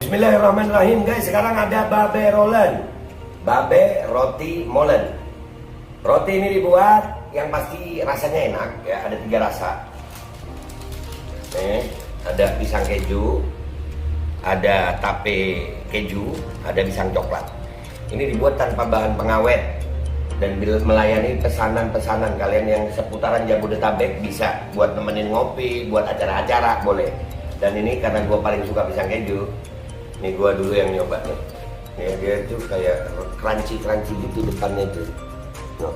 Bismillahirrahmanirrahim guys. Sekarang ada babe rolen, babe roti molen. Roti ini dibuat yang pasti rasanya enak ya. Ada 3 rasa. Ada pisang keju, ada tape keju, ada pisang coklat. Ini dibuat tanpa bahan pengawet dan melayani pesanan-pesanan kalian yang seputaran Jabodetabek. Bisa buat nemenin ngopi, buat acara-acara boleh. Dan ini karena gue paling suka pisang keju, nih gue dulu yang nyoba nih. Ya, dia itu kayak crunchy gitu depannya itu. No.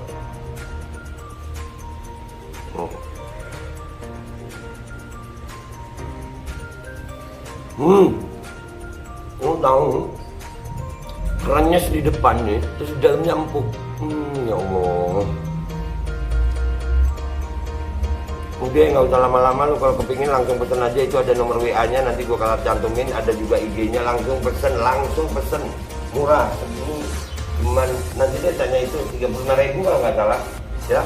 Lu tahu crunch di depan nih, terus di dalamnya empuk. Ya Allah. Udah nggak usah lama-lama, lu kalau kepingin langsung pesen aja, itu ada nomor WA-nya, nanti gua kalau cantumin, ada juga IG-nya, langsung pesen, murah. Cuman nanti dia tanya itu 35.000 kalau nggak salah, ya.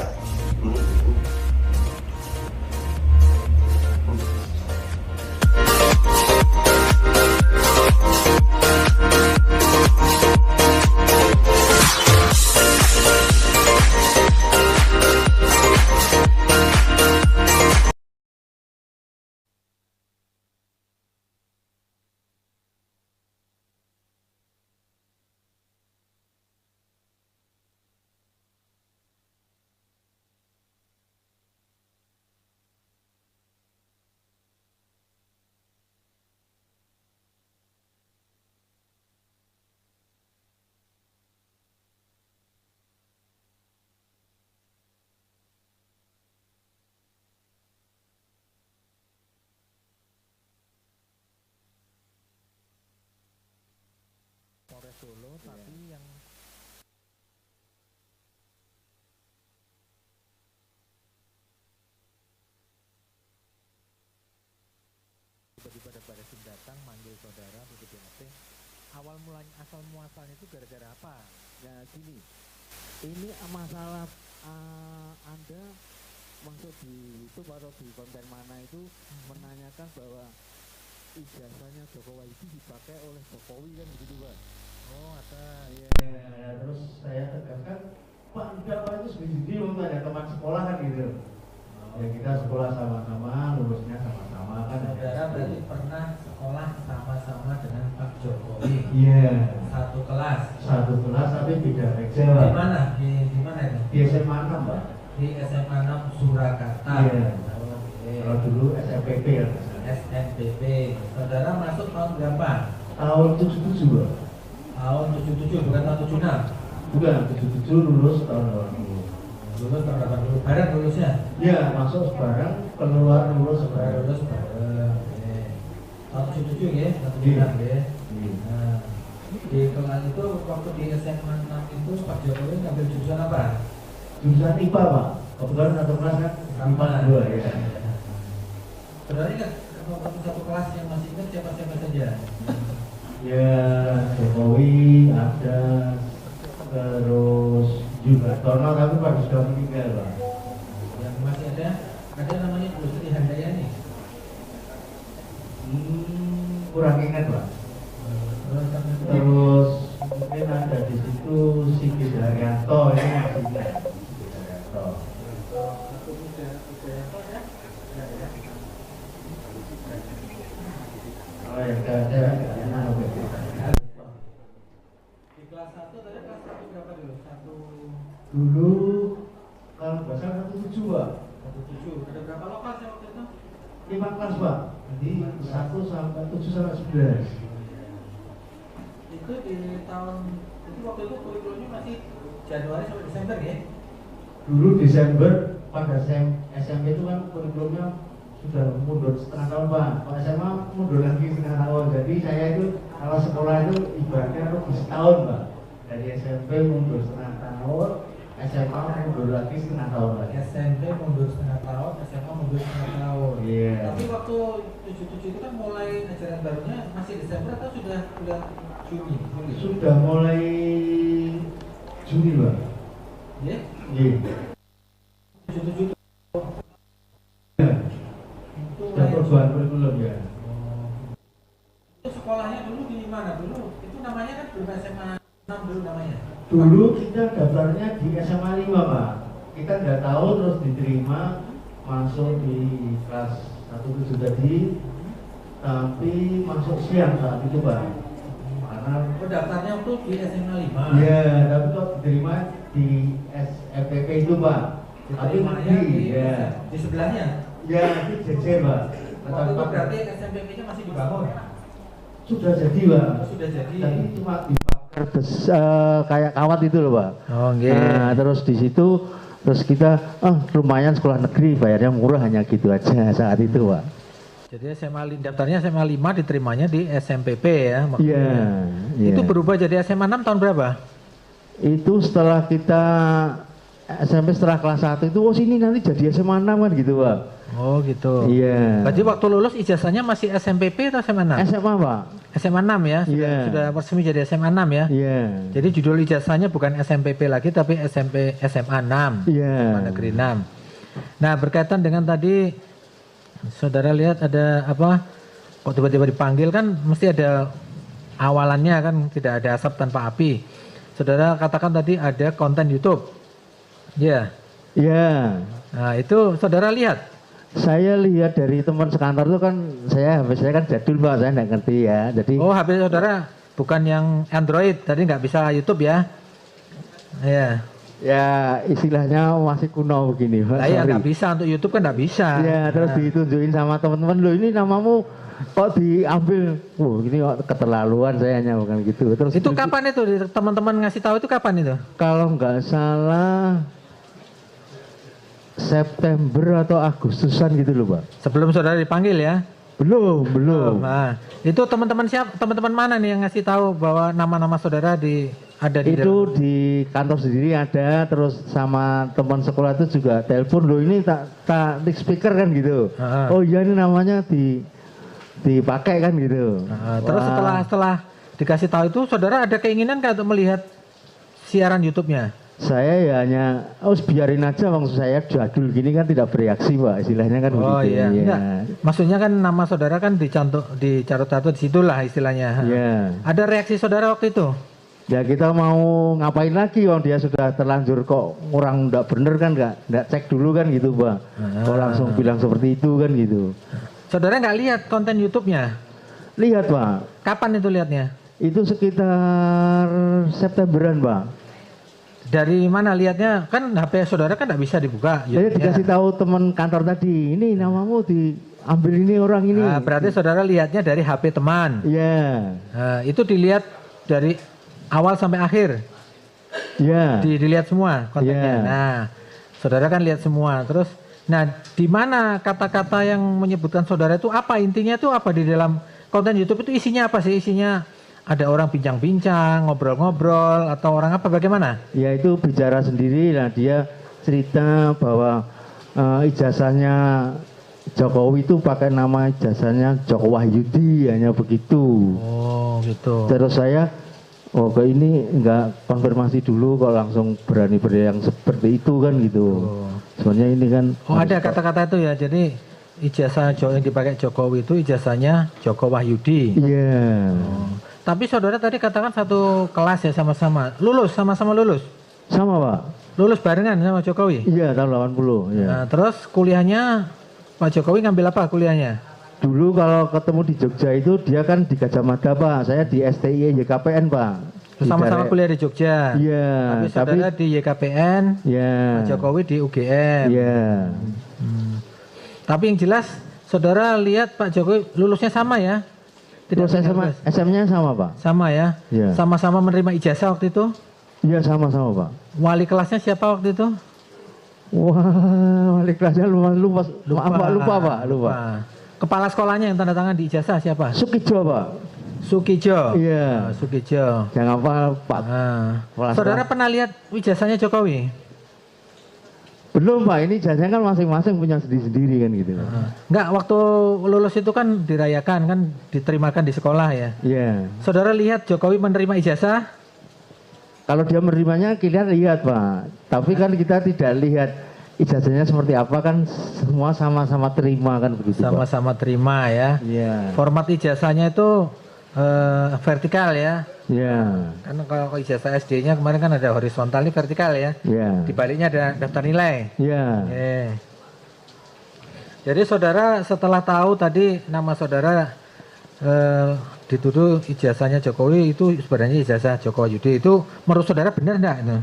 Polres Solo, tapi yang tiba-tiba ada barisim datang manggil saudara begitu BAP. Awal mulanya asal muasalnya itu gara-gara apa? Ya gini, ini masalah Anda masuk di YouTube atau di konten mana itu menanyakan bahwa ijazahnya Jokowi itu dipakai oleh Jokowi kan begitu Pak? Oh ada ya. Terus saya tegaskan, Pak enggak Pak, itu sebiji untuk ada teman sekolah kan gitu. Ya kita sekolah sama-sama, lulusnya sama-sama kan. Saudara berarti pernah sekolah sama-sama dengan Pak Jokowi? Iya. Satu kelas? Satu kelas tapi beda meja. Di mana? Di mana itu? Di SMA 6 Pak. Di SMA 6 Surakarta? Iya. Kalau dulu SMPP ya. SMPP. Saudara masuk tahun berapa? Tahun 77 Pak. Tahun 77, bukan tahun 76? Bukan, 77 lulus tahun 80. Lulus tahun 80, bareng lulusnya? Iya, masuk bareng, keluar lulus bareng. Lulus bareng, tahun 77 ya, tahun 76 ya. Nah, di kelas itu, waktu di SMA 6 itu Pak Jokowi ngambil jurusan apa? Jurusan IPA Pak, kebetulan satu kelas kan IPA 2 ya. Saudara ingat, waktu satu kelas yang masih ingat siapa-siapa saja? Ya, Jokowi ada, terus juga Tono, tapi pada sudah meninggal Pak. Yang masih ada namanya Bu Sri Handayani. Kurang ingat Pak. Terus mungkin ada di situ Sigit Haryanto, ini masih ingat. Oh ya, ada. Di kelas 1 tadi kelas 1 berapa dulu? Dulu kalau nggak salah 17 Pak. 17. Ada berapa lokal sih waktu itu? 5 kelas Pak. Jadi 1 sampai 7 sampai 11. Itu di tahun itu waktu itu kurikulumnya masih Januari sampai Desember ya? Dulu Desember pada SMP itu kan kurikulumnya sudah mundur setengah tahun Pak. Kalau SMA mundur lagi setengah tahun. Jadi saya itu kalau sekolah itu ibaratnya lebih setahun Pak. Dari SMP mundur setengah tahun, SMA mundur lagi setengah tahun lagi. SMP mundur setengah tahun, SMA mundur setengah tahun. Iya. Tapi waktu 77 itu kan mulai ajaran barunya masih Desember atau sudah bulan Juni? Sudah mulai Juni Pak. Iya? Iya. 77 Sudah perubahan kurikulum ya. itu sekolahnya dulu di gimana dulu? Itu namanya kan belum SMA 6 dulu namanya. Dulu kita daftarnya di SMA 5 Pak. Kita nggak tahu terus diterima masuk di kelas 1 tadi, tapi masuk siang saat itu Pak. Karena Daftarnya waktu di SMA 5. iya, tapi kok diterima di SFPP itu Pak. Tapi di sebelahnya. ya di JJ Pak. Waktu itu berarti SMPP-nya masih dibangun. Sudah jadi Pak. Sudah jadi. Tapi cuma dibakar kayak kawat itu loh Pak. Oh, nggih. Nah, terus di situ terus kita lumayan sekolah negeri bayarnya murah hanya gitu aja saat itu Pak. Jadi daftarnya SMA 5 diterimanya di SMPP ya Iya. maksudnya. Itu Iya. berubah jadi SMA 6 tahun berapa? Itu setelah kita SMP setelah kelas 1 itu sini nanti jadi SMA 6 kan gitu Pak. Oh gitu. Iya. Berarti waktu lulus ijazahnya masih SMPP atau SMA 6? SMA Pak. SMA 6 ya? Iya. Sudah resmi jadi SMA 6 ya? Iya. Jadi judul ijazahnya bukan SMPP lagi tapi SMA 6. Iya. SMA Negeri 6. Nah, berkaitan dengan tadi saudara lihat ada apa? Kok tiba-tiba dipanggil kan mesti ada awalannya kan, tidak ada asap tanpa api. Saudara katakan tadi ada konten YouTube. Iya. Iya. Nah, itu saudara lihat. Saya lihat dari teman sekantor itu kan HP saya kan jadul Pak, saya nggak ngerti ya. Jadi Oh, HP saudara bukan yang Android, tadi nggak bisa YouTube ya? Iya. ya istilahnya masih kuno begini Pak. Lah ya sorry. nggak bisa, untuk YouTube kan nggak bisa. Ya, terus ditunjukin sama teman-teman, loh ini namamu kok diambil. Ini kok keterlaluan saya hanya bukan gitu. Terus Itu kapan itu teman-teman ngasih tahu itu kapan itu? kalau nggak salah September atau Agustusan gitu loh Pak. Sebelum saudara dipanggil ya? Belum. Nah, itu teman-teman siapa? Teman-teman mana nih yang ngasih tahu bahwa nama-nama saudara ada di Itu di kantor sendiri ada, terus sama teman sekolah itu juga telepon, loh ini tak di speaker kan gitu. Oh iya ini namanya dipakai kan gitu. Terus setelah dikasih tahu itu saudara ada keinginan nggak untuk melihat siaran YouTube-nya? Saya ya hanya biarin aja, maksud saya jadul gini kan tidak bereaksi Pak, istilahnya kan Oh begitu. iya, Ya. enggak. Maksudnya kan nama saudara kan dicatat-catat di situlah istilahnya. Ya. Ada reaksi saudara waktu itu? Ya kita mau ngapain lagi, Wong dia sudah terlanjur kok orang nggak bener kan, nggak cek dulu kan gitu Pak. Kok langsung bilang seperti itu kan gitu. Saudara nggak lihat konten YouTube-nya? Lihat Pak. Kapan itu lihatnya? Itu sekitar Septemberan Pak. Dari mana lihatnya? Kan HP saudara kan nggak bisa dibuka. Saya dikasih tahu teman kantor tadi, ini namamu diambil ini orang ini. Nah, berarti saudara lihatnya dari HP teman. Iya. Nah, itu dilihat dari awal sampai akhir. Iya. Dilihat semua kontennya. Iya. Nah, saudara kan lihat semua. Terus, nah di mana kata-kata yang menyebutkan saudara itu apa? Intinya itu apa di dalam konten YouTube itu isinya apa sih? Isinya ada orang bincang-bincang, ngobrol-ngobrol, atau orang apa? Bagaimana? Ya itu bicara sendiri lah, dia cerita bahwa ijazahnya Jokowi itu pakai nama ijazahnya Joko Wahyudi, hanya begitu. Oh gitu. Terus saya, kok ini enggak konfirmasi dulu kok langsung berani yang seperti itu kan gitu. Sebenarnya ini kan. Oh ada kata-kata itu ya, jadi ijazah yang dipakai Jokowi itu ijazahnya Joko Wahyudi. Iya. Tapi saudara tadi katakan satu kelas ya sama-sama. Lulus, sama-sama lulus? Sama Pak. Lulus barengan sama Jokowi? Iya tahun 80. Iya. Nah, terus kuliahnya Pak Jokowi ngambil apa kuliahnya? Dulu kalau ketemu di Jogja itu dia kan di Gajah Mada Pak. Saya di STI YKPN Pak. Sama-sama kuliah di Jogja? Iya. Tapi saudara di YKPN, Iya. Pak Jokowi di UGM? Iya. Tapi yang jelas saudara lihat Pak Jokowi lulusnya sama ya? Terus SM-nya sama Pak? Sama ya? Iya. Sama-sama menerima ijazah waktu itu? Iya sama-sama Pak. Wali kelasnya siapa waktu itu? Wah, wali kelasnya lupa Pak. Kepala sekolahnya yang tanda tangan di ijazah siapa? Sukijo Pak. Sukijo. Iya. Sukijo. Jangan apa Pak. Saudara pernah lihat ijazahnya Jokowi? Belum Pak, ini ijazahnya kan masing-masing punya sendiri-sendiri kan gitu. Enggak, waktu lulus itu kan dirayakan kan, diterimakan di sekolah ya. Iya. Saudara lihat Jokowi menerima ijazah? Kalau dia menerimanya kita lihat Pak. Tapi kan kita tidak lihat ijazahnya seperti apa, kan semua sama-sama terima kan begitu Pak. Sama-sama terima ya. Iya. Format ijazahnya itu vertikal ya. Ya, Kan kalau ijazah SD-nya kemarin kan ada horizontal, ini vertikal ya. ya, Di baliknya ada daftar nilai. ya. Jadi saudara setelah tahu tadi nama saudara dituduh ijazahnya Jokowi itu sebenarnya ijazah Joko Wahyudi, itu menurut saudara benar enggak itu?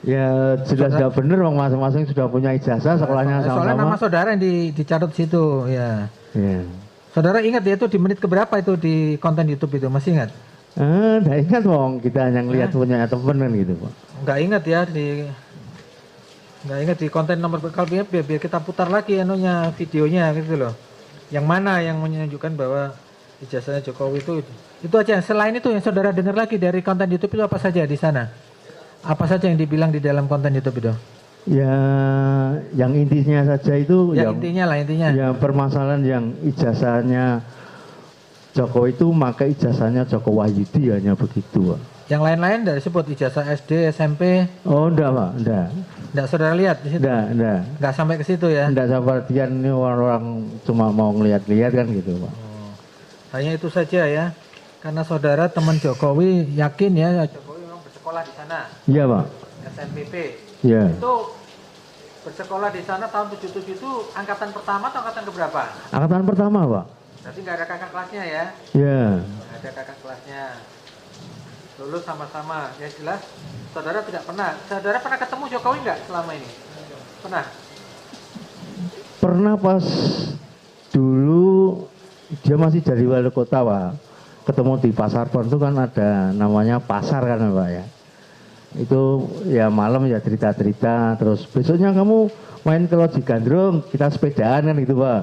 Ya jelas nggak bener, wong masing-masing sudah punya ijazah, sekolahnya Soalnya sama-sama. nama saudara yang dicatat situ ya. Ya. Saudara ingat ya itu di menit keberapa itu di konten YouTube itu, masih ingat? Nggak ingat wong, kita hanya ngelihat punya temen kan gitu Pak. Nggak ingat ya nggak ingat di konten nomor berkali biar kita putar lagi anunya videonya gitu loh. Yang mana yang menunjukkan bahwa ijazahnya Jokowi itu aja. Selain itu yang saudara dengar lagi dari konten YouTube itu apa saja di sana? Apa saja yang dibilang di dalam konten YouTube itu? Ya, yang intinya saja itu Ya intinya. Ya permasalahan yang ijazahnya Jokowi itu maka ijazahnya Joko Wahyudi, hanya begitu Pak. Yang lain-lain dari sebut ijazah SD, SMP. Oh enggak Pak, enggak. Enggak saudara lihat di situ? Enggak. Enggak sampai ke situ ya? Enggak sepertian ini orang cuma mau ngeliat-lihat kan gitu Pak. Hanya itu saja ya. Karena saudara teman Jokowi yakin ya Jokowi memang bersekolah di sana. Iya Pak. SMPP. Iya. Itu bersekolah di sana tahun 77 itu angkatan pertama atau angkatan keberapa? Angkatan pertama Pak. Berarti nggak ada kakak kelasnya ya? Iya. Nggak ada kakak kelasnya. Lulus sama-sama. Ya jelas saudara tidak pernah. Saudara pernah ketemu Jokowi nggak selama ini? Pernah? Pernah pas dulu dia masih jadi wali kota Pak. Ketemu di Pasar Pon itu kan ada namanya pasar kan Pak ya. Itu ya malam ya cerita-cerita, terus besoknya kamu main ke Loji Gandrung, kita sepedaan kan gitu Pak.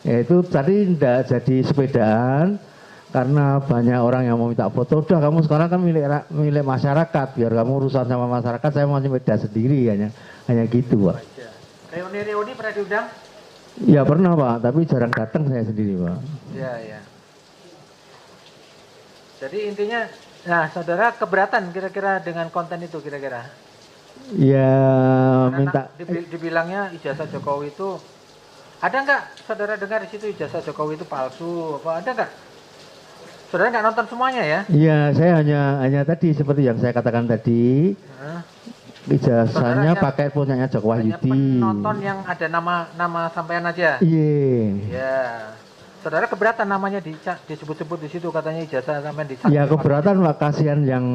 Ya itu tadi tidak jadi sepedaan karena banyak orang yang mau minta foto. Udah kamu sekarang kan milik masyarakat, biar kamu urusan sama masyarakat, saya mau sepeda sendiri, hanya gitu Pak. Reuni pernah diundang? Ya pernah Pak, tapi jarang datang saya sendiri Pak. Ya. Jadi intinya, nah saudara keberatan kira-kira dengan konten itu kira-kira? Ya Karena minta. Dibilangnya ijazah Jokowi itu, ada nggak saudara dengar di situ ijazah Jokowi itu palsu? Apa ada nggak? Saudara nggak nonton semuanya ya? Iya, saya hanya tadi seperti yang saya katakan tadi. Ijazahnya pakai punyanya Joko Hanya Wahyudi. penonton yang ada nama sampean aja. Iya. Ya. Saudara keberatan namanya disebut-sebut di situ, katanya ijazah sampean di. Ya keberatan Pak, kasihan yang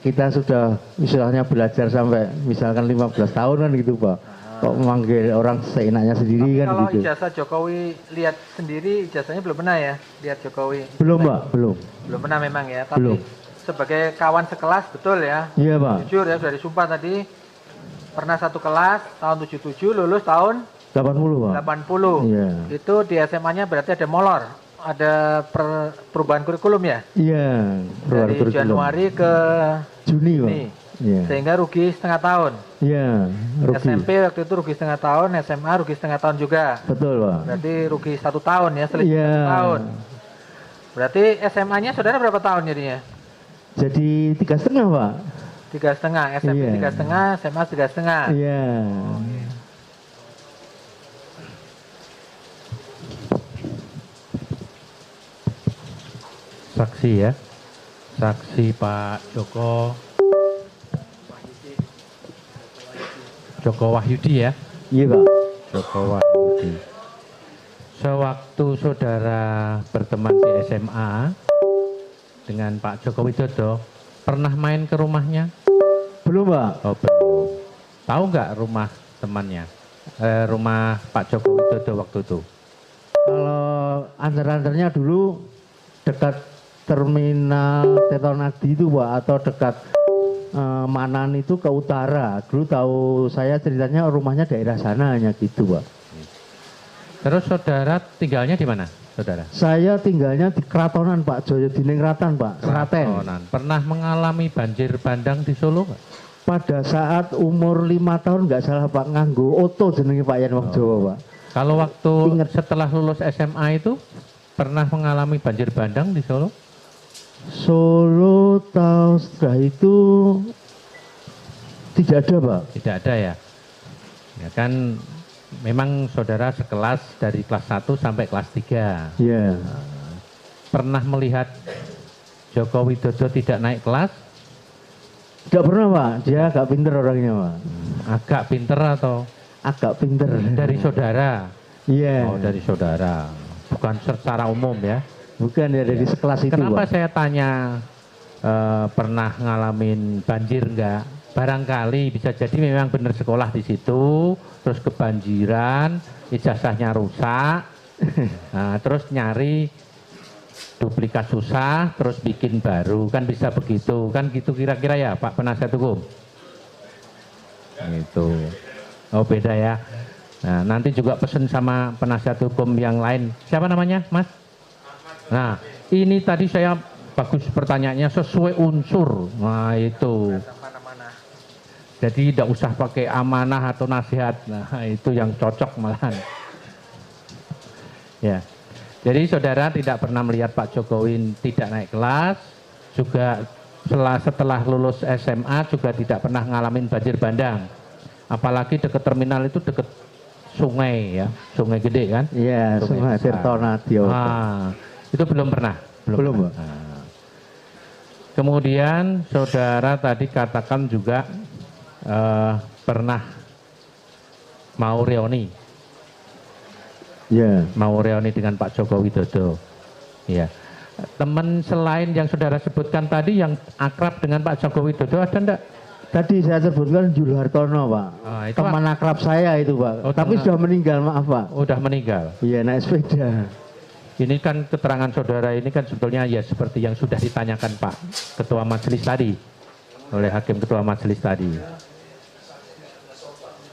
kita sudah istilahnya belajar sampai misalkan 15 tahun kan gitu Pak. Kok memanggil orang seenaknya sendiri. Tapi kan kalau gitu. ijazah Jokowi lihat sendiri, ijazahnya belum pernah ya lihat Jokowi? Belum Pak, belum. Belum pernah memang ya, tapi Belum. sebagai kawan sekelas betul ya. Iya Pak. Jujur ya, sudah disumpah tadi. Pernah satu kelas tahun 77, lulus tahun 80 Pak. 80. Iya. Itu di SMA-nya berarti ada molor. Ada perubahan kurikulum ya? Iya. Dari Januari ke Juni Pak. Juni. Iya. Sehingga rugi setengah tahun. Iya. Rugi. SMP waktu itu rugi setengah tahun, SMA rugi setengah tahun juga. Betul Pak. Berarti rugi 1 tahun ya, selisih Iya. 1 tahun. Berarti SMA-nya saudara berapa tahun jadinya? Jadi 3,5 Pak. 3,5, SMP Iya. 3,5, SMA 3,5. Iya. Saksi ya, saksi Pak Joko Wahyudi ya. Iya Pak. Joko Wahyudi. Sewaktu saudara berteman di SMA dengan Pak Joko Widodo, pernah main ke rumahnya? Belum Pak. Oh belum. Tahu nggak rumah temannya? Rumah Pak Joko Widodo waktu itu? Kalau antar-antarnya dulu dekat terminal Tirtonadi itu Pak, atau dekat Manan itu ke utara. Dulu tahu saya ceritanya rumahnya daerah sana, hanya gitu Pak. Terus saudara tinggalnya di mana, saudara? Saya tinggalnya di Keratonan Pak, Joyo Dinengratan Pak, Seraten. Keratonan. Pernah mengalami banjir bandang di Solo nggak? Pada saat umur 5 tahun nggak salah Pak, nganggo oto jenenge Pak Yan Wong Jawa Pak. Kalau waktu Ingat. setelah lulus SMA itu pernah mengalami banjir bandang di Solo? Solo tahun setelah itu tidak ada Pak. Tidak ada ya. Ya kan memang saudara sekelas dari kelas 1 sampai kelas 3. Iya. pernah melihat Joko Widodo tidak naik kelas? Tidak pernah Pak, dia agak pinter orangnya Pak. Agak pinter atau Agak pinter. dari saudara? Iya. Oh, dari saudara. Bukan secara umum ya. Bukan ya dari sekelas itu Kenapa Pak. saya tanya pernah ngalamin banjir enggak? Barangkali bisa jadi memang benar sekolah di situ, terus kebanjiran, ijazahnya rusak, nah, terus nyari duplikat susah, terus bikin baru, kan bisa begitu, kan gitu kira-kira ya Pak Penasihat Hukum? Gitu. Oh beda ya. Nah nanti juga pesen sama penasihat hukum yang lain. Siapa namanya Mas? Nah ini tadi saya bagus pertanyaannya sesuai unsur. Nah itu. Jadi tidak usah pakai amanah atau nasihat. Nah itu yang cocok malahan. Ya. Jadi saudara tidak pernah melihat Pak Jokowi tidak naik kelas. Juga setelah lulus SMA juga tidak pernah ngalamin banjir bandang. Apalagi dekat terminal itu dekat sungai ya. Sungai gede kan? Iya, Sungai besar. Tirtonadi. Ah, itu belum pernah. Belum, Pak. Nah. Kemudian saudara tadi katakan juga pernah mau reuni. Iya. Mau reuni dengan Pak Joko Widodo. Ya. Teman selain yang saudara sebutkan tadi yang akrab dengan Pak Joko Widodo ada enggak? Tadi saya sebutkan Jul Hartono Pak. Ah, itu Teman akrab saya itu Pak. Oh, Tapi teman- sudah meninggal, maaf Pak. Udah meninggal. Iya, naik sepeda. Ini kan keterangan saudara ini kan sebetulnya ya seperti yang sudah ditanyakan Pak Ketua Majelis tadi oleh Hakim Ketua Majelis tadi.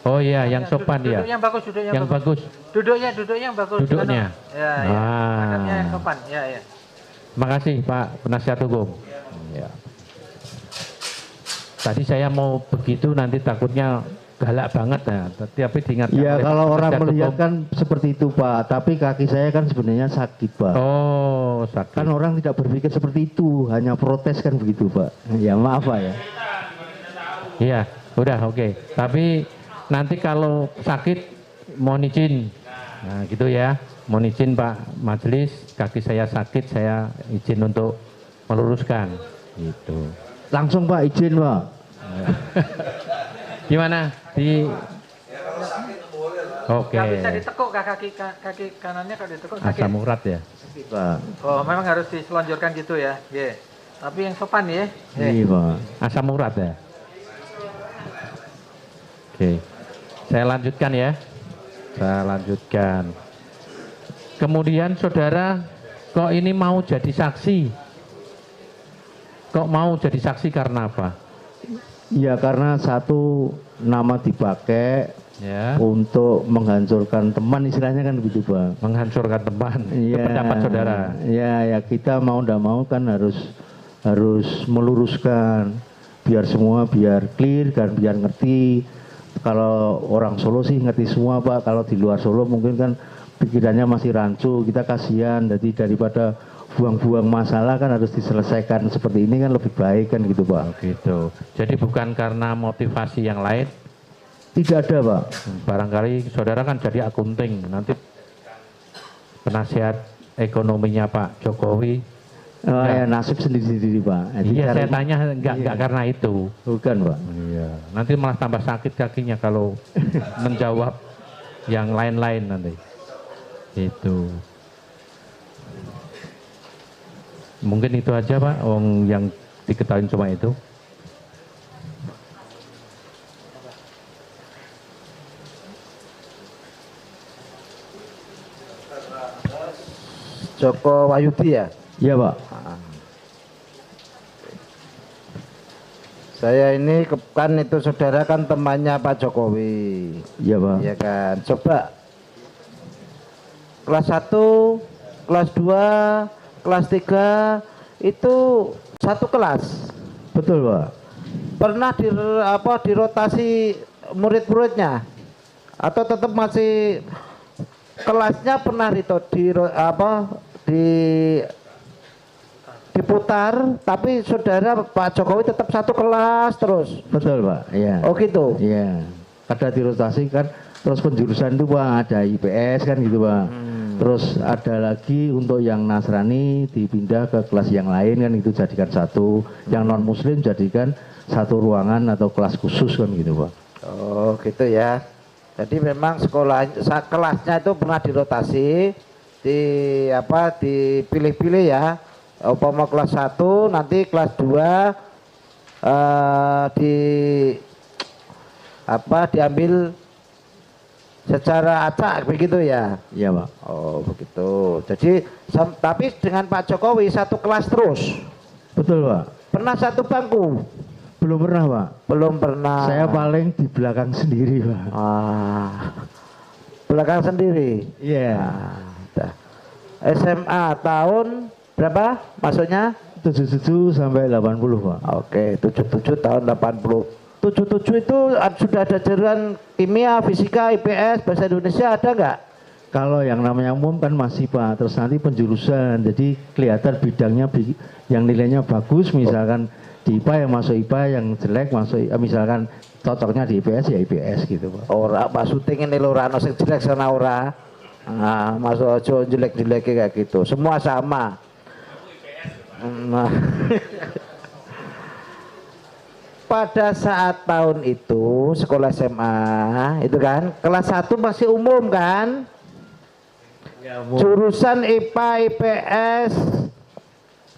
Oh iya, yang sopan ya. Duduknya bagus, duduknya Yang bagus. Duduknya yang bagus. Duduknya. Ya, ya. Ah. Adabnya yang sopan. Ya, ya. Makasih Pak Penasihat Hukum. Ya. Tadi saya mau begitu nanti takutnya galak banget ya, tapi diingatkan Iya, oleh kalau Pak orang Penasihat melihat Hukum. kan seperti itu Pak. Tapi kaki saya kan sebenarnya sakit Pak. Oh sakit. Kan orang tidak berpikir seperti itu, hanya protes kan begitu Pak. Ya maaf Pak ya. Iya, udah oke. Tapi nanti kalau sakit mohon izin. Nah, gitu ya. Mohon izin Pak Majelis, kaki saya sakit, saya izin untuk meluruskan. Gitu. Langsung Pak izin Pak. Gimana? Oke. Nggak bisa ditekuk kaki kanannya kalau ditekuk sakit. Asam urat ya. Pak. Oh, memang harus diselonjorkan gitu ya. Iya. Tapi yang sopan ya. Iya Pak. Asam urat ya. Oke. Saya lanjutkan ya. Saya lanjutkan. Kemudian saudara kok ini mau jadi saksi? Kok mau jadi saksi karena apa? Ya karena satu nama dipakai Ya. untuk menghancurkan teman istilahnya kan begitu Pak. Menghancurkan teman. Itu Iya. pendapat saudara. Ya kita mau ndak mau kan harus meluruskan biar semua biar clear kan biar ngerti. Kalau orang Solo sih ngerti semua Pak. Kalau di luar Solo mungkin kan pikirannya masih rancu. Kita kasihan. Jadi daripada buang-buang masalah kan harus diselesaikan seperti ini kan lebih baik kan gitu Pak. Gitu. Jadi bukan karena motivasi yang lain. Tidak ada Pak. Barangkali saudara kan jadi akunting. Nanti penasihat ekonominya Pak Jokowi. Oh ya nasib sendiri-sendiri Pak. Jadi Iya, saya karena- tanya enggak karena itu. Bukan Pak. Iya. Nanti malah tambah sakit kakinya kalau menjawab yang lain-lain nanti. Itu. Mungkin itu aja Pak, yang diketahui cuma itu. Joko Wahyudi ya? Iya Pak. Saya ini kan itu saudara kan temannya Pak Jokowi. Iya Pak. Iya kan. Coba kelas 1, kelas 2, kelas 3 itu satu kelas. Betul Pak. Pernah dirotasi murid-muridnya? Atau tetap masih kelasnya pernah diputar, tapi saudara Pak Jokowi tetap satu kelas terus. Betul Pak. Iya. Oh gitu. Iya. Ada dirotasi kan. Terus penjurusan itu Pak ada IPS kan gitu Pak. Terus ada lagi untuk yang Nasrani dipindah ke kelas yang lain kan itu jadikan satu, yang non Muslim jadikan satu ruangan atau kelas khusus kan gitu Pak. Oh gitu ya. Jadi memang kelasnya itu pernah dirotasi, dipilih-pilih ya. Umpama kelas 1 nanti kelas 2 diambil secara acak begitu ya. Iya Pak. Oh begitu. Jadi tapi dengan Pak Jokowi satu kelas terus. Betul Pak. Pernah satu bangku? Belum pernah Pak. Belum pernah. Saya paling di belakang sendiri Pak. Belakang sendiri. Iya. SMA tahun berapa masuknya? 77 sampai 80 Pak. Oke, 77 tahun 80. 77 itu sudah ada jalan kimia, fisika, IPS, bahasa Indonesia ada nggak? Kalau yang namanya umum kan masih Pak, terus nanti penjurusan, jadi kelihatan bidangnya yang nilainya bagus, misalkan di IPA yang masuk IPA, yang jelek masuk, misalkan cocoknya di IPS ya IPS gitu Pak. Ora, maksudnya ini lho ora ono sing jelek sana ora. Nah, masuk aja jelek-jelek kayak gitu. Semua sama. Nah. Pada saat tahun itu sekolah SMA itu kan kelas 1 masih umum kan? Ya, jurusan IPA, IPS,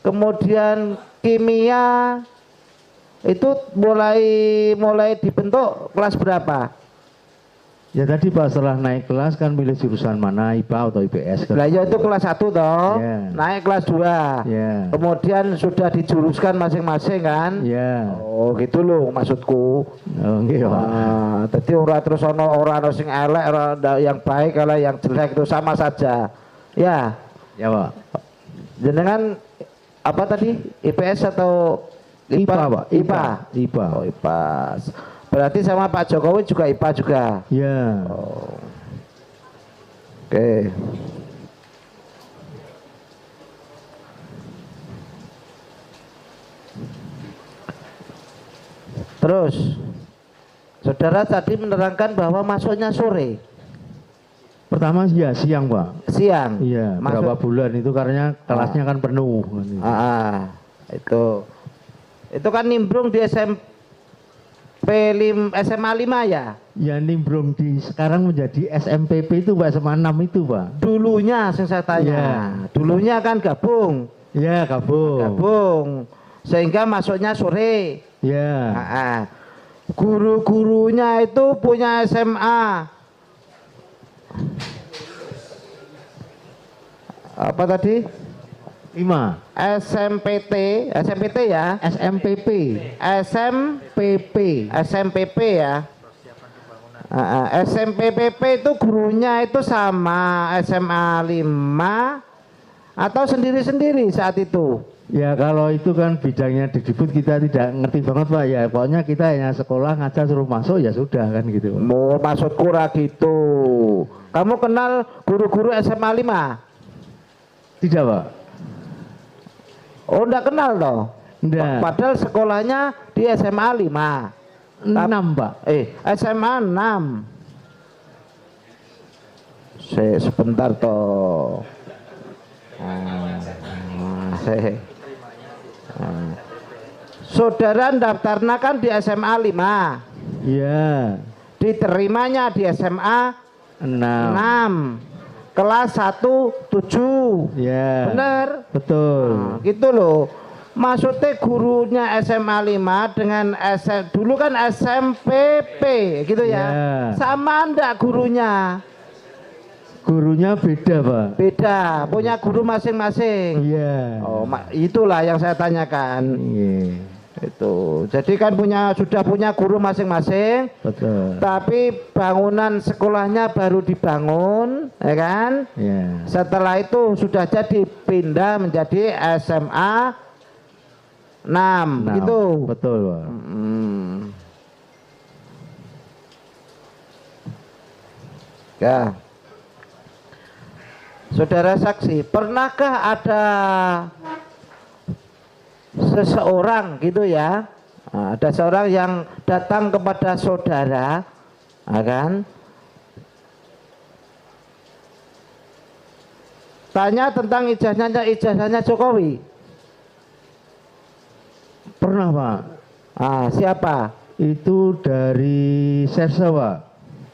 kemudian kimia itu mulai dibentuk kelas berapa? Ya tadi Pak setelah naik kelas kan pilih jurusan mana, IPA atau IPS kan? Lah ya itu kelas 1 toh, naik kelas 2, kemudian sudah dijuruskan masing-masing kan? Oh gitu loh maksudku. Oh gitu Pak. Jadi terus orang sing elek, yang baik, kalau yang jelek itu sama saja. Ya. Ya Pak. Jenengan apa tadi? IPS atau IPA Pak? IPA. Oh IPA. Berarti sama Pak Jokowi juga IPA juga? Iya. Oh. Oke. Terus, saudara tadi menerangkan bahwa masuknya sore. Pertama ya siang Pak. Siang? Iya, berapa bulan itu karena kelasnya kan penuh. Itu kan nimbrung di SMA 5 ya? Ya nimbrung sekarang menjadi SMPP itu Pak, SMA 6 itu Pak. Dulunya saya tanya, dulunya kan gabung. Ya gabung. Sehingga masuknya sore. Ya. Guru-gurunya itu punya SMA. Apa tadi? 5. SMPT ya? SMPP ya? SMPPP itu gurunya itu sama SMA 5 atau sendiri-sendiri saat itu? Ya kalau itu kan bidangnya Dikdikbud kita tidak ngerti banget Pak ya, pokoknya kita hanya sekolah ngajar suruh masuk ya sudah kan gitu. Mau maksudku gitu. Kamu kenal guru-guru SMA 5? Tidak Pak. Oh enggak kenal toh? Enggak. Padahal sekolahnya di SMA 5. 6 Pak. SMA 6. Sebentar toh. Saudara daftarnya kan di SMA 5. Iya. Diterimanya di SMA 6. Kelas 1 7. Ya. Bener? Betul. Gitu loh. Maksudnya gurunya SMA 5 dengan dulu kan SMPP gitu ya. Sama enggak gurunya? Gurunya beda Pak. Beda, punya guru masing-masing. Iya. Oh, itulah yang saya tanyakan. Iya. Itu. Jadi kan sudah punya guru masing-masing. Betul. Tapi bangunan sekolahnya baru dibangun, ya kan? Iya. Setelah itu sudah jadi pindah menjadi SMA 6 gitu. Betul Pak. Ya. Saudara saksi, pernahkah ada seseorang gitu ya, ada seorang yang datang kepada saudara, kan? Tanya tentang ijazahnya Jokowi. Pernah Pak. Ah, siapa? Itu dari Serse Pak.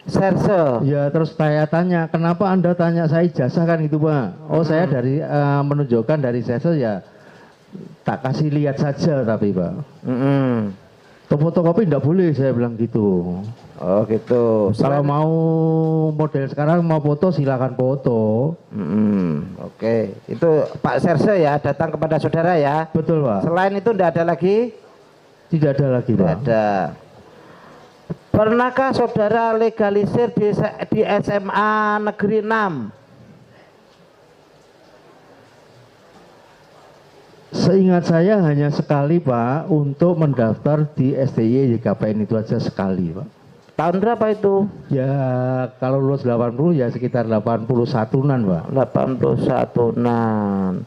Serse. Ya terus saya tanya, kenapa Anda tanya saya ijazah kan gitu Pak. Oh saya dari menunjukkan dari Serse ya tak kasih lihat saja tapi Pak. Fotokopi enggak boleh saya bilang gitu. Oh gitu. Kalau mau model sekarang mau foto silakan foto. Oke, itu Pak Serse ya datang kepada saudara ya. Betul Pak. Selain itu tidak ada lagi? Tidak ada lagi Tidak Pak. ada. Pernahkah saudara legalisir di SMA Negeri 6? Seingat saya hanya sekali Pak untuk mendaftar di STY YKPN itu aja sekali Pak. Tahun berapa itu? Ya kalau lulus 80 ya sekitar 81-an Pak. 81-an.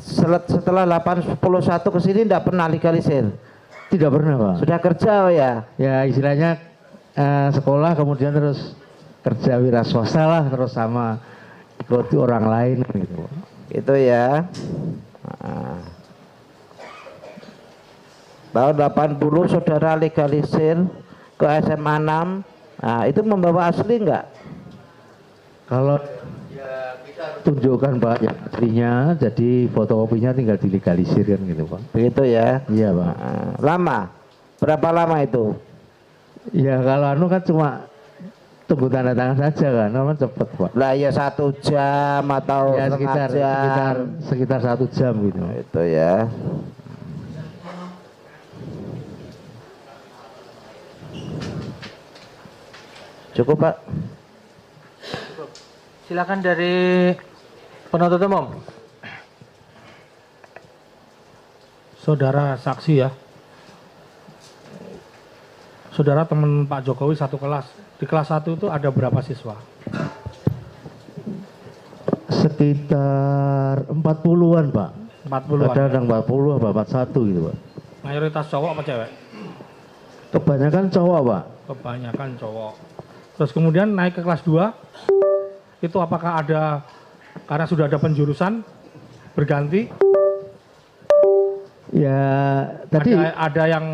Setelah 81 ke sini tidak pernah legalisir? Tidak pernah Pak. Sudah kerja oh ya? Ya istilahnya sekolah kemudian terus kerja wira swasta lah terus sama ikuti orang lain gitu. Itu ya. Tahun 80 saudara legalisir ke SMA 6. Nah, itu membawa asli enggak? Kalau ya kita tunjukkan Pak yang aslinya, jadi fotokopinya tinggal dilegalisir kan gitu Pak. Begitu ya? Iya Pak. Lama? Berapa lama itu? Ya kalau anu kan cuma tunggu tanda tangan saja kan, kan cepet Pak. Lah ya 1 jam atau Ya setengah jam. sekitar 1 jam gitu. Itu ya. Cukup Pak. Silakan dari penuntut umum. Saudara saksi ya. Saudara teman Pak Jokowi satu kelas. Di kelas 1 itu ada berapa siswa? Sekitar 40-an Pak. 40-an. Kadang 40 apa 41 gitu Pak. Mayoritas cowok apa cewek? Kebanyakan cowok Pak. Kebanyakan cowok. Terus kemudian naik ke kelas 2. Itu apakah ada, karena sudah ada penjurusan berganti? Ya tadi Ada yang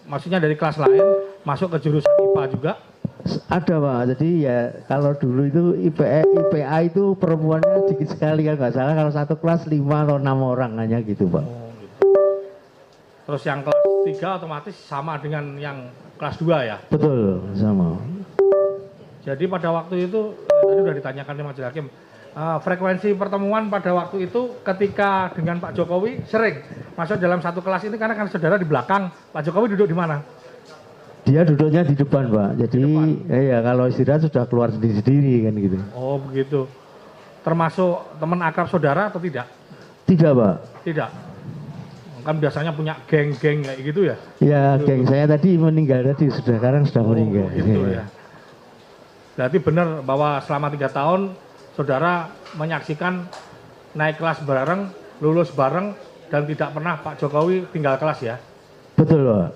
maksudnya dari kelas lain masuk ke jurusan IPA juga? ada Pak. Jadi ya kalau dulu itu IPA itu perempuannya dikit sekali kan nggak salah, kalau satu kelas 5 atau 6 orang hanya gitu Pak. Oh, gitu. Terus yang kelas 3 otomatis sama dengan yang kelas 2 ya? Betul, sama. Jadi pada waktu itu tadi sudah ditanyakan di majelis hakim, frekuensi pertemuan pada waktu itu ketika dengan Pak Jokowi sering masuk dalam satu kelas ini karena kan saudara di belakang, Pak Jokowi duduk di mana? Dia duduknya di depan Pak. Jadi ya kalau istirahat sudah keluar sendiri-sendiri kan gitu. Oh begitu. Termasuk teman akrab saudara atau tidak? Tidak Pak. Tidak. Kan biasanya punya geng-geng kayak gitu ya? Ya geng saya tadi meninggal tadi, sekarang sudah meninggal. Gitu ya. Berarti benar bahwa selama 3 tahun saudara menyaksikan naik kelas bareng, lulus bareng, dan tidak pernah Pak Jokowi tinggal kelas ya? Betul Pak.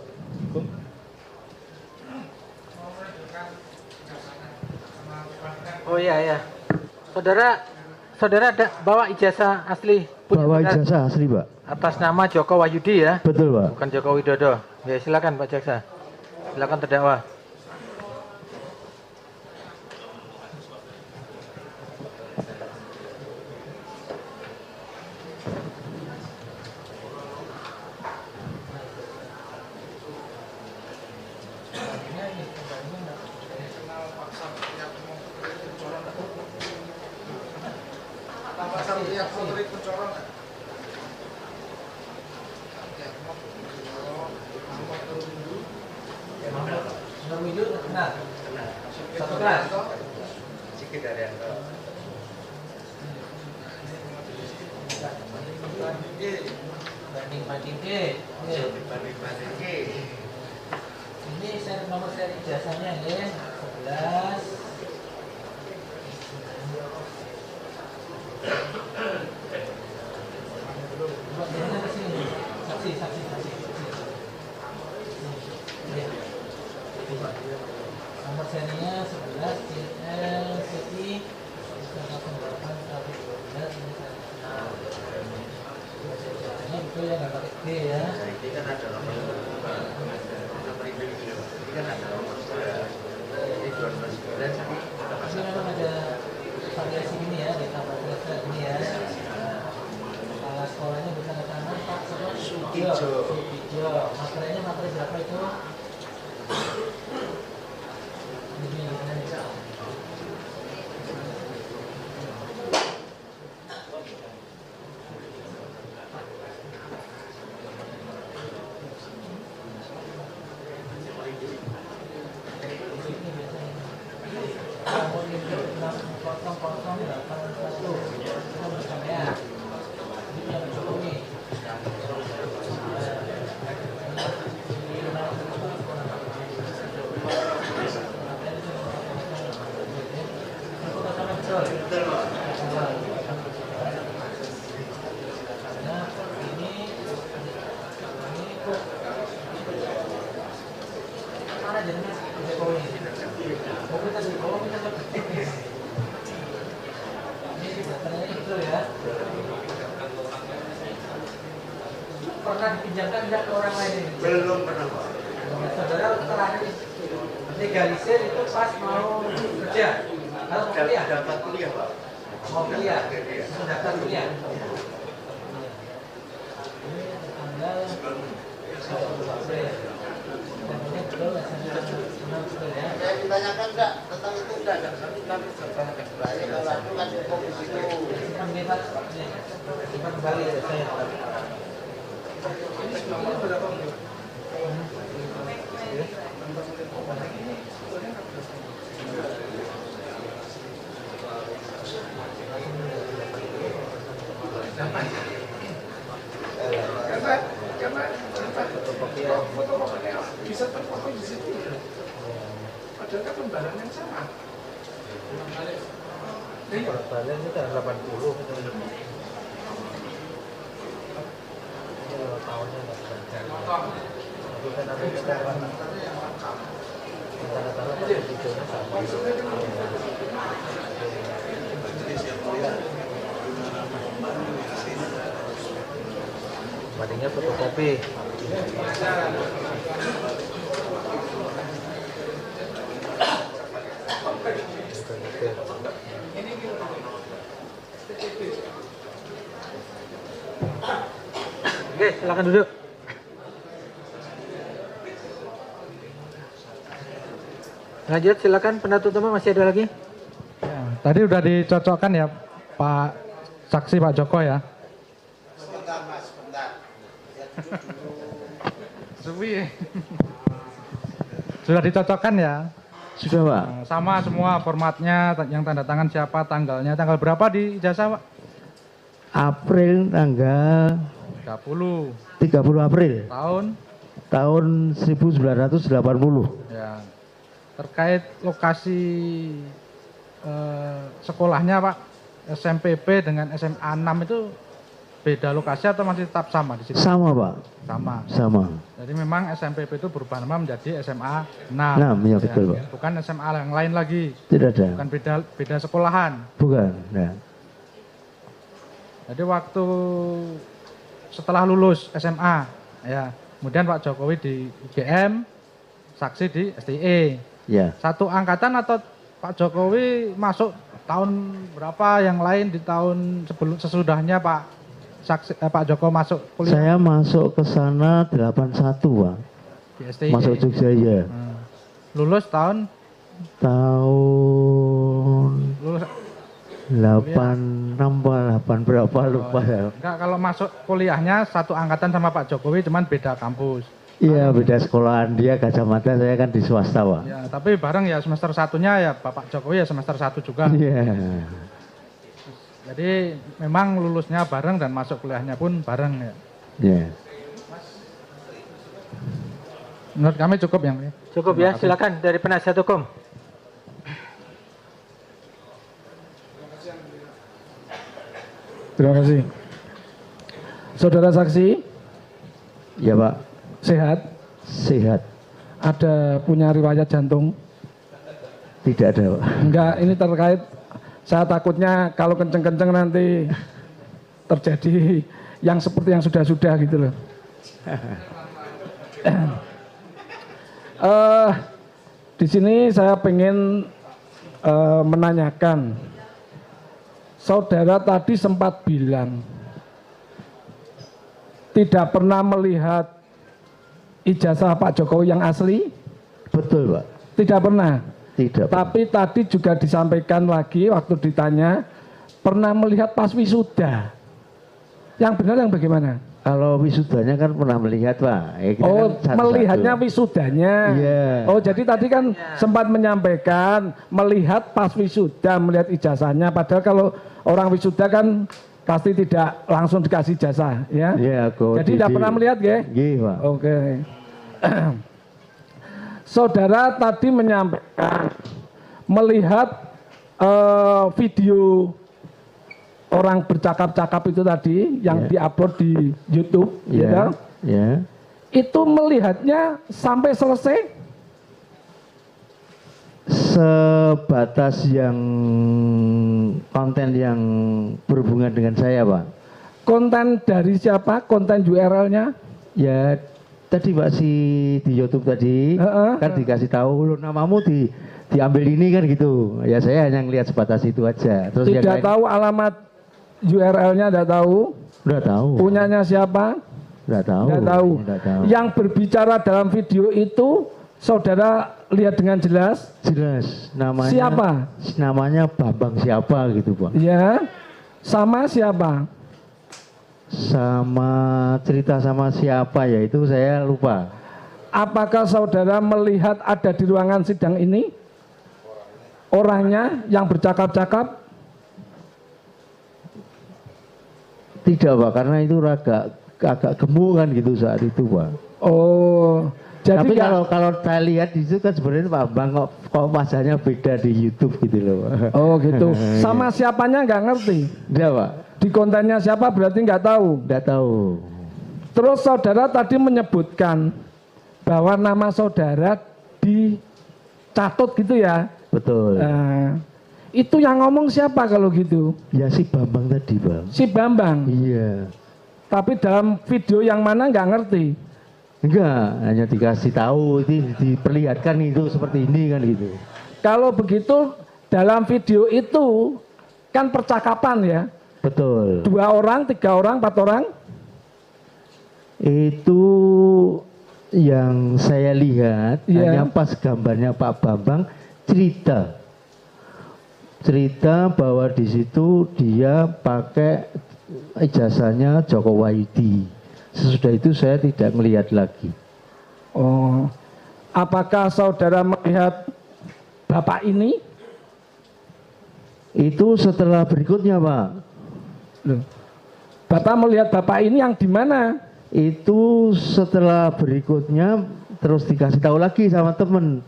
Oh iya. Saudara ada bawa ijazah asli? Bawa ijazah asli Pak. Atas nama Joko Wahyudi ya? Betul Pak. Bukan Joko Widodo. Ya silakan Pak Jaksa. Silakan terdakwa. Satu kelas. Sedikit ada yang tahu. Banding. Ini nomor seri ijazahnya ya, 11. Saksi. Nomor serinya 11 CL CI 08 112 ini itu ya nggak pakai D ya. Ini kan ada nomor Ini memang ada variasi ini ya, ditambah terus ini ya. Kepala sekolahnya bertanda tangan Pak Sukijo. Materainya materi berapa itu? Ini. Pernah dipinjamkan tidak ke orang lain ini? belum pernah Pak. Saudara terakhir legalisir itu pas mau kerja atau mau kuliah? Dapat kuliah Pak. Mau kuliah? Mau daftar kuliah? Ini tanggal 10 April. Dan ini betul ya, betul ya. Saya ditanyakan enggak tentang itu enggak kami tanyakan kembali kalau itu kan cukup di situ. Simpan bebas, simpan kembali ya saya. Ini sebelumnya berapa menit? Karena fotokopinya bisa terfoto di situ. Padahal kan lembaran yang sama. Balen itu kan 80 gitu. Tahunnya nggak benar. Bukan ada tanda-tanda videonya sama. Bandingnya fotokopi. Oke, silakan duduk. Lanjut, silakan pendapat utama masih ada lagi? Ya, tadi udah dicocokkan ya Pak saksi Pak Joko ya. Sebentar Mas, sebentar. Sudah dicocokkan ya. Sudah Pak. Sama semua formatnya, yang tanda tangan siapa, tanggalnya, tanggal berapa di ijazah Pak? April tanggal 30 April Tahun 1980. ya. Terkait lokasi sekolahnya Pak, SMPP dengan SMA 6 itu beda lokasi atau masih tetap sama di situ? Sama Pak. Sama. Jadi memang SMPP itu berubah nama menjadi SMA 6. 6 ya betul Pak. Bukan SMA yang lain lagi. Tidak ada. Bukan beda sekolahan. Bukan. Ya. Jadi waktu setelah lulus SMA, ya, kemudian Pak Jokowi di UGM, saksi di STI. Ya. Satu angkatan atau Pak Jokowi masuk tahun berapa, yang lain di tahun sesudahnya Pak Joko masuk kuliah? Saya masuk ke sana 81 Pak. Di STI. Masuk Jogja ya. Lulus tahun lulus 86 8 berapa lupa ya. enggak, kalau masuk kuliahnya satu angkatan sama Pak Jokowi, cuman beda kampus. Iya beda sekolahan, dia Gajah Mada, saya kan di swasta Pak. Ya, tapi bareng ya, semester satunya ya Bapak Jokowi ya semester 1 juga. Iya. Jadi memang lulusnya bareng dan masuk kuliahnya pun bareng ya. Iya. Menurut kami cukup ya. Cukup ya, silakan dari penasihat hukum. Terima kasih. Saudara saksi, Ya Pak. sehat? Sehat. Ada punya riwayat jantung? Tidak ada Pak. Enggak, ini terkait, saya takutnya kalau kenceng-kenceng nanti terjadi yang seperti yang sudah-sudah gitu loh. Di sini saya pengen menanyakan, saudara tadi sempat bilang tidak pernah melihat ijazah Pak Jokowi yang asli. Betul, Pak. Tidak pernah. Tidak. Tapi tadi juga disampaikan lagi waktu ditanya pernah melihat pas wisuda. Yang benar yang bagaimana? Kalau wisudanya kan pernah melihat, Pak. Oh, kan melihatnya wisudanya. Iya. Oh, jadi tadi kan sempat menyampaikan melihat pas wisuda, melihat ijazahnya. Padahal kalau orang wisuda kan pasti tidak langsung dikasih ijazah, ya. Iya, jadi tidak pernah melihat, ya? Iya, Pak. Oke. Saudara tadi menyampaikan melihat video orang bercakap-cakap itu tadi yang diupload di YouTube, ya. Itu melihatnya sampai selesai? Sebatas yang konten yang berhubungan dengan saya, Pak. Konten dari siapa? Konten URL-nya? Ya, tadi Pak di YouTube tadi kan dikasih tahu, namamu diambil ini kan gitu. Ya saya hanya ngelihat sebatas itu aja. Terus tidak tahu alamat URL-nya, tidak tahu. Udah tahu. Punyanya siapa? Udah tahu. Tidak tahu. Yang berbicara dalam video itu saudara lihat dengan jelas? Jelas. Namanya siapa? Namanya Bambang siapa gitu, Pak. Ya. Sama siapa? Sama cerita sama siapa ya itu saya lupa. Apakah saudara melihat ada di ruangan sidang ini orangnya yang bercakap-cakap? Tidak, Pak, karena itu agak gemuk kan gitu saat itu, Pak. Oh, jadi tapi kalau saya lihat di situ kan sebenarnya Pak Bang kok wajahnya beda di YouTube gitu loh, Pak. Oh gitu. Sama siapanya nggak ngerti? Tidak, Pak. Di kontennya siapa berarti nggak tahu? Nggak tahu. Terus saudara tadi menyebutkan bahwa nama saudara dicatut gitu ya? Betul. Itu yang ngomong siapa kalau gitu? Ya si Bambang tadi, Bang. Si Bambang? Iya. Tapi dalam video yang mana nggak ngerti? Enggak, hanya dikasih tahu, diperlihatkan itu seperti ini kan gitu. Kalau begitu dalam video itu kan percakapan ya? Betul. 2 orang, 3 orang, 4 orang? Itu yang saya lihat hanya pas gambarnya Pak Bambang cerita bahwa di situ dia pakai ijazahnya Joko Wahyudi. Sesudah itu saya tidak melihat lagi. Oh, apakah saudara melihat bapak ini? Itu setelah berikutnya, Pak. Loh, Bapak melihat bapak ini yang di mana? Itu setelah berikutnya terus dikasih tahu lagi sama temen.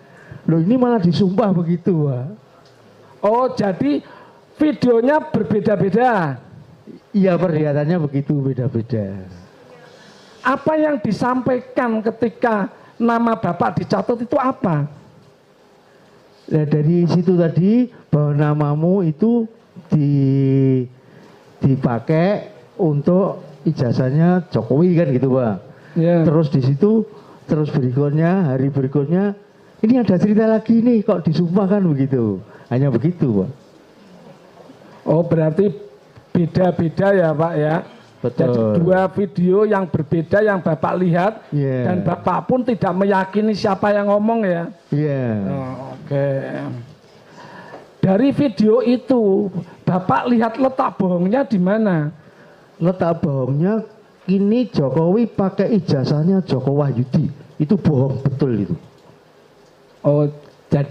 Loh ini malah disumpah begitu, Pak. Oh, jadi videonya berbeda-beda? Iya, perlihatannya begitu, beda-beda. Apa yang disampaikan ketika nama bapak dicatut itu apa? Nah, dari situ tadi bahwa namamu itu dipakai untuk ijazahnya Jokowi kan gitu, Pak. Terus di situ terus berikutnya hari berikutnya ini ada cerita lagi nih kok disumpah kan begitu. Hanya begitu, Pak. Oh, berarti beda-beda ya, Pak ya. Betul. Jadi 2 video yang berbeda yang Bapak lihat dan Bapak pun tidak meyakini siapa yang ngomong ya. Iya. Oke. Dari video itu Bapak lihat letak bohongnya di mana? Letak bohongnya ini Jokowi pakai ijazahnya Joko Wahyudi. Itu bohong betul itu. Oh, jadi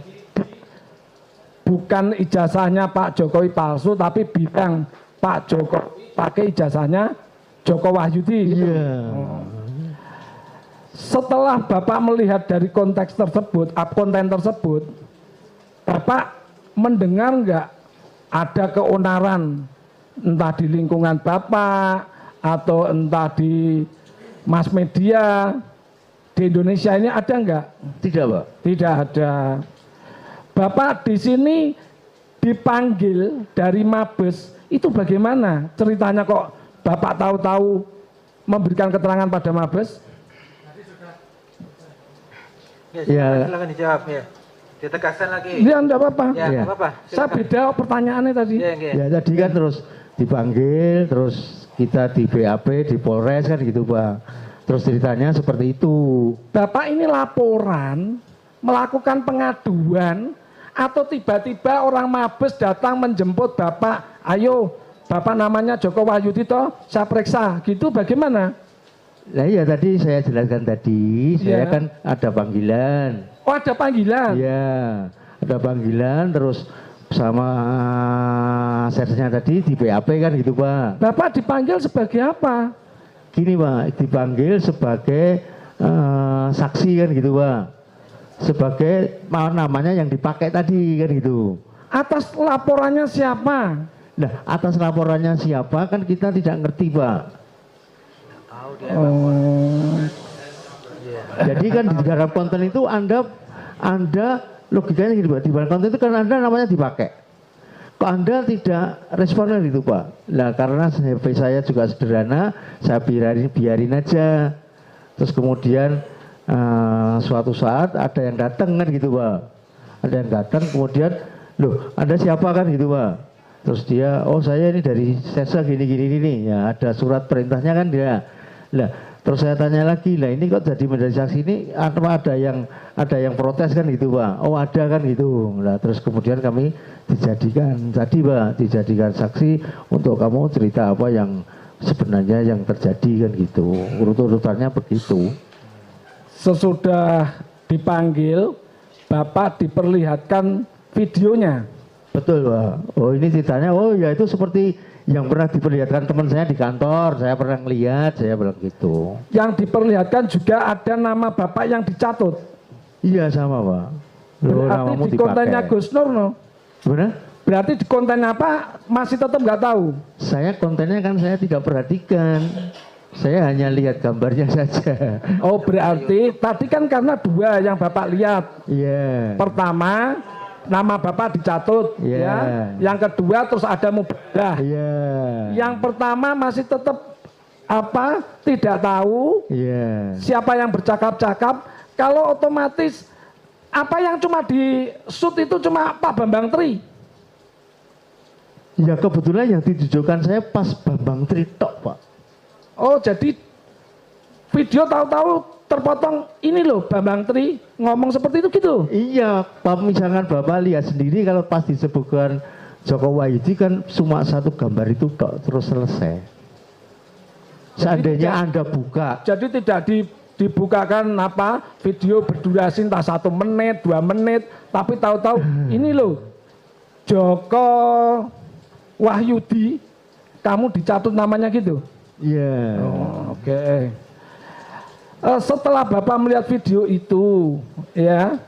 bukan ijazahnya Pak Jokowi palsu, tapi bilang Pak Jokowi pakai ijazahnya Joko Wahyudi. Gitu. Setelah Bapak melihat dari konteks tersebut, konten tersebut, Bapak mendengar nggak ada keonaran entah di lingkungan Bapak atau entah di mass media di Indonesia ini ada nggak? Tidak, Pak. Tidak ada. Bapak di sini dipanggil dari Mabes, itu bagaimana? Ceritanya kok Bapak tahu-tahu memberikan keterangan pada Mabes? Ya, silakan dijawab ya. Ditegaskan lagi. Ya, enggak apa-apa. Ya, Ya. enggak apa-apa. Saya beda pertanyaannya tadi. Ya, ya. Ya tadi kan terus dipanggil, terus kita di BAP, di Polres kan gitu Pak. Terus ceritanya seperti itu. Bapak ini laporan, melakukan pengaduan, atau tiba-tiba orang Mabes datang menjemput Bapak, ayo Bapak namanya Joko Wahyudi toh, saya periksa, gitu bagaimana? Nah ya tadi saya jelaskan tadi, saya Ya. kan ada panggilan. Oh ada panggilan? Iya, ada panggilan terus sama sersnya tadi di BAP kan gitu Pak. Bapak dipanggil sebagai apa? Gini Pak, dipanggil sebagai saksi kan gitu Pak. Sebagai namanya yang dipakai tadi kan gitu. Atas laporannya siapa? Nah atas laporannya siapa kan kita tidak ngerti Pak. Oh, Jadi kan di dalam konten itu Anda logikanya gitu Pak. Di dalam konten itu kan Anda namanya dipakai. Kok Anda tidak responden gitu Pak? Nah karena HP saya juga sederhana, saya biarin aja. Terus kemudian suatu saat ada yang datang kan gitu Pak. Ada yang datang kemudian, loh Anda siapa kan gitu Pak. Terus dia, oh saya ini dari Sesa gini. Ya ada surat perintahnya kan dia. Lah, terus saya tanya lagi, lah ini kok jadi menjadi saksi ini ada yang protes kan gitu Pak. Oh ada kan gitu. Nah terus kemudian kami dijadikan saksi untuk kamu cerita apa yang sebenarnya yang terjadi kan gitu. Urut-urutannya begitu. sesudah dipanggil, Bapak diperlihatkan videonya. Betul Pak. Oh ini ceritanya, oh ya itu seperti yang pernah diperlihatkan teman saya di kantor, saya pernah ngelihat, saya bilang gitu. Yang diperlihatkan juga ada nama Bapak yang dicatut. Iya sama Pak. Loh, Berarti namamu di kontennya dipakai. Gus Nur no? Gimana? Berarti di konten apa masih tetap nggak tahu? Saya kontennya kan saya tidak perhatikan. Saya hanya lihat gambarnya saja. Oh berarti tadi kan karena dua yang Bapak lihat. Iya. Pertama nama Bapak dicatut, Iya. ya. Yang kedua terus ada mubadah. Iya. Yang pertama masih tetap apa? Tidak tahu Iya. siapa yang bercakap-cakap. Kalau otomatis apa yang cuma di shoot itu cuma Pak Bambang Tri. Ya kebetulan yang ditujukan saya pas Bambang Tri tok Pak. Oh jadi video tahu-tahu terpotong ini loh Bambang Tri ngomong seperti itu gitu. Iya, Pak misalkan Bapak lihat sendiri kalau pas disebutkan Joko Wahyudi kan cuma satu gambar itu tok terus selesai. Seandainya Anda buka. Jadi tidak dibukakan apa video berdurasi entah 1 menit, 2 menit, tapi tahu-tahu ini loh Joko Wahyudi, kamu dicatut namanya gitu. Iya. Oh, oke. Setelah Bapak melihat video itu, ya,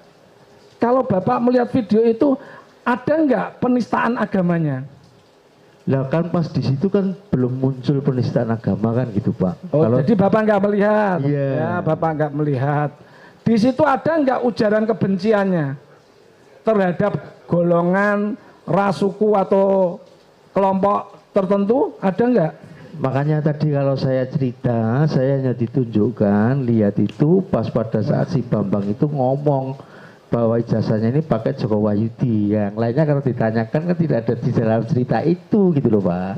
kalau Bapak melihat video itu ada nggak penistaan agamanya? Lah kan pas di situ kan belum muncul penistaan agama kan gitu Pak. Oh, Kalau jadi Bapak nggak melihat? Iya. Ya, Bapak nggak melihat. Di situ ada nggak ujaran kebenciannya terhadap golongan, ras, suku atau kelompok tertentu? Ada nggak? makanya tadi kalau saya cerita, saya hanya ditunjukkan, lihat itu pas pada saat si Bambang itu ngomong bahwa ijazahnya ini pakai Joko Wahyudi. Yang lainnya kalau ditanyakan kan tidak ada di dalam cerita itu gitu loh Pak.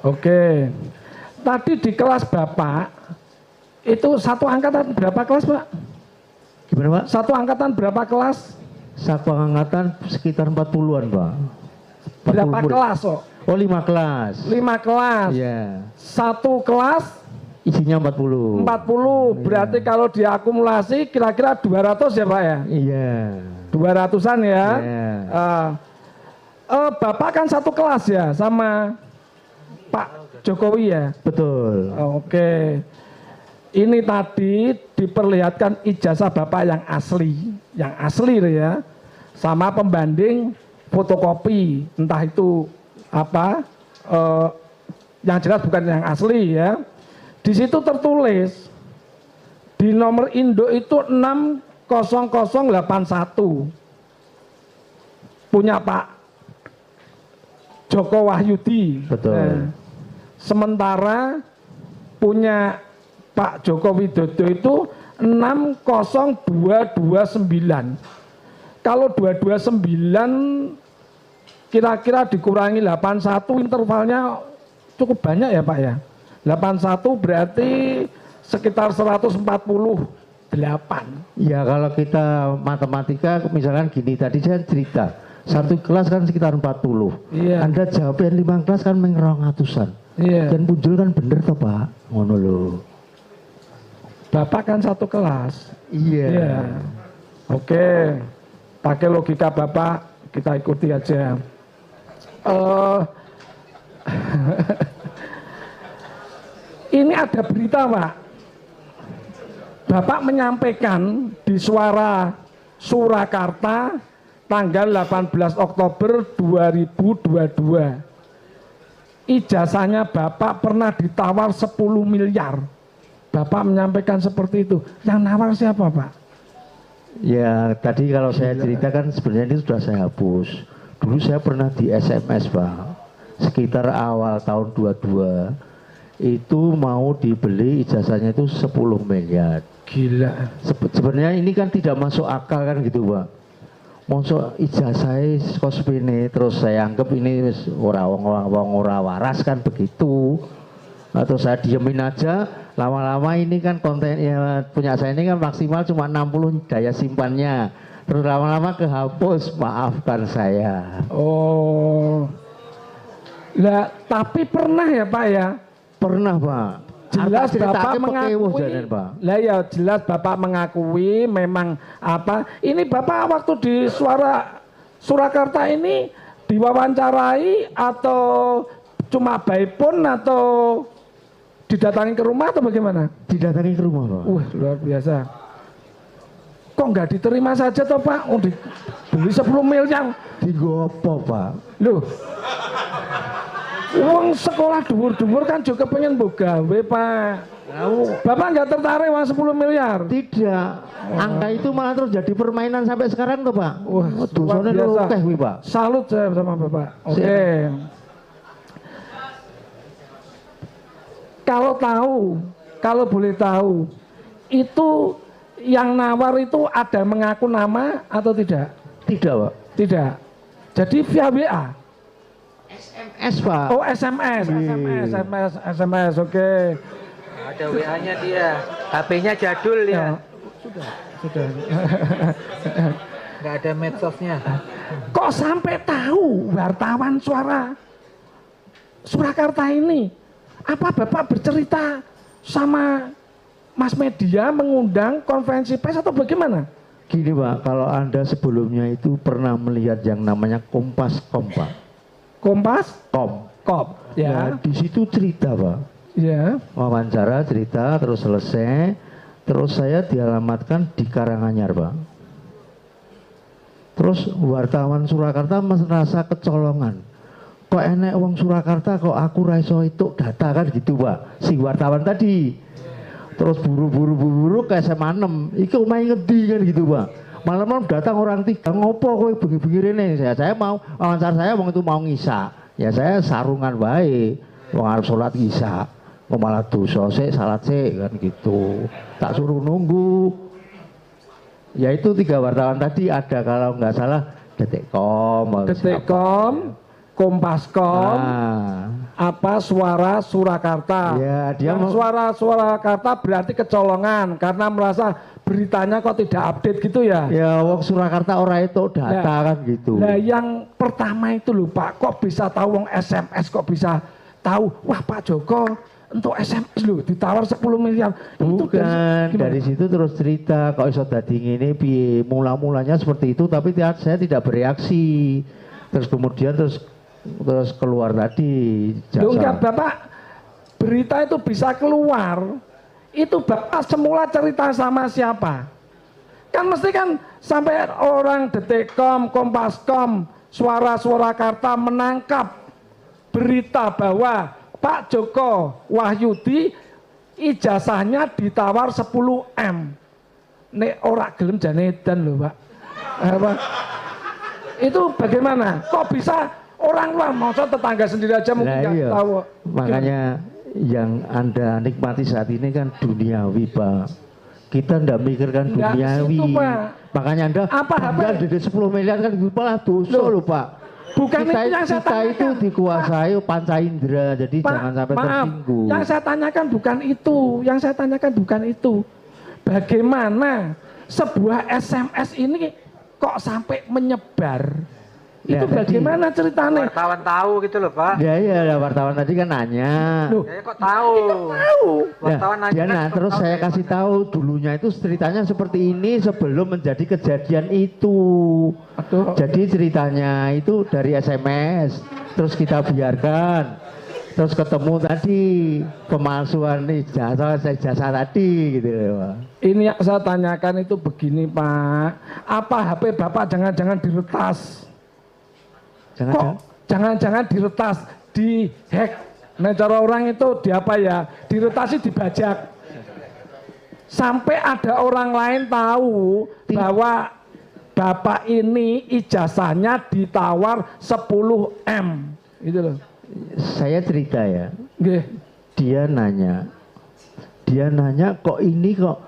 Oke. Tadi di kelas Bapak itu satu angkatan berapa kelas Pak? Gimana Pak? Satu angkatan berapa kelas? Satu angkatan sekitar 40-an Pak. 40 Berapa murid. kelas kok? Oh 5 kelas. 5 kelas. Iya. Satu kelas Isinya 40. 40. Berarti kalau diakumulasi kira-kira 200 ya Pak ya? Iya. 200-an ya. Iya. Bapak kan satu kelas ya sama Pak Jokowi ya? Betul. Oke. Ini tadi diperlihatkan ijazah Bapak yang asli ya, sama pembanding fotokopi, entah itu apa, yang jelas bukan yang asli ya. Di situ tertulis di nomor induk itu 60081 punya Pak Joko Wahyudi. Betul. sementara punya Pak Joko Widodo itu 60229. Kalau 229 kira-kira dikurangi 81 intervalnya cukup banyak ya Pak ya. 81 berarti sekitar 148. Ya kalau kita matematika misalkan gini, tadi saya cerita satu kelas kan sekitar 40. Iya. Anda jawabin 5 kelas kan mengerong ratusan. Iya. Dan muncul kan bener toh Pak, ngono lho. Bapak kan satu kelas. Iya. Iya. Oke, pakai logika Bapak kita ikuti aja. Ini ada berita Pak. Bapak menyampaikan di Suara Surakarta tanggal 18 Oktober 2022. Ijazahnya Bapak pernah ditawar 10 miliar. Bapak menyampaikan seperti itu. Yang nawar siapa Pak? Ya tadi kalau saya ceritakan sebenarnya ini sudah saya hapus. Dulu saya pernah di SMS Pak, sekitar awal tahun 22 itu mau dibeli ijazahnya itu 10 miliar. Gila. Sebenarnya ini kan tidak masuk akal kan gitu Pak. Masuk ijazah kospine terus saya anggap ini orang waras kan begitu. Atau saya diemin aja, lama-lama ini kan konten ya, punya saya ini kan maksimal cuma 60 daya simpannya. Terus lama-lama kehapus, maafkan saya. Oh. Lah, tapi pernah ya Pak ya? Pernah Pak. Jelas Bapak mengakui. Lah ya jelas Bapak mengakui memang apa? Ini Bapak waktu di Suara Surakarta ini diwawancarai atau cuma by phone atau didatangi ke rumah atau bagaimana? Didatangi ke rumah Pak. Luar biasa. Kok nggak diterima saja toh Pak? Oh, dibeli 10 miliar. Digopo Pak. Loh. Uang sekolah dhuwur-dhuwur kan juga pengen gawe Pak. Bapak nggak tertarik uang 10 miliar? Tidak. Angka itu malah terus jadi permainan sampai sekarang tuh Pak. Wah, dosanya biasa. Pak. Salut saya sama Bapak. Oke. Kalau boleh tahu, itu yang nawar itu ada mengaku nama atau tidak? Tidak Pak. Tidak. Jadi via WA. SMS Pak. Oh SMS, oke. Ada WA-nya dia, HP-nya jadul ya. Sudah. Nggak ada medsosnya. Kok sampai tahu wartawan Suara Surakarta ini? Apa Bapak bercerita sama Mas Media mengundang konferensi pers atau bagaimana? Gini Pak, kalau Anda sebelumnya itu pernah melihat yang namanya Kompas.com Pak. Kompas.com ya. Nah, di situ cerita Pak. Ya. Wawancara cerita terus selesai. Terus saya dialamatkan di Karanganyar Pak. Terus wartawan Surakarta merasa kecolongan. Kok enek wong Surakarta kok aku ra iso itu data kan gitu Pak. Si wartawan tadi. Terus buru-buru ke SMA 6. Iki omahe ngedi kan gitu Pak. Malam-malam datang orang 3, ngopo kowe bengi-bengi rene. Saya mau wawancara saya wong itu mau ngisa. Ya saya sarungan baik. Wong arep salat ngisa. Kok malah dosa sik salat sik kan gitu. Tak suruh nunggu. Ya itu 3 wartawan tadi ada kalau nggak salah Detikcom, Kompas.com, apa Suara Surakarta. Ya, dia Suara Surakarta berarti kecolongan karena merasa beritanya kok tidak update gitu ya. Ya, wong Surakarta ora itu data kan gitu. Nah, yang pertama itu lho Pak, kok bisa tahu wong SMS kok bisa tahu, wah Pak Joko untuk SMS lho ditawar 10 miliar. Bukan, dari situ terus cerita kok iso dadi ngene piye. Mula-mulanya seperti itu tapi saya tidak bereaksi. Terus kemudian terus keluar tadi jasa. Enggak Bapak, berita itu bisa keluar, itu Bapak semula cerita sama siapa? Kan mesti kan sampai orang Detikcom, Kompas.com, Suara Surakarta menangkap berita bahwa Pak Joko Wahyudi ijazahnya ditawar 10 M. Nek ora gelem jane edan lho Pak. Apa? Itu bagaimana? Kok bisa orang luar, maksud tetangga sendiri aja mungkin Nah, nggak iya. tahu. Makanya yang Anda nikmati saat ini kan duniawi, Pak. Kita ndak mikirkan Nggak duniawi. ke situ, Pak. Makanya Anda Apa, dari 10 miliar kan malah dosa loh, Pak. Bukan kita, itu yang saya kita itu tanyakan. dikuasai panca indera, jadi Pak, jangan sampai maaf, tersinggung. yang saya tanyakan bukan itu, yang saya tanyakan bukan itu. Bagaimana sebuah SMS ini kok sampai menyebar? Ya, Itu bagaimana ceritanya? Wartawan tahu gitu loh, Pak. Ya iya, wartawan tadi kan nanya. Loh, Ya kok tahu? tahu. Wartawan nanya kan kok Terus tahu saya dari kasih mana? tahu dulunya itu ceritanya seperti ini sebelum menjadi kejadian itu. Aduh. Jadi ceritanya itu dari SMS, terus kita biarkan, terus ketemu tadi pemalsuan ijazah tadi gitu loh, Pak. Ini yang saya tanyakan itu begini, Pak. Apa HP Bapak jangan-jangan diretas? Kok jangan-jangan diretas, dihack? Nah, cara orang itu di apa ya? Diretasi, dibajak. Sampai ada orang lain tahu bahwa Bapak ini ijazahnya ditawar 10 M. Gitu loh. Saya cerita ya. Nggih. Dia nanya kok ini kok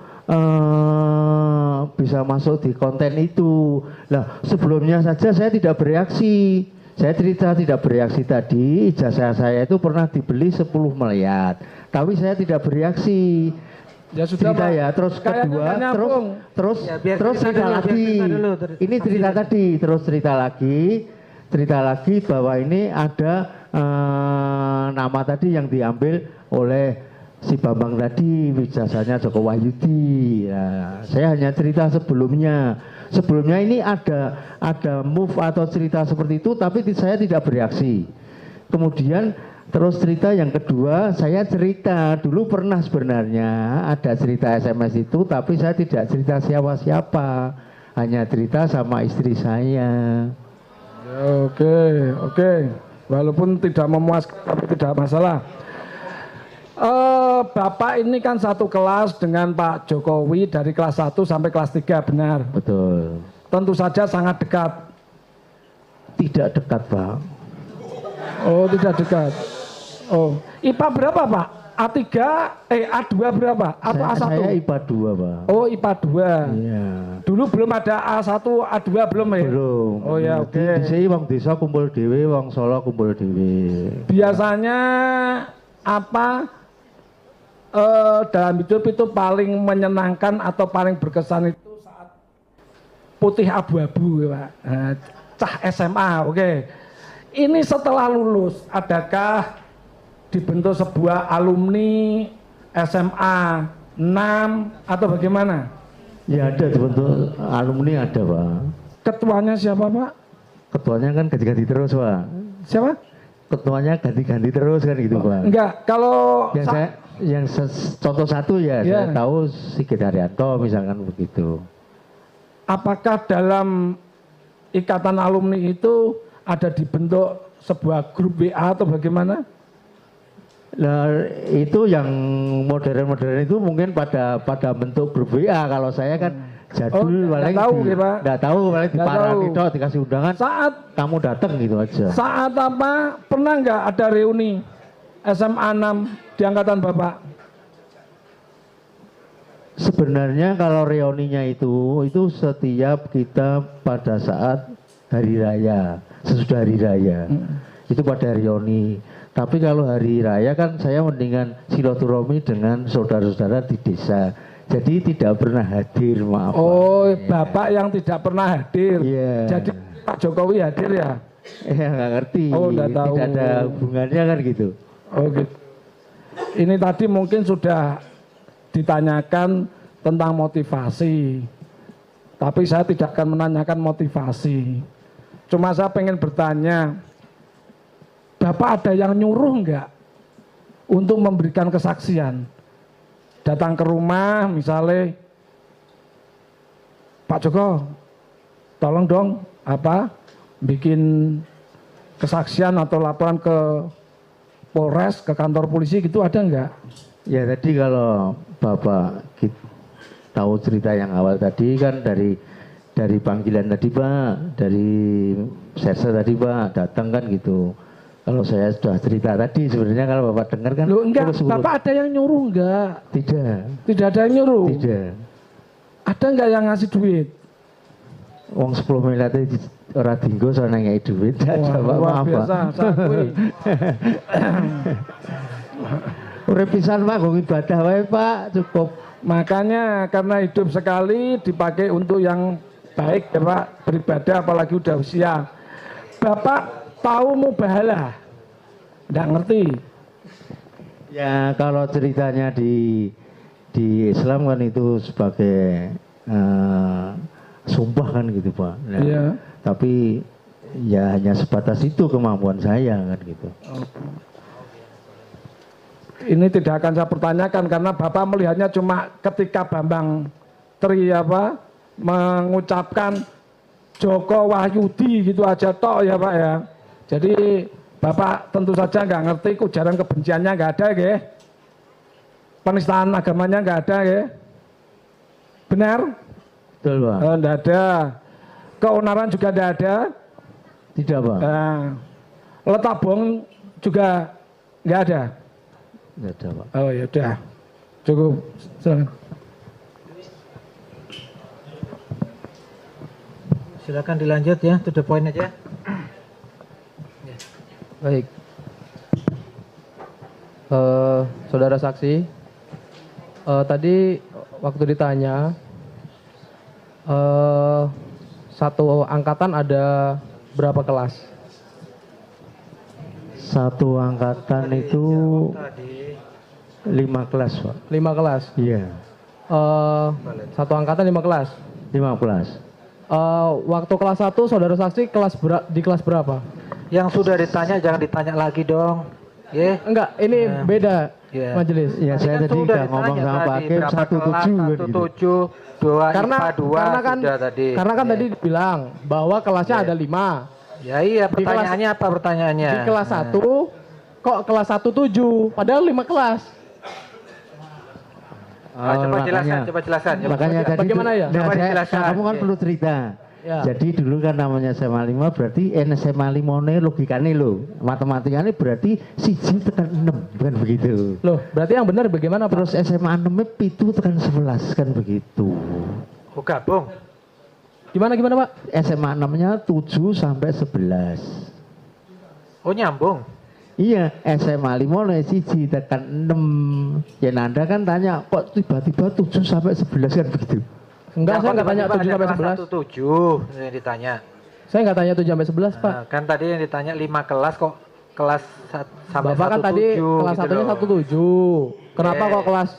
bisa masuk di konten itu. Lah sebelumnya saja saya tidak bereaksi. Saya cerita tidak bereaksi tadi, ijazah saya itu pernah dibeli 10 miliar. Tapi saya tidak bereaksi. Ya sudah, Cerita Pak. ya, terus Kayaknya kedua, nggak nyambung. terus Ya, biar terus cerita cerita dulu, biar lagi. cerita dulu, terus Ini cerita tadi, terus cerita lagi bahwa ini ada nama tadi yang diambil oleh si Bambang tadi, ijazahnya Joko Wahyudi. Ya, saya hanya cerita sebelumnya. Sebelumnya ini ada move atau cerita seperti itu, tapi saya tidak bereaksi. Kemudian terus cerita yang kedua, saya cerita dulu pernah sebenarnya ada cerita SMS itu, tapi saya tidak cerita siapa-siapa, hanya cerita sama istri saya. Ya, oke. Walaupun tidak memuaskan, tapi tidak masalah. Bapak ini kan satu kelas dengan Pak Jokowi dari kelas 1 sampai kelas 3, benar? Betul. Tentu saja sangat dekat. Tidak dekat, Pak. Oh, tidak dekat. Oh, IPA berapa, Pak? A3, A2 berapa? Atau A1? Saya IPA 2, Pak. Oh, IPA 2. Iya. Dulu belum ada A1, A2 belum ya? Belum. Oh ya, oke. Di sini wong desa kumpul dhewe, wong Solo kumpul dhewe. Biasanya apa dalam hidup itu paling menyenangkan atau paling berkesan itu saat putih abu-abu, Pak. Cah SMA, oke. Ini setelah lulus, adakah dibentuk sebuah alumni SMA 6 atau bagaimana? Ya ada dibentuk alumni ada, Pak. Ketuanya siapa, Pak? Ketuanya kan ganti-ganti terus, Pak. Siapa? Ketuanya ganti-ganti terus kan gitu, Pak. Enggak, kalau Contoh satu ya, Ya. saya tahu Sigit Haryanto misalkan begitu. apakah dalam ikatan alumni itu ada dibentuk sebuah grup WA atau bagaimana? Nah, itu yang modern-modern itu mungkin pada bentuk grup WA. Kalau saya kan jadul paling tahu, ya, Pak. nggak tahu paling di Nggak tahu. itu dikasih undangan Saat kamu datang gitu aja. saat apa pernah nggak ada reuni SMA 6 di angkatan Bapak? Sebenarnya kalau reuninya itu setiap kita pada saat hari raya, sesudah hari raya. Itu pada reuni. Tapi kalau hari raya kan saya mendingan silaturahmi dengan saudara-saudara di desa. Jadi tidak pernah hadir, maaf. Oh, Pak. Bapak yang tidak pernah hadir. Iya. Jadi Pak Jokowi hadir ya? Ya nggak ngerti. Oh, nggak tahu. Tidak ada hubungannya kan gitu. Oh gitu. Ini tadi mungkin sudah ditanyakan tentang motivasi. Tapi saya tidak akan menanyakan motivasi. Cuma saya pengen bertanya, Bapak ada yang nyuruh nggak untuk memberikan kesaksian? Datang ke rumah misalnya, Pak Joko, tolong dong bikin kesaksian atau laporan ke Polres, ke kantor polisi gitu, ada nggak? Ya tadi kalau Bapak tahu cerita yang awal tadi kan dari dari panggilan tadi Pak, dari serse tadi Pak, datang kan gitu. Kalau saya sudah cerita tadi sebenarnya kalau Bapak dengar kan. Loh enggak, urus-urus. Bapak ada yang nyuruh enggak? Tidak. Tidak ada yang nyuruh? Tidak. Ada enggak yang ngasih duit? Wong 10 miliar itu ora dinggo soalnya ngei duit. Wah, luar maaf Pak. biasa, sakui. Urip pisan Pak, nggo ibadah wae Pak, cukup. Makanya karena hidup sekali dipakai untuk yang baik ya Pak, beribadah apalagi udah usia. Bapak tahu mubahalah? Enggak ngerti. Ya kalau ceritanya di Islam kan itu sebagai sumpah kan gitu Pak. Nah, Iya. Tapi ya hanya sebatas itu kemampuan saya kan gitu. Ini tidak akan saya pertanyakan karena Bapak melihatnya cuma ketika Bambang mengucapkan Joko Wahyudi gitu aja toh ya Pak ya. Jadi Bapak tentu saja nggak ngerti ujaran kebenciannya nggak ada ya. Penistaan agamanya nggak ada ya. Benar? Betul Pak. Nggak ada. Keonaran juga nggak ada. Tidak Pak. Nah, letak bom juga nggak ada. Tidak ada Pak. Oh ya udah. Cukup. Silakan dilanjut ya, to the point aja. Baik. Saudara saksi, tadi waktu ditanya, satu angkatan ada berapa kelas? Satu angkatan itu 5 kelas Pak. 5 kelas? Iya. Satu angkatan 5 kelas? 5 kelas. Waktu kelas 1 saudara saksi di kelas berapa? Yang sudah ditanya jangan ditanya lagi dong. Yeah. Enggak, ini beda majelis. Ya saya kan tadi sudah udah ngomong ditanya sama Pak tadi, Hakim berapa 17 kelas, kan gitu. 17, 2 Karena IPA 2 kan sudah tadi. Karena kan tadi dibilang bahwa kelasnya ada 5. Ya iya, pertanyaannya apa pertanyaannya? Di kelas 1 kok kelas 1 7, padahal 5 kelas. Coba jelaskan, coba jelaskan. Makanya tadi bagaimana ya? Coba dijelaskan. kamu kan perlu cerita. Ya. Jadi dulu kan namanya SMA 5 berarti SMA 5 ne logikane lo. Matematikanya berarti 1 tekan 6 bukan begitu. Loh, berarti yang benar bagaimana Pak? Terus SMA 6 7 tekan 11 kan begitu. Oh gabung. Gimana Pak? SMA 6-nya 7 sampai 11. Oh nyambung. Iya, SMA 5 ne 1 tekan 6. Ya Nanda kan tanya kok tiba-tiba 7 sampai 11 kan begitu. Enggak, saya nggak tanya 7 sampai 11. 7 yang ditanya. Saya nggak tanya 7 sampai 11, Pak. Nah, kan tadi yang ditanya 5 kelas kok kelas sampai Bapak kan 1, tadi 7, kelas gitu 1-nya loh. 1 7. Kenapa kok kelas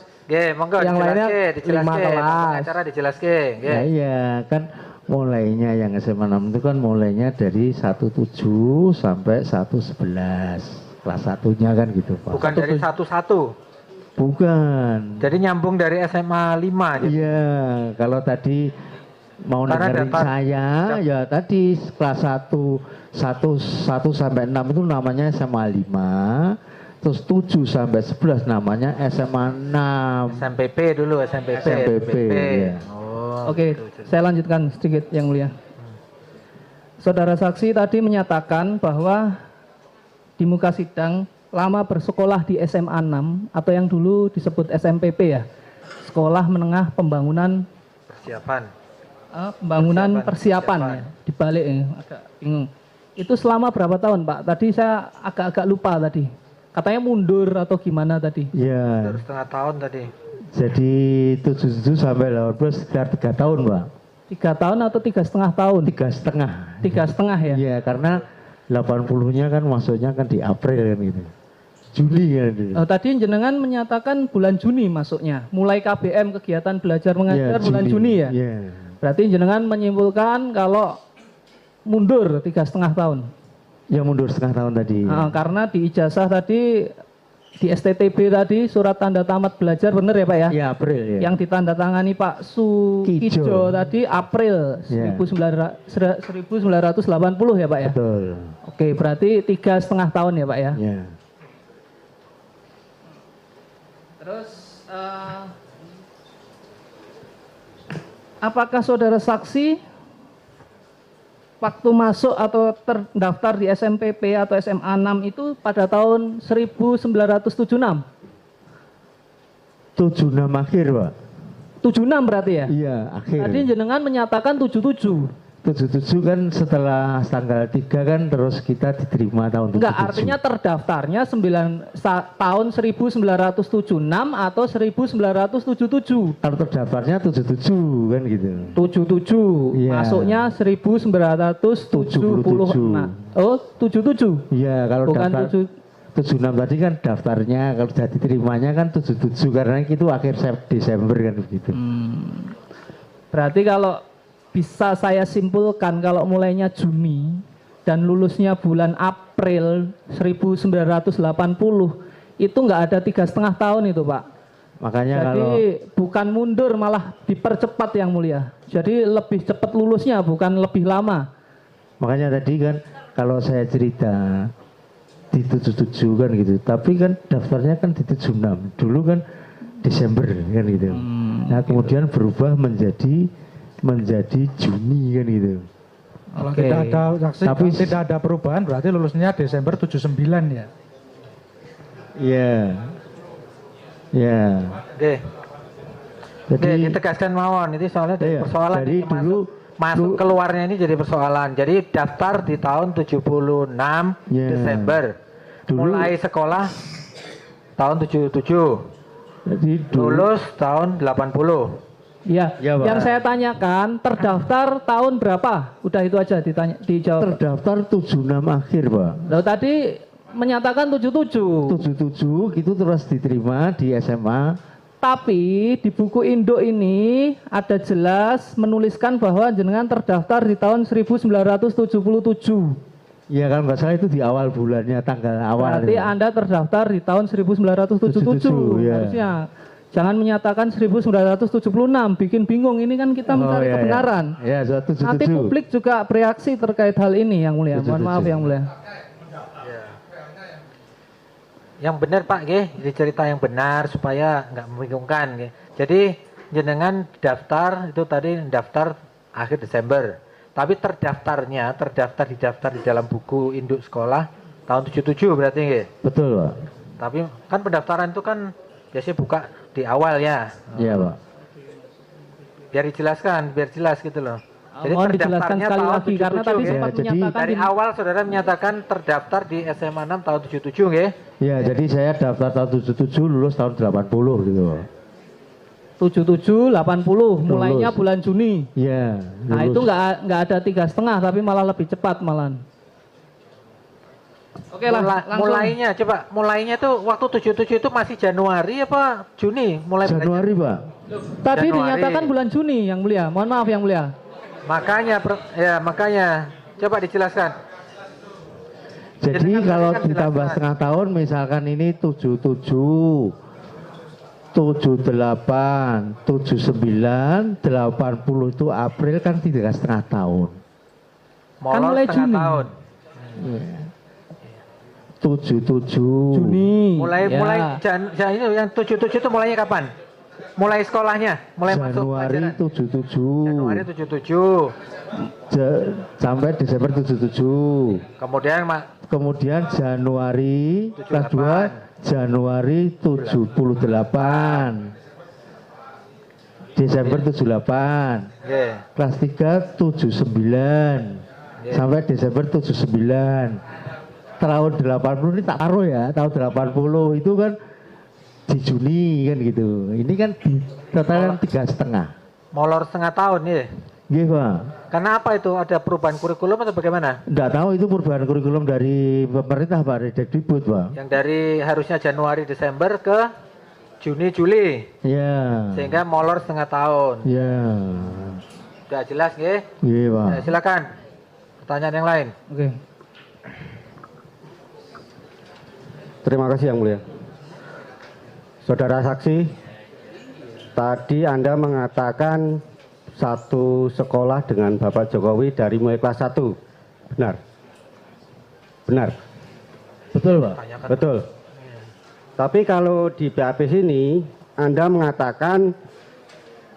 Monggo yang lainnya 5 kelas? Cara dijelaskan. Nah, iya, kan mulainya yang SMA 6 itu kan mulainya dari 17 sampai 111. Kelas 1-nya kan gitu, Pak. Bukan dari 1-1. Bukan. Jadi nyambung dari SMA 5 gitu. Iya, kalau tadi mau Karena dengerin saya, ya tadi kelas 1 sampai 6 itu namanya SMA 5, terus 7 sampai 11 namanya SMA 6. SMPP dulu, SMPP. Iya. Oh, Oke, gitu. saya lanjutkan sedikit yang mulia. Saudara saksi tadi menyatakan bahwa di muka sidang lama bersekolah di SMA 6 atau yang dulu disebut SMPP ya, Sekolah Menengah Pembangunan Persiapan ya, dibalik ya, agak bingung. Itu selama berapa tahun Pak? Tadi saya agak-agak lupa tadi. Katanya mundur atau gimana tadi? Iya. 2,5 tahun tadi. Jadi 77 sampai 18 sekitar 3 tahun, Pak. 3 tahun atau 3,5 tahun? 3,5. 3,5 ya? Iya, karena 80-nya kan masuknya kan di April kan gitu. Juli kan gitu. Tadi jenengan menyatakan bulan Juni masuknya. Mulai KBM kegiatan belajar mengajar bulan Juni ya? Iya. Berarti jenengan menyimpulkan kalau mundur 3,5 tahun. Ya mundur setengah tahun tadi. Karena di ijazah tadi, di STTB tadi, surat tanda tamat belajar benar ya Pak ya? Iya, April ya. Yang ditandatangani Pak Sukijo tadi April Ya. 1980 ya Pak ya? Betul. Oke, berarti 3,5 tahun ya Pak ya? Ya. Terus apakah saudara saksi waktu masuk atau terdaftar di SMPP atau SMA 6 itu pada tahun 1976. 76 akhir, Pak. 76 berarti ya? Iya, akhir. Tadi jenengan menyatakan 77. 77 kan setelah tanggal 3 kan terus kita diterima tahun 77. Enggak, artinya terdaftarnya tahun 1976 atau 1977. Kalau terdaftarnya 77 kan gitu. 77, Iya. masuknya 1976. Oh, 77? Iya, kalau bukan daftar 76 tadi kan daftarnya, kalau sudah diterimanya kan 77 karena itu akhir Desember kan begitu. Berarti kalau bisa saya simpulkan kalau mulainya Juni dan lulusnya bulan April 1980 itu nggak ada 3,5 tahun itu, Pak. Makanya jadi kalau bukan mundur malah dipercepat Yang Mulia. Jadi lebih cepat lulusnya bukan lebih lama. makanya tadi kan kalau saya cerita di 77 kan gitu, tapi kan daftarnya kan di 76. Dulu kan Desember kan gitu. Nah, kemudian berubah menjadi Juni kan gitu. Kalau tidak ada saksi, tapi tidak ada perubahan berarti lulusnya Desember 79 ya. Iya. Ya. Oke. Jadi ditegaskan mawon itu soalnya dari iya, persoalan dari ini dulu masuk keluarnya ini jadi persoalan. Jadi daftar di tahun 76 Desember. Mulai sekolah tahun 77. Jadi lulus tahun 80. Iya, ya, yang saya tanyakan terdaftar tahun berapa? Udah itu aja dijawab. Terdaftar 76 akhir, Pak. Lalu tadi menyatakan 77. 77 gitu terus diterima di SMA. Tapi di buku induk ini ada jelas menuliskan bahwa jenengan terdaftar di tahun 1977. Iya kan nggak salah itu di awal bulannya, tanggal awal. Berarti Anda terdaftar di tahun 1977 ya. harusnya. Jangan menyatakan 1976, bikin bingung. Ini kan kita mencari kebenaran. Ya, 77. Nanti publik juga bereaksi terkait hal ini, Yang Mulia. Mohon maaf, Yang Mulia. Yang benar Pak, jadi cerita yang benar supaya nggak membingungkan. Jadi jenengan daftar itu tadi daftar akhir Desember, tapi terdaftar di dalam buku induk sekolah tahun 77 berarti Betul, Pak. Tapi kan pendaftaran itu kan biasanya buka di awal ya. Iya, Pak. Biar dijelaskan, biar jelas gitu loh. Jadi mohon dijelaskan terdaftarnya sekali tahun lagi karena tadi sempat menyatakan dari awal saudara menyatakan terdaftar di SMA 6 tahun 77 nggih. Iya, jadi saya daftar tahun 77, lulus tahun 80 gitu. 77, 80, mulainya bulan Juni. Iya. Nah itu nggak ada 3,5 tapi malah lebih cepat malah. Oke lah, langsung. Mulainya tuh waktu 77 itu masih Januari apa Juni? Mulai Januari, Pak. Tadi Januari. dinyatakan bulan Juni, Yang Mulia. Mohon maaf, Yang Mulia. Makanya coba dijelaskan. Jadi kalau ditambah setengah tahun misalkan ini 77, 78, 79, 80 itu April kan 3,5 tahun. Kan mulai Juni. Tahun. 77 Juni. Mulai ini yang 77 itu mulainya kapan? Mulai sekolahnya, mulai Januari masuk 77. Januari 77. Sampai Desember 77. Kemudian Januari kelas 2 Januari 78. Desember 78. Kelas 3 79. Sampai Desember 79. Tahun 80 ini tak taruh ya, tahun 80 itu kan di Juni kan gitu. Ini kan total 3,5. Molor setengah tahun ya. Iya, Pak. Karena apa itu? Ada perubahan kurikulum atau bagaimana? Enggak tahu itu perubahan kurikulum dari pemerintah, Pak, Dikdikbud, Pak. Yang dari harusnya Januari Desember ke Juni Juli. Iya. Sehingga molor setengah tahun. Iya. Sudah jelas nggih? Iya, Pak. Silakan. Pertanyaan yang lain. Oke. Terima kasih Yang Mulia. Saudara saksi, tadi Anda mengatakan satu sekolah dengan Bapak Jokowi dari mulai kelas 1. Benar? Benar? Betul, Pak. Betul. Tapi kalau di BAP sini, Anda mengatakan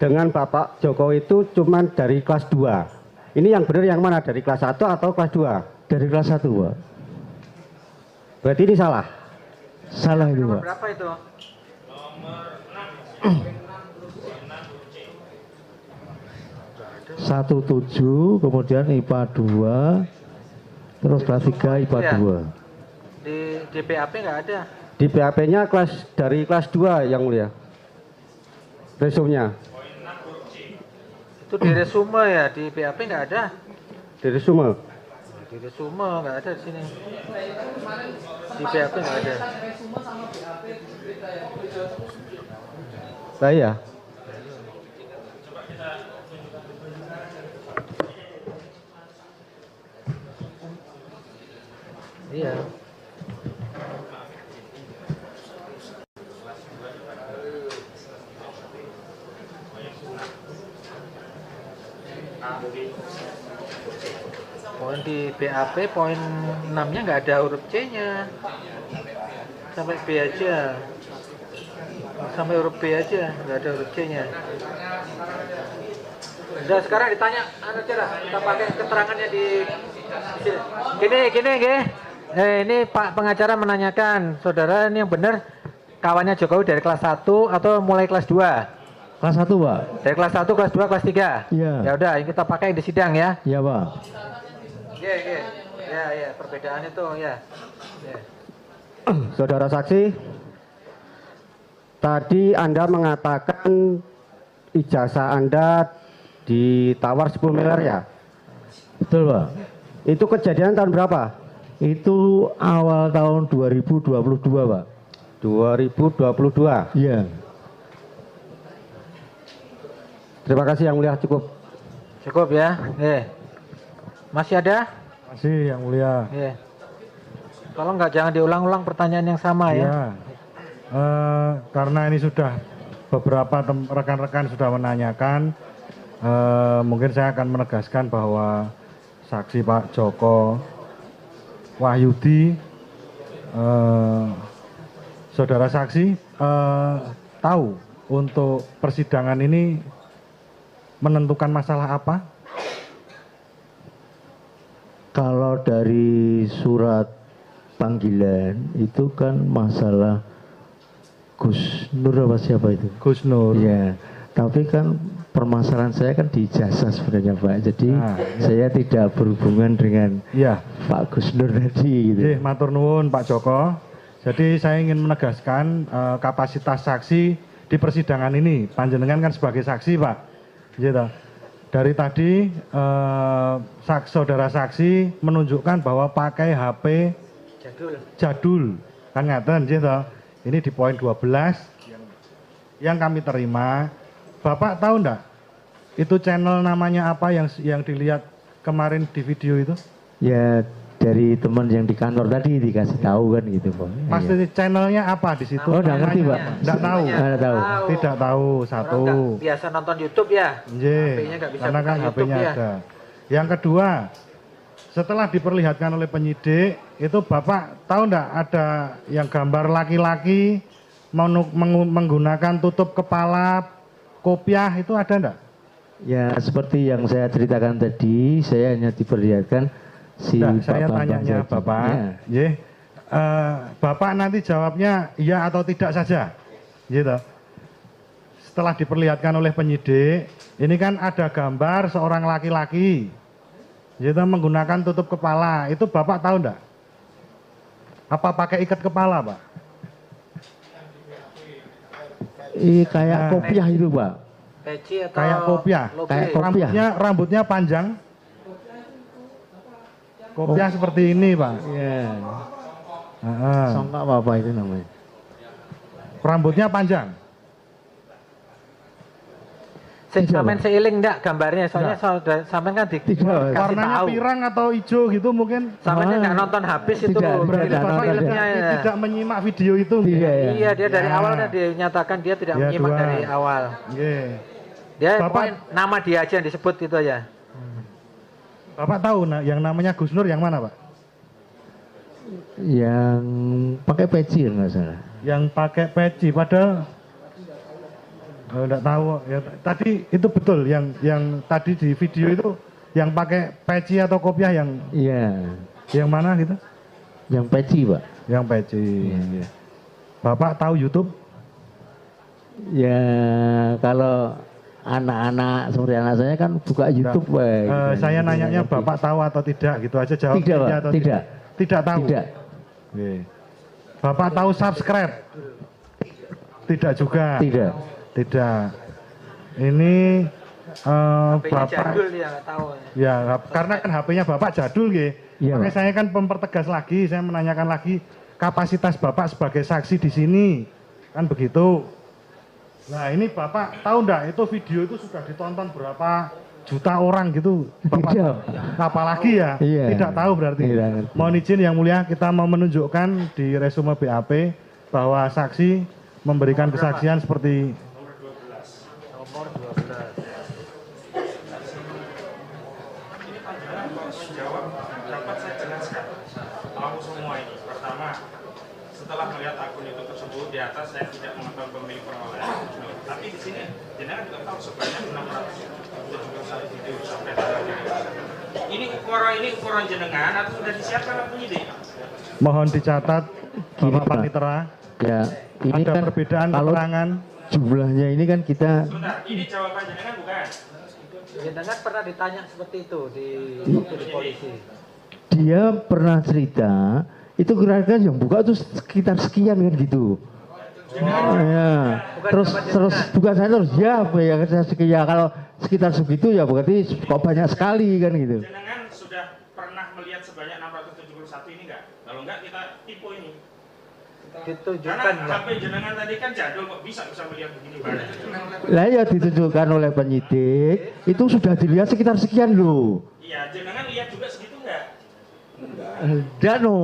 dengan Bapak Jokowi itu cuma dari kelas 2. Ini yang benar yang mana? Dari kelas 1 atau kelas 2? Dari kelas 1, Pak. Berarti ini salah? Salah itu, Nomor Pak. berapa itu? 17, kemudian IPA 2, terus kelas 3 IPA Iya. 2. Di BAP nggak ada. Di BAP-nya dari kelas 2 yang mulia. Resumnya. Itu di resume ya, di BAP nggak ada. Di resume. Di resume nggak ada di sini. Di BAP nggak ada. Saya. Iya. Poin di BAP, poin 6-nya nggak ada huruf C-nya. Sampai B aja. Sampai huruf B aja, nggak ada huruf C-nya. Udah sekarang ditanya, aja lah, kita pakai keterangannya di sini. Gini. Ini Pak pengacara menanyakan, saudara ini yang benar kawannya Jokowi dari kelas 1 atau mulai kelas 2? Kelas 1, Pak. Dari kelas 1, kelas 2, kelas 3? Iya. Ya udah, ini kita pakai di sidang ya. Iya, Pak. Iya. Ya, perbedaan itu ya. Saudara saksi, tadi Anda mengatakan ijazah Anda ditawar 10 miliar ya? Betul, Pak. Itu kejadian tahun berapa? Itu awal tahun 2022, Pak. 2022. Iya. Terima kasih yang mulia, cukup. Cukup ya. Masih ada? Masih yang mulia. Kalau nggak jangan diulang-ulang pertanyaan yang sama ya. Karena ini sudah beberapa rekan-rekan sudah menanyakan, mungkin saya akan menegaskan bahwa saksi Pak Joko Wahyudi, saudara saksi tahu untuk persidangan ini menentukan masalah apa? Kalau dari surat panggilan itu kan masalah Gus Nur apa siapa itu? Gus Nur. Ya, tapi kan permasalahan saya kan di ijazah sebenarnya, Pak. Jadi saya tidak berhubungan dengan Pak Gus Nur tadi gitu. Matur nuwun Pak Joko. Jadi saya ingin menegaskan kapasitas saksi di persidangan ini. Panjenengan kan sebagai saksi, Pak. Gitu. Dari tadi saudara saksi menunjukkan bahwa pakai HP jadul. Kan ngaten gitu. Ini di poin 12 yang kami terima. Bapak tahu enggak itu channel namanya apa yang dilihat kemarin di video itu? Ya dari teman yang di kantor tadi dikasih tahu kan gitu, Pak. Pasti channelnya apa di situ? Oh, enggak ngerti, Pak. Enggak tahu. Enggak tahu. Tidak tahu satu. Biasa nonton YouTube ya. HP-nya nggak bisa Karena kan buka HP-nya YouTube, ada. Yang kedua, setelah diperlihatkan oleh penyidik, itu Bapak tahu enggak ada yang gambar laki-laki menggunakan tutup kepala kopiah itu ada enggak? Ya seperti yang saya ceritakan tadi, saya hanya diperlihatkan si saya tanyanya Bapak, Bapak nanti jawabnya iya atau tidak saja, gitu. Setelah diperlihatkan oleh penyidik, ini kan ada gambar seorang laki-laki, gitu, menggunakan tutup kepala. Itu Bapak tahu enggak? Apa pakai ikat kepala, Pak? Kayak kopiah itu, Pak. Peci atau kayak kopiah. Kayak kopiah. Rambutnya panjang. Kopiah seperti ini, Pak. Iya. Songkak apa itu namanya? Rambutnya panjang. Sampean seiling enggak gambarnya? Soalnya sampean kan warnanya pirang atau hijau gitu mungkin. Sampean enggak nonton habis itu tidak menyimak video itu. Iya, dia dari awal kan dinyatakan dia tidak menyimak dari awal. Dia Bapak, nama dia aja yang disebut itu aja. Bapak tahu yang namanya Gus Nur yang mana, Pak? Yang pakai peci nggak salah. Yang pakai peci, padahal enggak tahu ya. Tadi itu betul yang tadi di video itu Yang pakai peci atau kopiah yang Iya. yang mana gitu? Yang peci, Pak. Yang peci. Iya. Bapak tahu YouTube? Ya kalau anak-anak seperti anak saya kan buka YouTube, Pak. Saya nanyanya Bapak tahu atau tidak gitu aja jawab. Tidak, Pak. atau Tidak. Tidak tahu. Tidak. Oke. Bapak tahu subscribe? Tidak juga. Tidak. Tidak. Ini Bapak jadul ya, nggak tahu. ya karena kan HP-nya Bapak jadul ya. Iya, Makanya Pak. saya kan mempertegas lagi, saya menanyakan lagi kapasitas Bapak sebagai saksi di sini. Kan begitu. Nah, ini Bapak tahu enggak itu video itu sudah ditonton berapa juta orang gitu. Bapak Tidak. apalagi ya? Iya. Tidak tahu berarti. Tidak ngerti. Mohon izin yang mulia, kita mau menunjukkan di resume BAP bahwa saksi memberikan kesaksian seperti Nomor 12. Jawab dapat saya jelaskan tahu semua ini. Pertama, setelah melihat akun itu tersebut di atas saya tidak mengetahui pemilik perolehan. Tapi di sini jenengan juga tahu sebanyak 671 video sampai tanggal ini. Ukuran jenengan atau sudah disiapkan oleh penyidik? mohon dicatat Gini, Bapak Pak. Panitera. Ya, ini Ada kan perbedaan kalau keterangan. jumlahnya ini kan kita Sebentar, ini jawaban jenengan bukan? Jenengan pernah ditanya seperti itu di polisi. dia pernah cerita itu kira-kira yang buka tuh sekitar sekian kan gitu. Oh, ya. Terus bukan saya terus ya saya sekian kalau sekitar segitu ya berarti kok banyak sekali kan gitu. Jenengan sudah pernah melihat sebanyak 671 ini enggak? Kalau enggak kita tipu ini. Ditunjukkan Karena HP jenengan tadi kan jadul kok bisa melihat begini banyak. Lah ya ditunjukkan oleh penyidik itu sudah dilihat sekitar sekian loh. Iya, jenengan lihat juga segitu enggak? Dan no.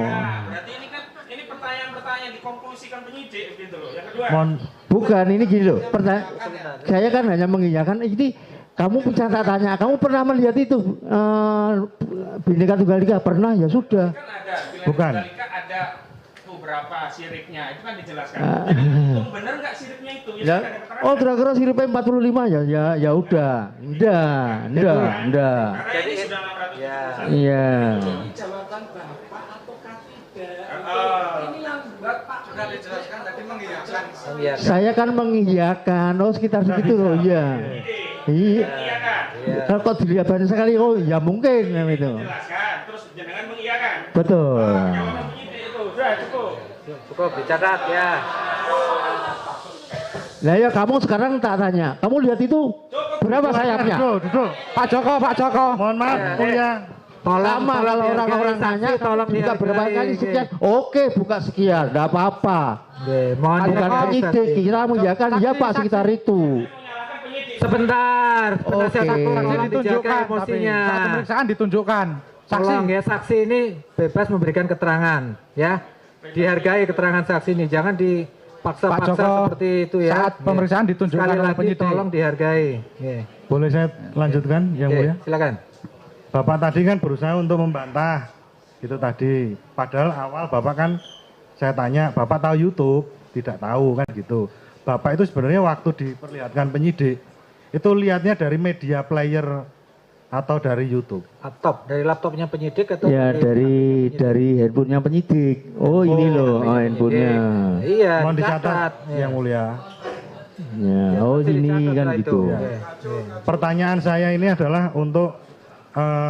Nah, berarti ini kan ini pertanyaan-pertanyaan dikonklusikan penyidik gitu loh. Yang kedua, Bukan ini gini loh. Saya kan hanya mengiyakan ini kamu pencatatannya, kamu pernah melihat itu Bhinneka Tunggal Ika pernah ya sudah. kan ada Bukan. Tunggal Ika ada beberapa siripnya, itu kan dijelaskan. Jadi itu benar nggak siripnya itu? Ya, Ya, sudah ada keterangan. oh kira-kira siripnya 45 ya udah. Enggak. Karena ini sudah 600. Iya. Jawaban Bapak ataukah tidak? Ini yang Bapak sudah dijelaskan tadi mengiyakan. Saya kan mengiyakan, oh sekitar segitu loh, iya. Iya. Kalau kok dilihat banyak sekali, oh ya mungkin itu. Jelaskan, terus jenengan mengiyakan. Betul. Jawaban penyidik itu sudah cukup. Cukup dicatat ya. Nah ya kamu sekarang tak tanya, kamu lihat itu berapa sayapnya? Duduk. Pak Joko. Mohon maaf, mulia. Sama kalau orang-orang nanya, tolong buka berapa kali sekian, oke buka sekian, enggak apa-apa. Mohon Bukan penyidik, kira mengiyakan, ya Pak sekitar itu. Sebentar, penasihat Oke. hukum tolong dijaga Ditunjukkan, tapi emosinya. saat pemeriksaan ditunjukkan. Saksi. Tolong ya, saksi ini bebas memberikan keterangan, ya. Dihargai keterangan saksi ini, jangan Pak dipaksa-paksa Joko, seperti itu ya. saat pemeriksaan ditunjukkan Sekali oleh lagi penyidik. tolong dihargai. Ya. Boleh saya lanjutkan yang Oke, mulia? silakan. Bapak tadi kan berusaha untuk membantah gitu tadi. Padahal awal Bapak kan saya tanya, Bapak tahu YouTube? Tidak tahu kan gitu. Bapak itu sebenarnya waktu diperlihatkan penyidik itu lihatnya dari media player atau dari YouTube? Dari laptopnya penyidik atau Ya dari handphonenya penyidik. Oh ini loh, oh, handphonenya. Iya, Mohon dicatat. dicatat yang mulia. Ya, oh Pasti ini dicatat kan lah gitu. itu. Pertanyaan saya ini adalah untuk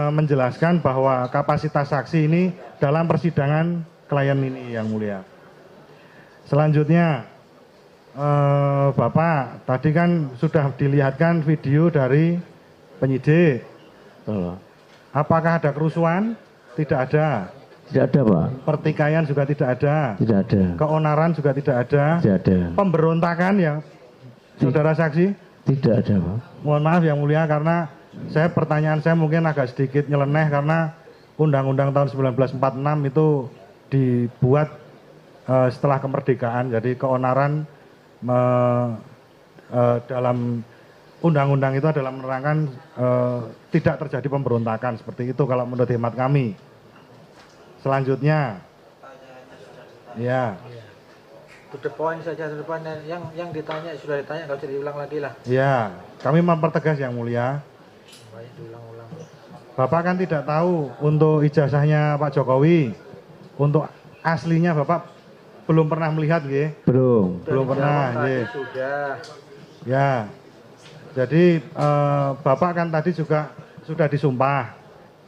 menjelaskan bahwa kapasitas saksi ini dalam persidangan klien ini yang mulia. Selanjutnya, Bapak tadi kan sudah dilihatkan video dari penyidik. Apakah ada kerusuhan? Tidak ada. Tidak ada Pak. Pertikaian juga tidak ada. Tidak ada. Keonaran juga tidak ada. Tidak ada. Pemberontakan ya, saudara saksi? Tidak ada Pak. Mohon maaf yang mulia karena pertanyaan saya mungkin agak sedikit nyeleneh karena Undang-Undang tahun 1946 itu dibuat setelah kemerdekaan. Jadi keonaran dalam undang-undang itu adalah menerangkan tidak terjadi pemberontakan seperti itu kalau menurut hemat kami. Selanjutnya, ya. To the point saja, to the point. Yang ditanya sudah ditanya, kalau bisa diulang lagi lah. Ya, kami mempertegas yang mulia Bapak kan tidak tahu untuk ijazahnya Pak Jokowi, untuk aslinya Bapak belum pernah melihat, nggih? Belum Pernah, nggih. Sudah. Ya, jadi Bapak kan tadi juga sudah disumpah.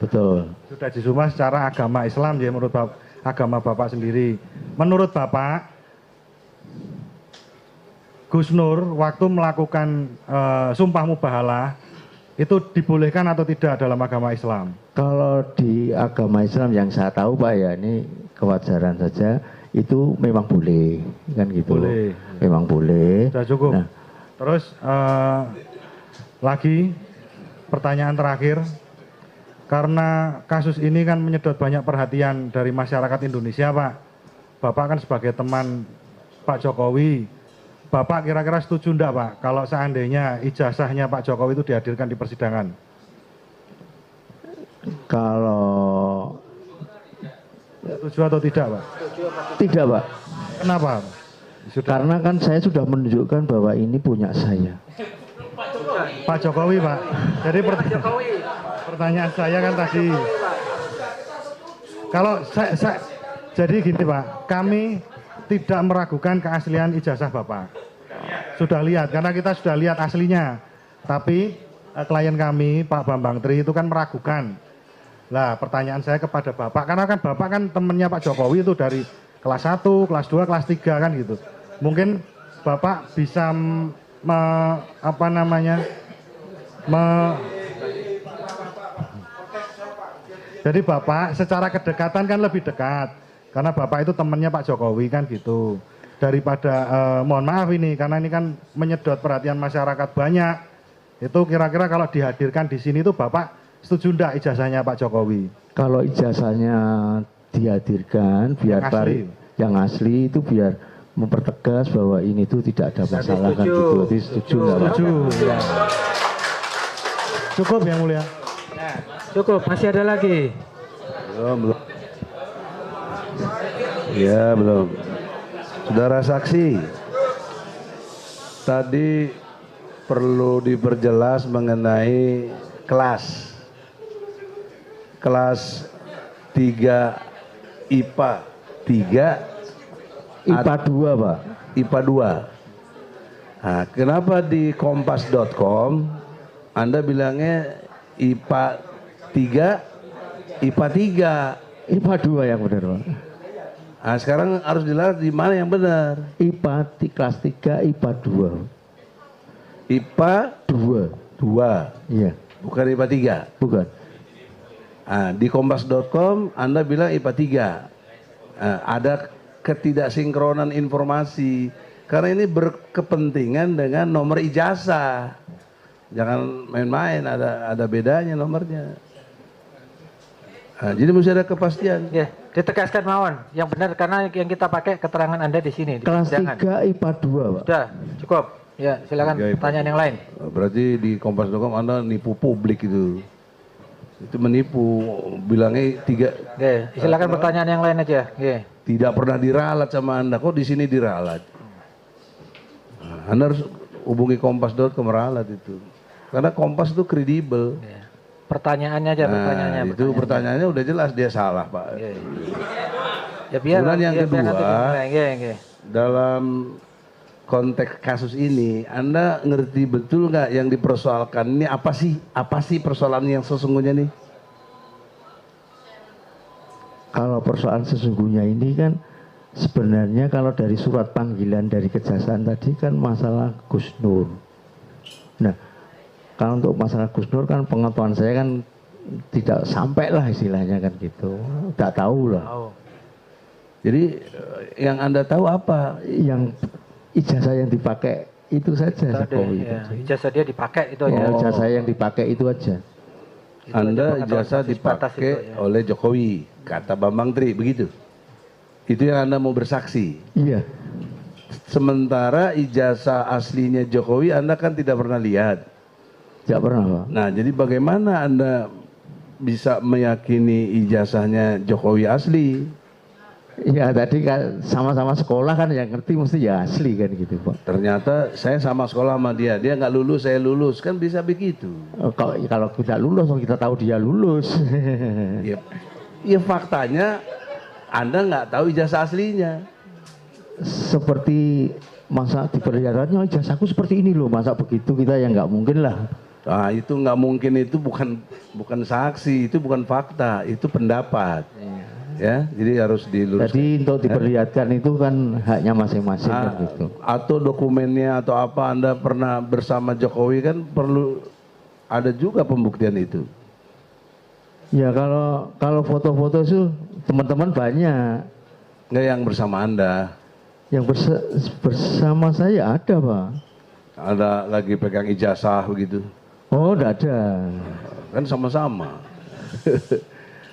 betul. Sudah disumpah secara agama Islam, ya, menurut agama Bapak sendiri. Menurut Bapak, Gus Nur waktu melakukan sumpah mubahalah itu dibolehkan atau tidak dalam agama Islam? Kalau di agama Islam yang saya tahu Pak ya, ini kewajaran saja, itu memang boleh, kan gitu. Boleh. Memang boleh. Sudah cukup. Nah, Terus lagi pertanyaan terakhir, karena kasus ini kan menyedot banyak perhatian dari masyarakat Indonesia, Pak. Bapak kan sebagai teman Pak Jokowi, Bapak kira-kira setuju enggak, Pak, kalau seandainya ijazahnya Pak Jokowi itu dihadirkan di persidangan? kalau Setuju atau tidak, Pak? tidak Pak, Kenapa? karena kan saya sudah menunjukkan bahwa ini punya saya. Pak Jokowi, Pak. Jadi pertanyaan saya kan tadi, kalau saya jadi gini, Pak, kami tidak meragukan keaslian ijazah Bapak. Sudah lihat, karena kita sudah lihat aslinya. Tapi klien kami, Pak Bambang Tri, itu kan meragukan. Lah, pertanyaan saya kepada Bapak, karena kan Bapak kan temennya Pak Jokowi itu dari kelas 1, kelas 2, kelas 3 kan gitu. Mungkin Bapak bisa jadi Bapak secara kedekatan kan lebih dekat. Karena Bapak itu temannya Pak Jokowi kan gitu. Daripada, mohon maaf ini, karena ini kan menyedot perhatian masyarakat banyak. Itu kira-kira kalau dihadirkan di sini tuh Bapak setuju enggak ijazahnya Pak Jokowi? Kalau ijazahnya dihadirkan, biar yang asli itu biar mempertegas bahwa ini tuh tidak ada masalah kan gitu. Jadi setuju enggak Pak? Setuju. Ya. Cukup yang mulia. Cukup, masih ada lagi. Belum. Ya, belum. Saudara saksi, tadi perlu diperjelas mengenai kelas 3 IPA 3 IPA 2 Pak. IPA 2. Nah, kenapa di kompas.com Anda bilangnya IPA 3 IPA 3? IPA 2 yang benar Pak. Nah, sekarang harus dilihat di mana yang benar. IPA kelas 3 IPA 2. IPA 2. Iya. Bukan IPA 3. Bukan. Nah, di kompas.com Anda bilang IPA 3. Nah, ada ketidaksinkronan informasi karena ini berkepentingan dengan nomor ijazah. Jangan main-main, ada bedanya nomornya. Nah, jadi mesti ada kepastian. Ya, ditegaskan Mawon, yang benar karena yang kita pakai keterangan Anda di sini. Kelas 3 IPA 2 Pak. Sudah, cukup. Ya, silakan pertanyaan yang lain. Berarti di kompas.com Anda nipu publik itu. Itu menipu, bilangnya 3. Oke, silakan pertanyaan yang lain aja. Oke. Tidak pernah diralat sama Anda, kok di sini diralat? Nah, Anda harus hubungi kompas.com ralat itu. Karena Kompas itu kredibel. Ya. Pertanyaannya aja, pertanyaannya. Itu pertanyaannya udah jelas dia salah, Pak. Ya, ya biar. Kemudian yang kedua, ya. dalam konteks kasus ini, Anda ngerti betul nggak yang dipersoalkan ini apa sih? Apa sih persoalan yang sesungguhnya nih? Kalau persoalan sesungguhnya ini kan sebenarnya kalau dari surat panggilan dari kejaksaan tadi kan masalah Gus Nur. Nah, kalau untuk masalah Gus Nur kan pengetahuan saya kan tidak sampai lah istilahnya kan gitu. Tak tahu lah. Jadi yang Anda tahu apa? Yang ijazah yang dipakai itu saja Jokowi. Ya, ijazah dia dipakai itu aja. Ijazah yang dipakai itu aja. Anda ijazah dipakai oleh Jokowi, kata Bambang Tri, begitu? Itu yang Anda mau bersaksi? Iya. Sementara ijazah aslinya Jokowi Anda kan tidak pernah lihat. Tidak pernah, Pak. Nah, jadi bagaimana Anda bisa meyakini ijazahnya Jokowi asli? Ya tadi kan sama-sama sekolah kan yang ngerti mesti ya asli kan gitu Pak. Ternyata saya sama sekolah sama dia nggak lulus, saya lulus, kan bisa begitu. Kalau kita lulus, kita tahu dia lulus. Ya faktanya Anda nggak tahu ijazah aslinya. Seperti masa diperlihatkannya ijazahku seperti ini loh, masa begitu kita yang nggak mungkin lah. Ah itu nggak mungkin, itu bukan saksi, itu bukan fakta, itu pendapat. Ya, jadi harus diluruskan. Jadi untuk diperlihatkan itu kan haknya masing-masing kan gitu. Atau dokumennya atau apa Anda pernah bersama Jokowi kan perlu ada juga pembuktian itu. Ya kalau foto-foto itu teman-teman banyak. Nggak yang bersama Anda. Yang bersama saya ada Pak. Ada lagi pegang ijazah begitu. Oh enggak ada. Kan sama-sama.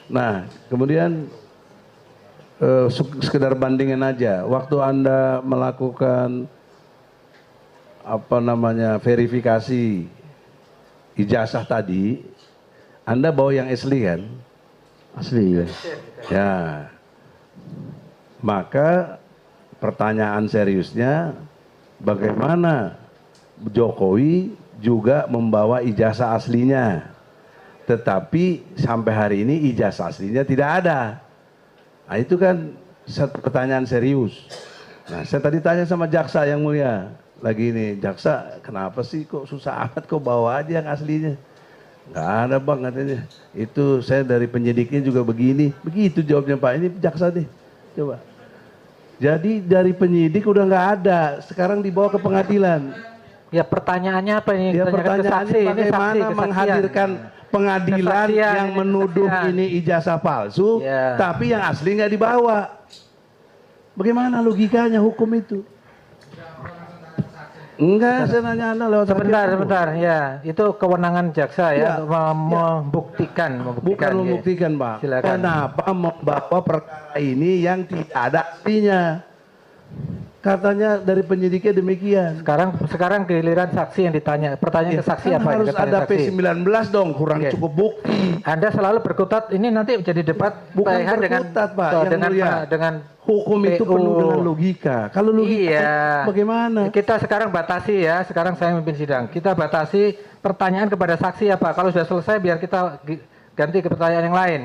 Nah kemudian sekedar bandingin aja. Waktu Anda melakukan verifikasi ijazah tadi, Anda bawa yang asli kan? Asli ya. Ya. Maka pertanyaan seriusnya, bagaimana Jokowi juga membawa ijazah aslinya, tetapi sampai hari ini ijazah aslinya tidak ada. Nah itu kan pertanyaan serius. Nah saya tadi tanya sama jaksa yang mulia, lagi ini, jaksa kenapa sih kok susah amat kok bawa aja yang aslinya? Nggak ada bang katanya, itu saya dari penyidiknya juga begini. Begitu jawabnya Pak, ini jaksa nih, coba. Jadi dari penyidik udah nggak ada, sekarang dibawa ke pengadilan. Ya pertanyaannya apa ini? Ya pertanyaannya bagaimana menghadirkan pengadilan yang menuduh ini ijazah palsu, tapi yang asli nggak dibawa. Bagaimana logikanya hukum itu? Enggak, saya nanya Anda lewat sebentar, ya itu kewenangan jaksa ya, untuk membuktikan. Bukan membuktikan, Pak. Silakan. Kenapa membawa perkara ini yang tidak ada aslinya? Katanya dari penyidiknya demikian. Sekarang giliran saksi yang ditanya. Pertanyaan ke saksi kan apa? Harus ada P19 dong, kurang cukup bukti. Anda selalu berkutat, ini nanti menjadi debat bukan berkutat Pak, dengan hukum itu penuh dengan logika. Kalau logika bagaimana? Kita sekarang batasi ya, sekarang saya memimpin sidang. Kita batasi pertanyaan kepada saksi apa. Kalau sudah selesai biar kita ganti ke pertanyaan yang lain.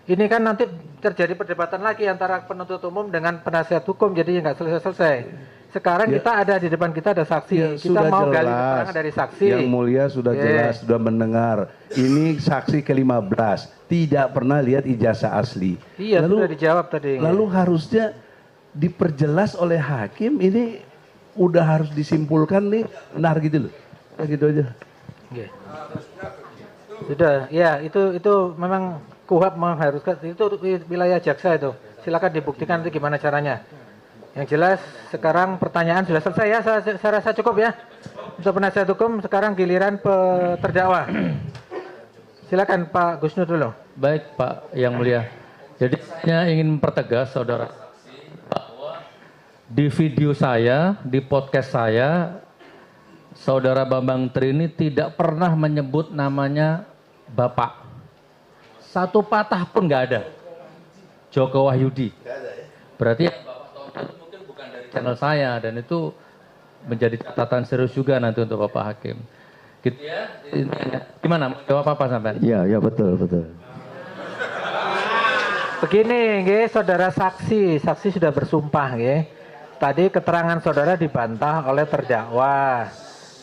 Ini kan nanti terjadi perdebatan lagi antara penuntut umum dengan penasihat hukum, jadi nggak selesai-selesai. Sekarang kita ada di depan kita ada saksi, kita mau gali keterangan dari saksi. Yang mulia sudah jelas, sudah mendengar. Ini saksi ke-15, tidak pernah lihat ijazah asli. Iya, sudah dijawab tadi. Lalu harusnya diperjelas oleh hakim, ini udah harus disimpulkan nih, benar gitu loh. Ya gitu aja. Sudah, ya itu memang KUHAP mengharuskan, itu wilayah jaksa itu. Silakan dibuktikan nanti gimana caranya. Yang jelas sekarang pertanyaan sudah selesai ya, saya rasa cukup ya. Untuk penasihat hukum sekarang giliran terdakwa. Silakan Pak Gusnur dulu. Baik Pak Yang Mulia. Jadi saya ingin mempertegas saudara bahwa di video saya, di podcast saya, saudara Bambang Tri ini tidak pernah menyebut namanya Bapak. Satu patah pun nggak ada. Joko Wahyudi. Berarti yang Bapak tonton itu mungkin bukan dari channel saya, dan itu menjadi catatan serius juga nanti untuk Bapak Hakim. Gitu ya. Gimana? Jawab apa sampai? Iya, ya betul. Begini, saudara saksi sudah bersumpah, Tadi keterangan saudara dibantah oleh terdakwa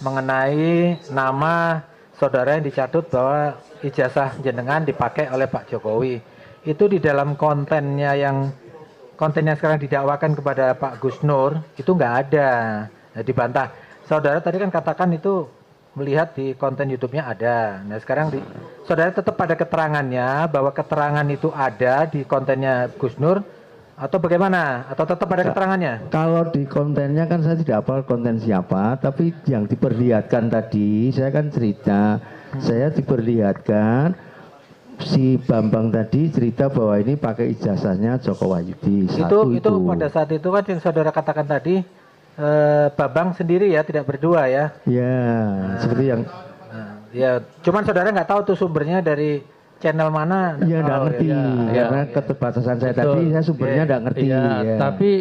mengenai nama saudara yang dicatut bahwa ijazah jenengan dipakai oleh Pak Jokowi. Itu di dalam konten yang sekarang didakwakan kepada Pak Gusnur itu nggak ada, dibantah. Saudara tadi kan katakan itu melihat di konten YouTube-nya ada. Nah sekarang saudara tetap pada keterangannya bahwa keterangan itu ada di kontennya Gusnur atau bagaimana? Atau tetap pada keterangannya? Kalau di kontennya kan saya tidak hafal konten siapa, tapi yang diperlihatkan tadi saya kan cerita, saya diperlihatkan si Bambang tadi cerita bahwa ini pakai ijazahnya Joko Wahyudi. Itu pada saat itu kan yang saudara katakan tadi Bambang sendiri ya, tidak berdua ya? Ya, seperti yang. Ya, cuman saudara nggak tahu tuh sumbernya dari channel mana? Iya, enggak ngerti. Karena keterbatasan saya tadi, saya sumbernya enggak ngerti. Iya, tapi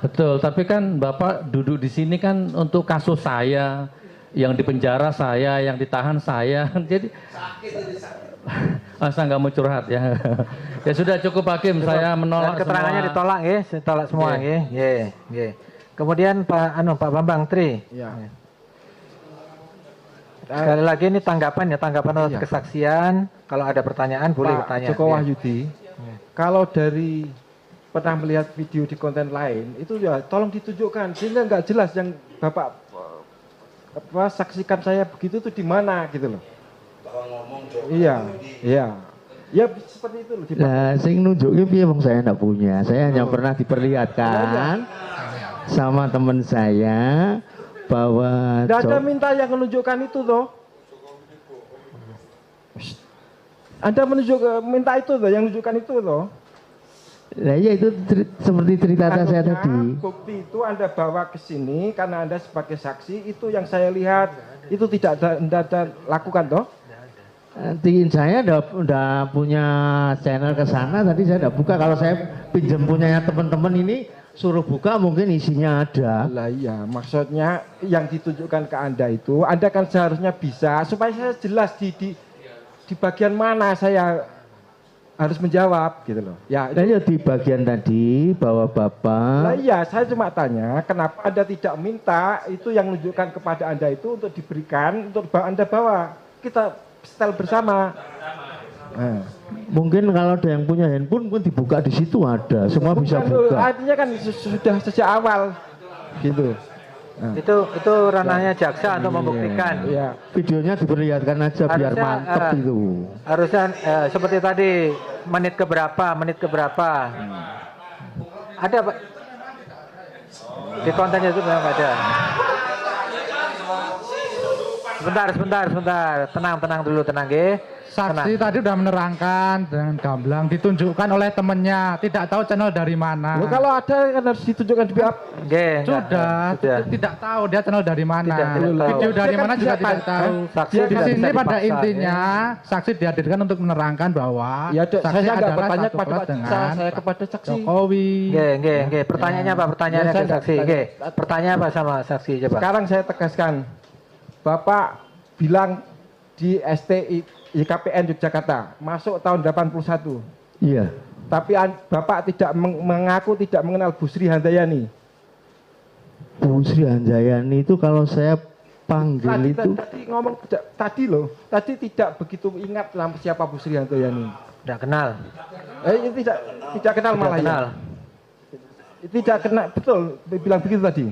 betul. Tapi kan Bapak duduk di sini kan untuk kasus saya, yang di penjara saya, yang ditahan saya. Jadi saya nggak mau curhat ya. Ya sudah cukup Hakim, saya menolak. Keterangannya semua. ditolak ya, ditolak semua ya. Kemudian Pak Bambang Tri. Ya. Sekali lagi ini tanggapan atas kesaksian. Kalau ada pertanyaan boleh bertanya. Joko Wahyudi, kalau dari pernah melihat video di konten lain itu ya tolong ditunjukkan sehingga nggak jelas yang Bapak saksikan saya begitu tuh di mana gitu loh. Iya. Ya seperti itu loh. Nah, sing nunjukin piye wong saya enggak punya. Saya hanya pernah diperlihatkan sama teman saya bahwa tidak ada minta yang menunjukkan itu toh. Anda minta itu toh, yang menunjukkan itu toh. Nah iya itu seperti cerita saya tadi. Bukti itu Anda bawa ke sini karena Anda sebagai saksi, itu yang saya lihat itu tidak Anda lakukan toh. Nanti saya udah punya channel ke sana, tadi saya udah buka. Kalau saya pinjam punyanya teman-teman ini suruh buka mungkin isinya ada. Lah iya, maksudnya yang ditunjukkan ke Anda itu, Anda kan seharusnya bisa supaya saya jelas di bagian mana saya harus menjawab gitu loh. Ya, di bagian tadi bahwa Bapak. Lah iya, saya cuma tanya kenapa Anda tidak minta itu yang menunjukkan kepada Anda itu untuk diberikan untuk Anda bawa. Kita setel bersama. Mungkin kalau ada yang punya handphone pun dibuka di situ ada, semua bisa buka. Artinya kan sudah sejak awal gitu. Itu ranahnya jaksa untuk membuktikan. Iya. Videonya diperlihatkan aja biar mantep itu. Harusnya seperti tadi menit keberapa. Ada Pak? Di kontennya itu memang ada. Sebentar. Tenang dulu, Saksi tadi sudah menerangkan dengan gamblang, ditunjukkan oleh temannya, tidak tahu channel dari mana. Loh, kalau ada kan harus ditunjukkan di BAP. Sudah, tidak tahu dia channel dari mana. Video dari mana juga tidak tahu. Di sini pada intinya saksi dihadirkan untuk menerangkan bahwa saksi adalah satu kelas dengan kepada saksi Jokowi. Pertanyaannya apa? Pertanyaannya ke saksi. Pertanyaan apa sama saksi coba? Sekarang saya tegaskan, Bapak bilang di YKPN Yogyakarta masuk tahun 81. Iya. Tapi Bapak tidak mengaku tidak mengenal Bu Sri Handayani. Bu Sri Handayani itu kalau saya panggil tadi ngomong tadi tidak begitu ingat siapa Bu Sri Handayani. Tidak kenal. Tidak kenal malah ya. Tidak kenal, betul bilang begitu tadi.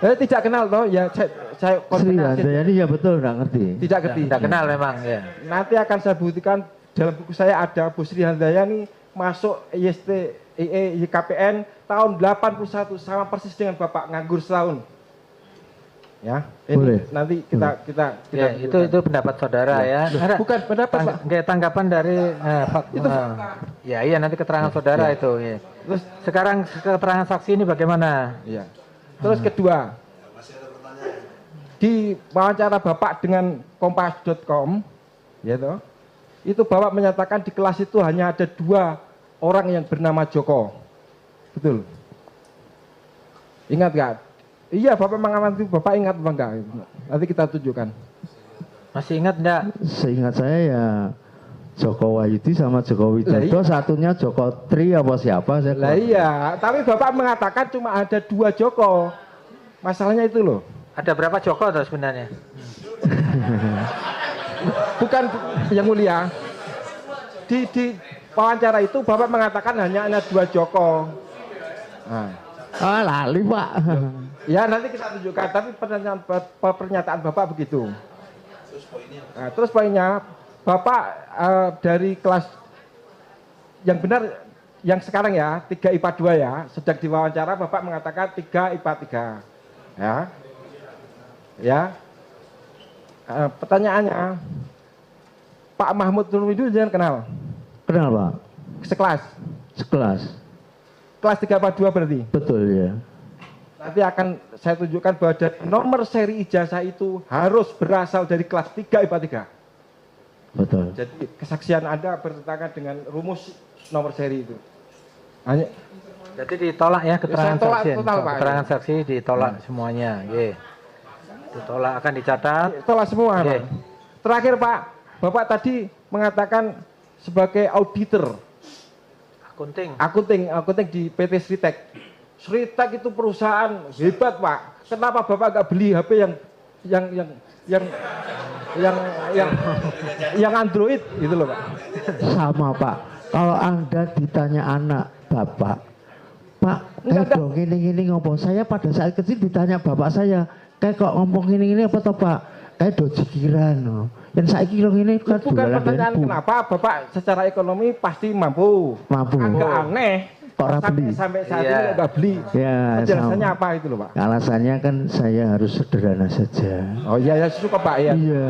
Tidak kenal toh ya, saya Sri Handayani ya betul nggak ngerti. Tidak kenal memang ya. Nanti akan saya buktikan dalam buku saya ada Bu Sri Handayani masuk YKPN tahun 81 sama persis dengan Bapak nganggur setahun. Ya, boleh. Nanti kita itu pendapat saudara ya. Bukan pendapat Pak. Tanggapan dari Pak. Iya nanti keterangan saudara itu. Ya. Terus sekarang keterangan saksi ini bagaimana? Iya. Terus kedua, di wawancara Bapak dengan kompas.com, ya itu Bapak menyatakan di kelas itu hanya ada 2 orang yang bernama Joko. Betul? Ingat gak? Iya, Bapak mengamati, Bapak ingat apa enggak? Nanti kita tunjukkan. Masih ingat enggak? Seingat saya ya Joko Wahyudi sama Joko Widodo, satunya Joko Tri apa siapa? Lah iya, tapi Bapak mengatakan cuma ada 2 Joko. Masalahnya itu loh. Ada berapa Joko tuh sebenarnya? Bukan yang mulia. Di wawancara itu Bapak mengatakan hanya ada 2 Joko. Lali Pak. Ya nanti kita tunjukkan, tapi pernyataan Bapak begitu. Terus poinnya, Bapak dari kelas yang benar, yang sekarang ya, 3 IPA 2 ya, sejak diwawancara Bapak mengatakan 3 IPA 3. Ya. Pertanyaannya, Pak Mahmud Nurwidu jangan kenal? Kenal Pak. Sekelas? Sekelas. Kelas 3 IPA 2 berarti? Betul ya. nanti akan saya tunjukkan bahwa nomor seri ijazah itu harus berasal dari kelas 3 IPA 3. Betul. Jadi kesaksian Anda bertentangan dengan rumus nomor seri itu. Hanya jadi ditolak ya keterangan saksi. Total, Pak. Keterangan saksi ditolak semuanya. Nggih. Ditolak, akan dicatat. Ditolak semua, Pak. Terakhir, Pak, Bapak tadi mengatakan sebagai auditor akunting di PT Sritek. Sritek itu perusahaan hebat, Pak. Kenapa Bapak nggak beli HP yang Android gitu loh, Pak? Sama, Pak. Kalau Anda ditanya anak Bapak, Pak, kayak dong ini ngopo. Saya pada saat kecil ditanya bapak saya, kayak kok ngomong ini apa toh, Pak? Kayak do jikiran. Yang saya kira ini kan bukan pertanyaan kenapa Bapak secara ekonomi pasti mampu. Agak aneh. Kok beli? Sampai saat ini nggak beli. Ya, penjelasannya apa itu loh, Pak? Alasannya kan saya harus sederhana saja. Oh iya, ya cukup, Pak, ya. Iya.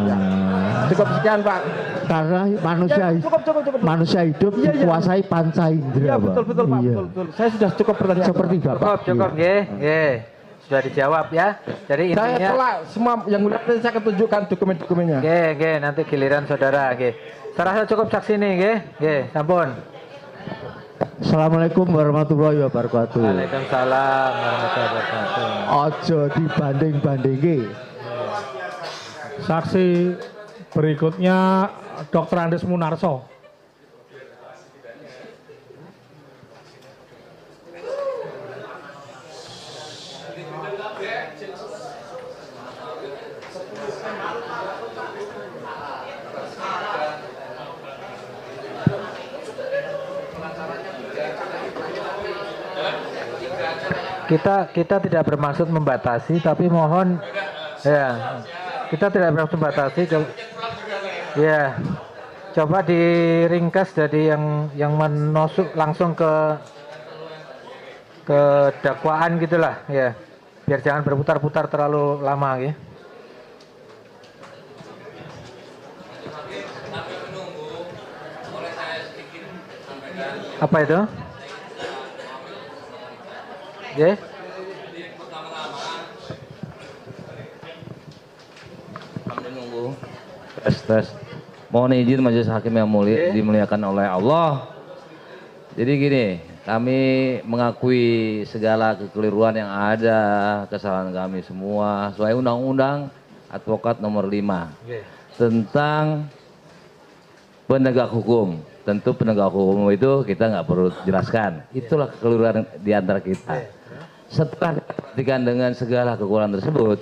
Ya. Cukup sekian, Pak. Karena manusia ya, cukup. Manusia hidup dikuasai panca indera, Pak. Betul, Pak. Iya. Betul. Saya sudah cukup pertanyaan. Seperti Bapak. Cukup, nggih. Sudah dijawab ya. Jadi intinya saya tolak semua yang mulia, saya akan tunjukkan dokumen-dokumennya. Nggih, nanti giliran saudara, nggih. Serasa cukup saksi nih, nggih, sampun. Assalamualaikum warahmatullahi wabarakatuh. Waalaikumsalam warahmatullahi wabarakatuh. Ojo dibanding-bandingi. Saksi berikutnya Dr. Andes Munarso. Kita tidak bermaksud membatasi, tapi mohon ya kita tidak bermaksud membatasi. Ya, coba diringkas dari yang menusuk langsung ke dakwaan gitulah ya, biar jangan berputar-putar terlalu lama ya. Apa itu? Ya. Menunggu. Tes. Mohon izin majelis hakim yang mulia, dimuliakan oleh Allah. Jadi gini, kami mengakui segala kekeliruan yang ada, kesalahan kami semua sesuai undang-undang advokat nomor 5 tentang penegak hukum. Tentu penegak hukum itu kita nggak perlu jelaskan. Itulah kekeliruan di antara kita. Setelah diperhatikan dengan segala kekurangan tersebut,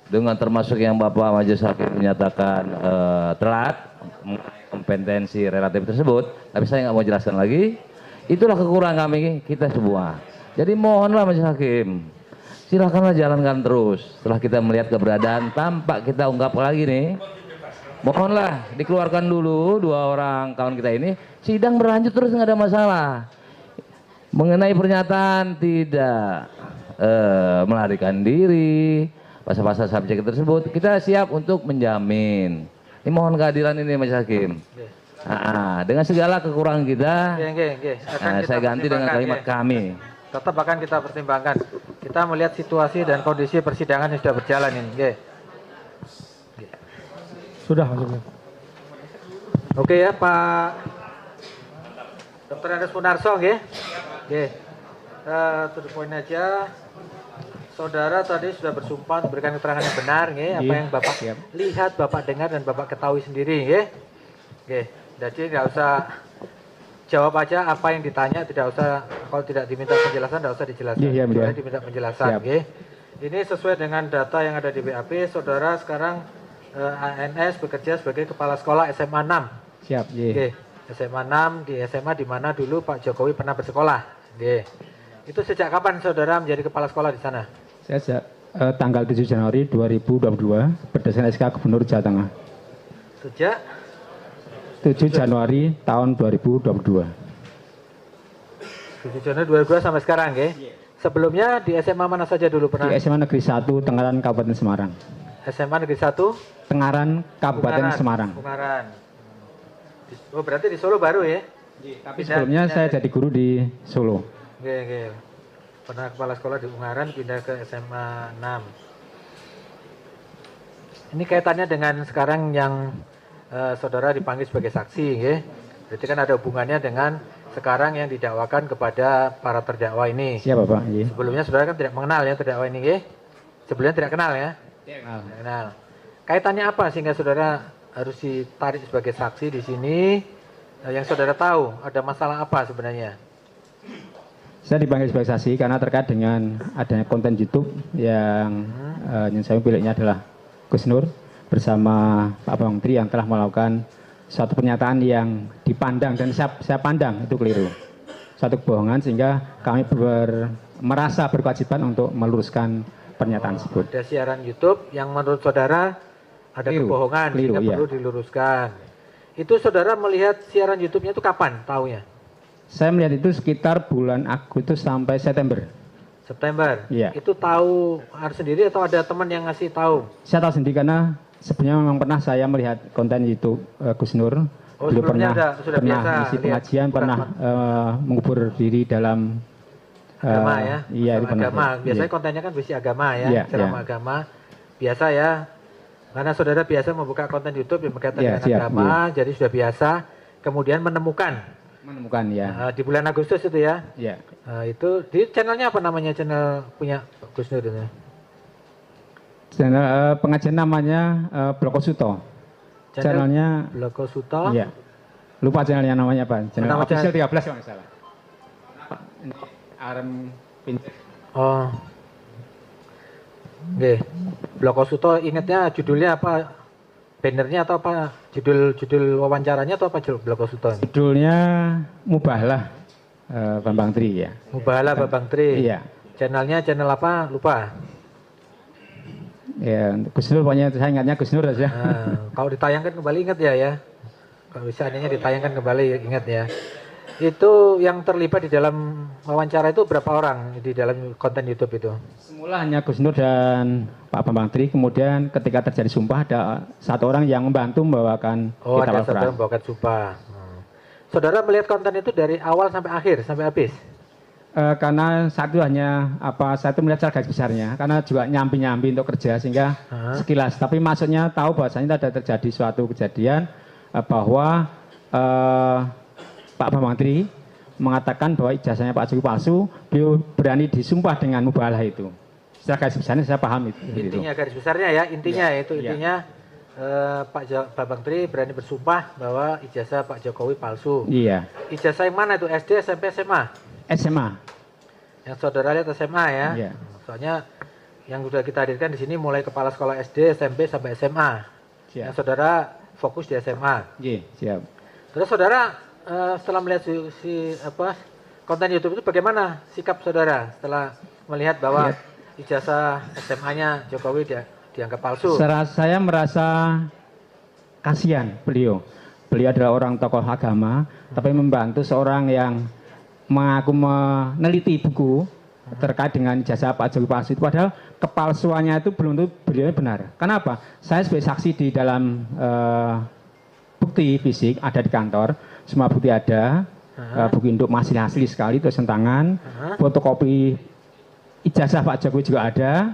dengan termasuk yang Bapak Majelis Hakim menyatakan telat kompetensi relatif tersebut, tapi saya nggak mau jelaskan lagi. Itulah kekurangan kami kita semua. Jadi mohonlah Majelis Hakim, silahkanlah jalankan terus. Setelah kita melihat keberadaan tampak kita ungkap lagi nih, mohonlah dikeluarkan dulu 2 orang kawan kita ini. Sidang berlanjut terus, nggak ada masalah. Mengenai pernyataan tidak melarikan diri, pasal-pasal subjek tersebut, kita siap untuk menjamin. Ini mohon kehadiran ini Majelis Hakim. Dengan segala kekurangan kita, saya ganti dengan kalimat kami. Tetap akan kita pertimbangkan. Kita melihat situasi dan kondisi persidangan yang sudah berjalan ini. Sudah. Oke ya Pak Dr. Andes Munarso, nggih. To the point aja. Saudara tadi sudah bersumpah memberikan keterangan yang benar, nggih. Apa yang Bapak lihat, Bapak dengar dan Bapak ketahui sendiri, nggih. Jadi nggak usah jawab aja apa yang ditanya, tidak usah, kalau tidak diminta penjelasan tidak usah dijelaskan. Diminta penjelasan, nggih. Ini sesuai dengan data yang ada di BAP. Saudara sekarang ANS bekerja sebagai kepala sekolah SMA 6. Siap, SMA 6 di SMA di mana dulu Pak Jokowi pernah bersekolah. Itu sejak kapan saudara menjadi kepala sekolah di sana? Saya sejak tanggal 7 Januari 2022 berdasarkan SK Gubernur Jawa Tengah. Sejak 7 Januari tahun 2022. 7 Januari 2022 sampai sekarang, nggih. Sebelumnya di SMA mana saja dulu pernah? Di SMA Negeri 1 Tengaran Kabupaten Semarang. SMA Negeri 1 Tengaran Kabupaten Semarang. Ungaran. Oh, berarti di Solo baru ya? Tapi sebelumnya saya jadi guru di Solo. Oke. Pernah kepala sekolah di Ungaran, pindah ke SMA 6. Ini kaitannya dengan sekarang yang saudara dipanggil sebagai saksi, ya. Berarti kan ada hubungannya dengan sekarang yang didakwakan kepada para terdakwa ini. Siapa Pak? Iya. Sebelumnya saudara kan tidak mengenal ya terdakwa ini, ya. Sebelumnya tidak kenal ya? Tidak kenal. Kaitannya apa sehingga saudara harus ditarik sebagai saksi di sini? Yang saudara tahu ada masalah apa sebenarnya? Saya dipanggil sebagai saksi karena terkait dengan adanya konten YouTube yang saya pilihnya adalah Gus Nur bersama Pak Bambang Tri yang telah melakukan suatu pernyataan yang dipandang dan saya pandang itu keliru. Suatu kebohongan sehingga kami merasa berkewajiban untuk meluruskan pernyataan tersebut. Ada siaran YouTube yang menurut saudara ada kebohongan sehingga perlu diluruskan. Itu saudara melihat siaran YouTube-nya itu kapan taunya? Saya melihat itu sekitar bulan Agustus sampai September. September? Iya. Itu tahu sendiri atau ada teman yang ngasih tahu? Saya tahu sendiri karena sebenarnya memang pernah saya melihat konten YouTube Gus Nur. Beliau pernah isi pengajian, pernah mengubur diri dalam agama ya? Iya, itu pernah. Agama. Biasanya kontennya kan berisi agama ya, ceramah agama. Biasa ya, karena saudara biasa membuka konten YouTube yang berkaitan dengan agama, jadi sudah biasa. Kemudian menemukan ya. Di bulan Agustus itu ya. Iya. Itu di channelnya apa namanya, channel punya Gus Nur itu? Channel pengajian namanya Bloko Suto. Channelnya Bloko Suto. Iya. Lupa channelnya namanya apa? Channel official 13 kalau nggak salah. Arem Oh. Oke. Bloko Suto ingatnya judulnya apa? Bannernya atau apa? Judul wawancaranya atau apa Bloko Suto? Judulnya Mubahlah Bambang Tri ya. Mubahlah Bambang Tri. Iya. Channelnya channel apa? Lupa. Ya, Gus Nur pokoknya saya ingatnya Gus Nur saja. Kalau ditayangkan kembali ingat ya. Kalau seandainya ditayangkan kembali ingat ya. Itu yang terlibat di dalam wawancara itu berapa orang di dalam konten YouTube itu? Semula hanya Gus Nur dan Pak Bambang Tri, kemudian ketika terjadi sumpah ada satu orang yang membantu membawakan kitab Al-Quran. Ada satu yang membawakan sumpah. Saudara melihat konten itu dari awal sampai akhir, sampai habis? Karena satu hanya saya itu melihat secara garis besarnya, karena juga nyambi-nyambi untuk kerja sehingga sekilas. Tapi maksudnya tahu bahwasanya ada terjadi suatu kejadian bahwa Pak Bambang Tri mengatakan bahwa ijazahnya Pak Jokowi palsu, beliau berani disumpah dengan mubahalah itu. Secara garis besarnya saya paham itu. Intinya garis besarnya ya, intinya intinya Pak Bambang Tri berani bersumpah bahwa ijazah Pak Jokowi palsu. Iya. Ijazah yang mana itu? SD, SMP, SMA? SMA. Yang saudara lihat SMA ya? Iya. Soalnya yang sudah kita hadirkan di sini mulai kepala sekolah SD, SMP sampai SMA. Siap. Yang saudara fokus di SMA. Iya, siap. Terus saudara setelah melihat konten YouTube itu bagaimana sikap saudara setelah melihat bahwa ijazah SMA-nya Jokowi dianggap palsu? Saya merasa kasihan beliau. Beliau adalah orang tokoh agama, tapi membantu seorang yang mengaku meneliti buku terkait dengan ijazah Pak Jokowi palsu itu, padahal kepalsuannya itu belum tentu beliau benar. Kenapa? Saya sebagai saksi di dalam bukti fisik ada di kantor, semua bukti ada, buku induk masih asli sekali, tulisan tangan, fotokopi ijazah Pak Jokowi juga ada,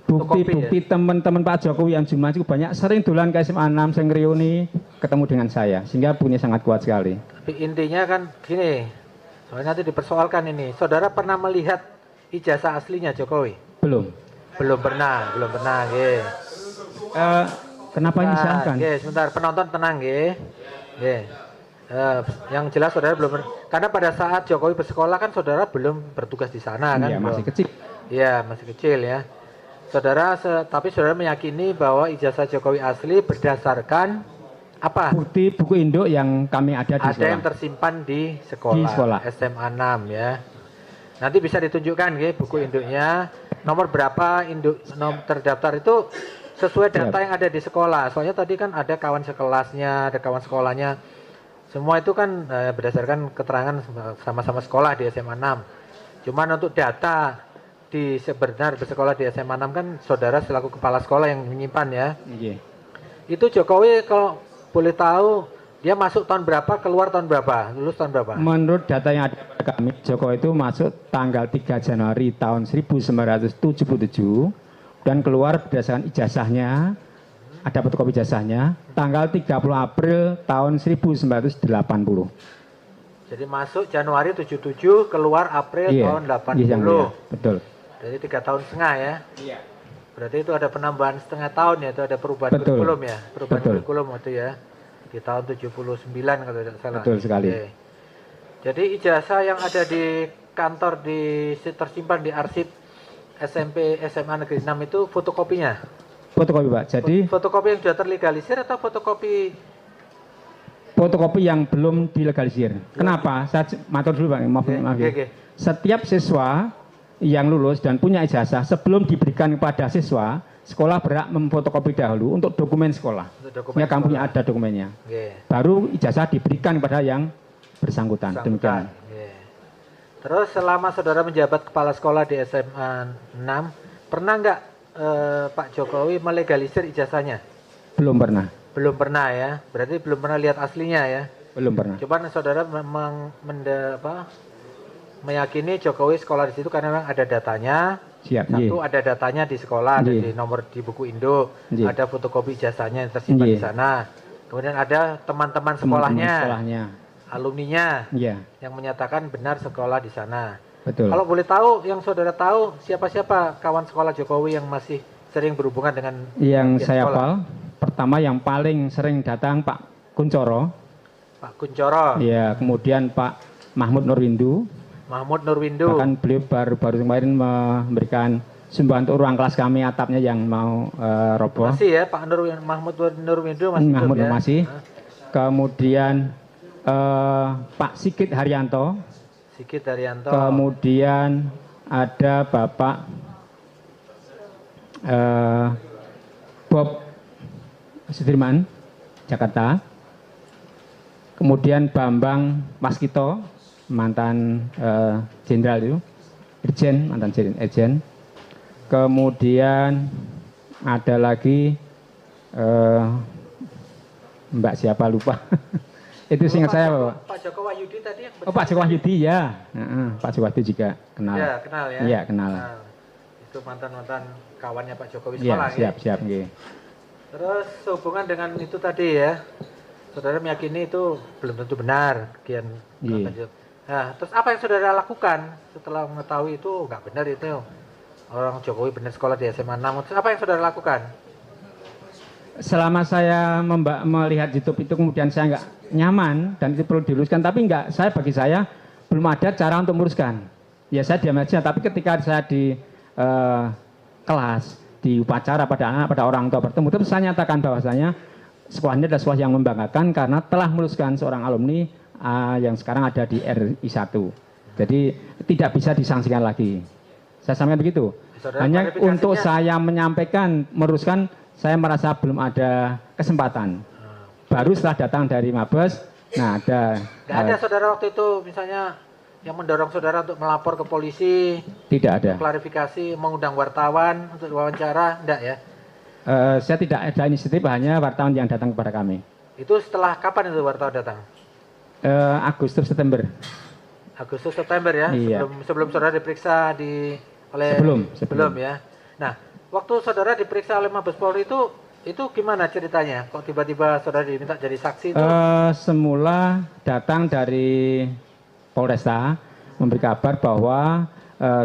bukti-bukti teman-teman Pak Jokowi yang jumlahnya cukup banyak, sering dolan ke SMA 6 sing reuni ketemu dengan saya, sehingga buktinya sangat kuat sekali. Tapi intinya kan gini, soalnya nanti dipersoalkan ini, saudara pernah melihat ijazah aslinya Jokowi? Belum pernah, nggih. Kenapa ini silahkan? Sebentar, penonton tenang nggih. Yang jelas saudara belum karena pada saat Jokowi bersekolah kan saudara belum bertugas di sana kan? Iya, masih kecil. Iya, masih kecil ya. Saudara tapi saudara meyakini bahwa ijazah Jokowi asli berdasarkan apa? Bukti buku induk yang kami ada di sekolah. Ada yang tersimpan di sekolah. SMA 6 ya. Nanti bisa ditunjukkan nggih buku induknya, nomor berapa induk terdaftar itu sesuai data yang ada di sekolah. Soalnya tadi kan ada kawan sekelasnya, ada kawan sekolahnya. Semua itu kan berdasarkan keterangan sama-sama sekolah di SMA 6. Cuman untuk data di sebenarnya bersekolah di SMA 6 kan saudara selaku kepala sekolah yang menyimpan ya. Iya. Itu Jokowi kalau boleh tahu Dia masuk tahun berapa, keluar tahun berapa, lulus tahun berapa? Menurut data yang ada pada kami, Joko itu masuk tanggal 3 Januari tahun 1977 dan keluar berdasarkan ijazahnya, ada fotokopi ijazahnya, tanggal 30 April tahun 1980. Jadi masuk Januari 77, keluar April tahun 80. Iya, betul. Jadi 3 tahun setengah ya? Iya. Berarti itu ada penambahan setengah tahun ya, itu ada perubahan kurikulum ya? Perubahan kurikulum itu ya? Di tahun 79 kalau tidak salah. Betul sekali. Oke. Jadi ijazah yang ada di kantor tersimpan di arsip SMP SMA Negeri 6 itu fotokopinya? Fotokopi Pak, jadi fotokopi yang sudah terlegalisir atau fotokopi yang belum dilegalisir. Kenapa? Saya matur dulu Pak, maaf. Setiap siswa yang lulus dan punya ijazah sebelum diberikan kepada siswa, sekolah berhak memfotokopi dahulu untuk dokumen sekolah. Ya, kamu punya ada dokumennya. Baru ijazah diberikan kepada yang bersangkutan. Demikian. Terus selama saudara menjabat kepala sekolah di SMA 6, pernah nggak Pak Jokowi melegalisir ijazahnya? Belum pernah. Belum pernah ya. Berarti belum pernah lihat aslinya ya. Belum pernah. Cuman saudara memang meyakini Jokowi sekolah di situ karena memang ada datanya. Siap. Satu ada datanya di sekolah, ada di nomor di buku induk, ada fotokopi ijazahnya yang tersimpan di sana. Kemudian ada teman-teman sekolahnya, alumninya, yang menyatakan benar sekolah di sana. Betul. Kalau boleh tahu, yang saudara tahu siapa-siapa kawan sekolah Jokowi yang masih sering berhubungan dengan yang saya hafal? Pertama yang paling sering datang Pak Kuncoro. Pak Kuncoro. Ya, kemudian Pak Mahmud Nurwindu. Mahmud Nurwindu. Bahkan beliau baru kemarin memberikan sumbangan untuk ruang kelas kami atapnya yang mau roboh. Masih ya Pak Mahmud Nurwindu masih Mahmud ya? Masih. Kemudian Pak Sigit Haryanto. Sigit Haryanto. Kemudian ada Bapak Bob Sudirman, Jakarta. Kemudian Bambang Waskito, mantan jenderal itu, Irjen, mantan Irjen. Kemudian ada lagi Mbak siapa lupa. Itu seingat saya Pak. Pak Joko Wahyudi tadi yang Pak Joko Wahyudi ya. Pak Joko Wahyudi juga kenal. Ya, kenal ya. Iya, kenal. Nah, itu mantan-mantan kawannya Pak Jokowi Iya, sekolah siap. Terus sehubungan dengan itu tadi ya, saudara meyakini itu belum tentu benar, kian lanjut. Nah, terus apa yang saudara lakukan setelah mengetahui itu nggak benar itu orang Jokowi benar sekolah di SMA 6? Terus apa yang saudara lakukan? Selama saya melihat YouTube itu kemudian saya nggak nyaman dan itu perlu diluruskan, tapi bagi saya belum ada cara untuk meluruskan. Ya saya diam aja, tapi ketika saya di kelas, di upacara pada anak, pada orang tua bertemu, terus saya nyatakan bahwasanya sekolahnya adalah sekolah yang membanggakan karena telah meluluskan seorang alumni yang sekarang ada di RI 1. Jadi tidak bisa disangsikan lagi. Saya sampaikan begitu. Hanya untuk saya menyampaikan, meluruskan, saya merasa belum ada kesempatan. Baru setelah datang dari Mabes, nah ada. Nggak ada saudara waktu itu misalnya yang mendorong saudara untuk melapor ke polisi? Tidak ada. Klarifikasi, mengundang wartawan untuk wawancara, enggak ya? Saya tidak ada inisiatif, hanya wartawan yang datang kepada kami. Itu setelah kapan itu wartawan datang? Agustus September. Agustus September ya? Iya. Sebelum saudara diperiksa oleh sebelum ya. Nah, waktu saudara diperiksa oleh Mabes Polri itu gimana ceritanya? Kok tiba-tiba saudara diminta jadi saksi itu? Semula datang dari Polresta memberi kabar bahwa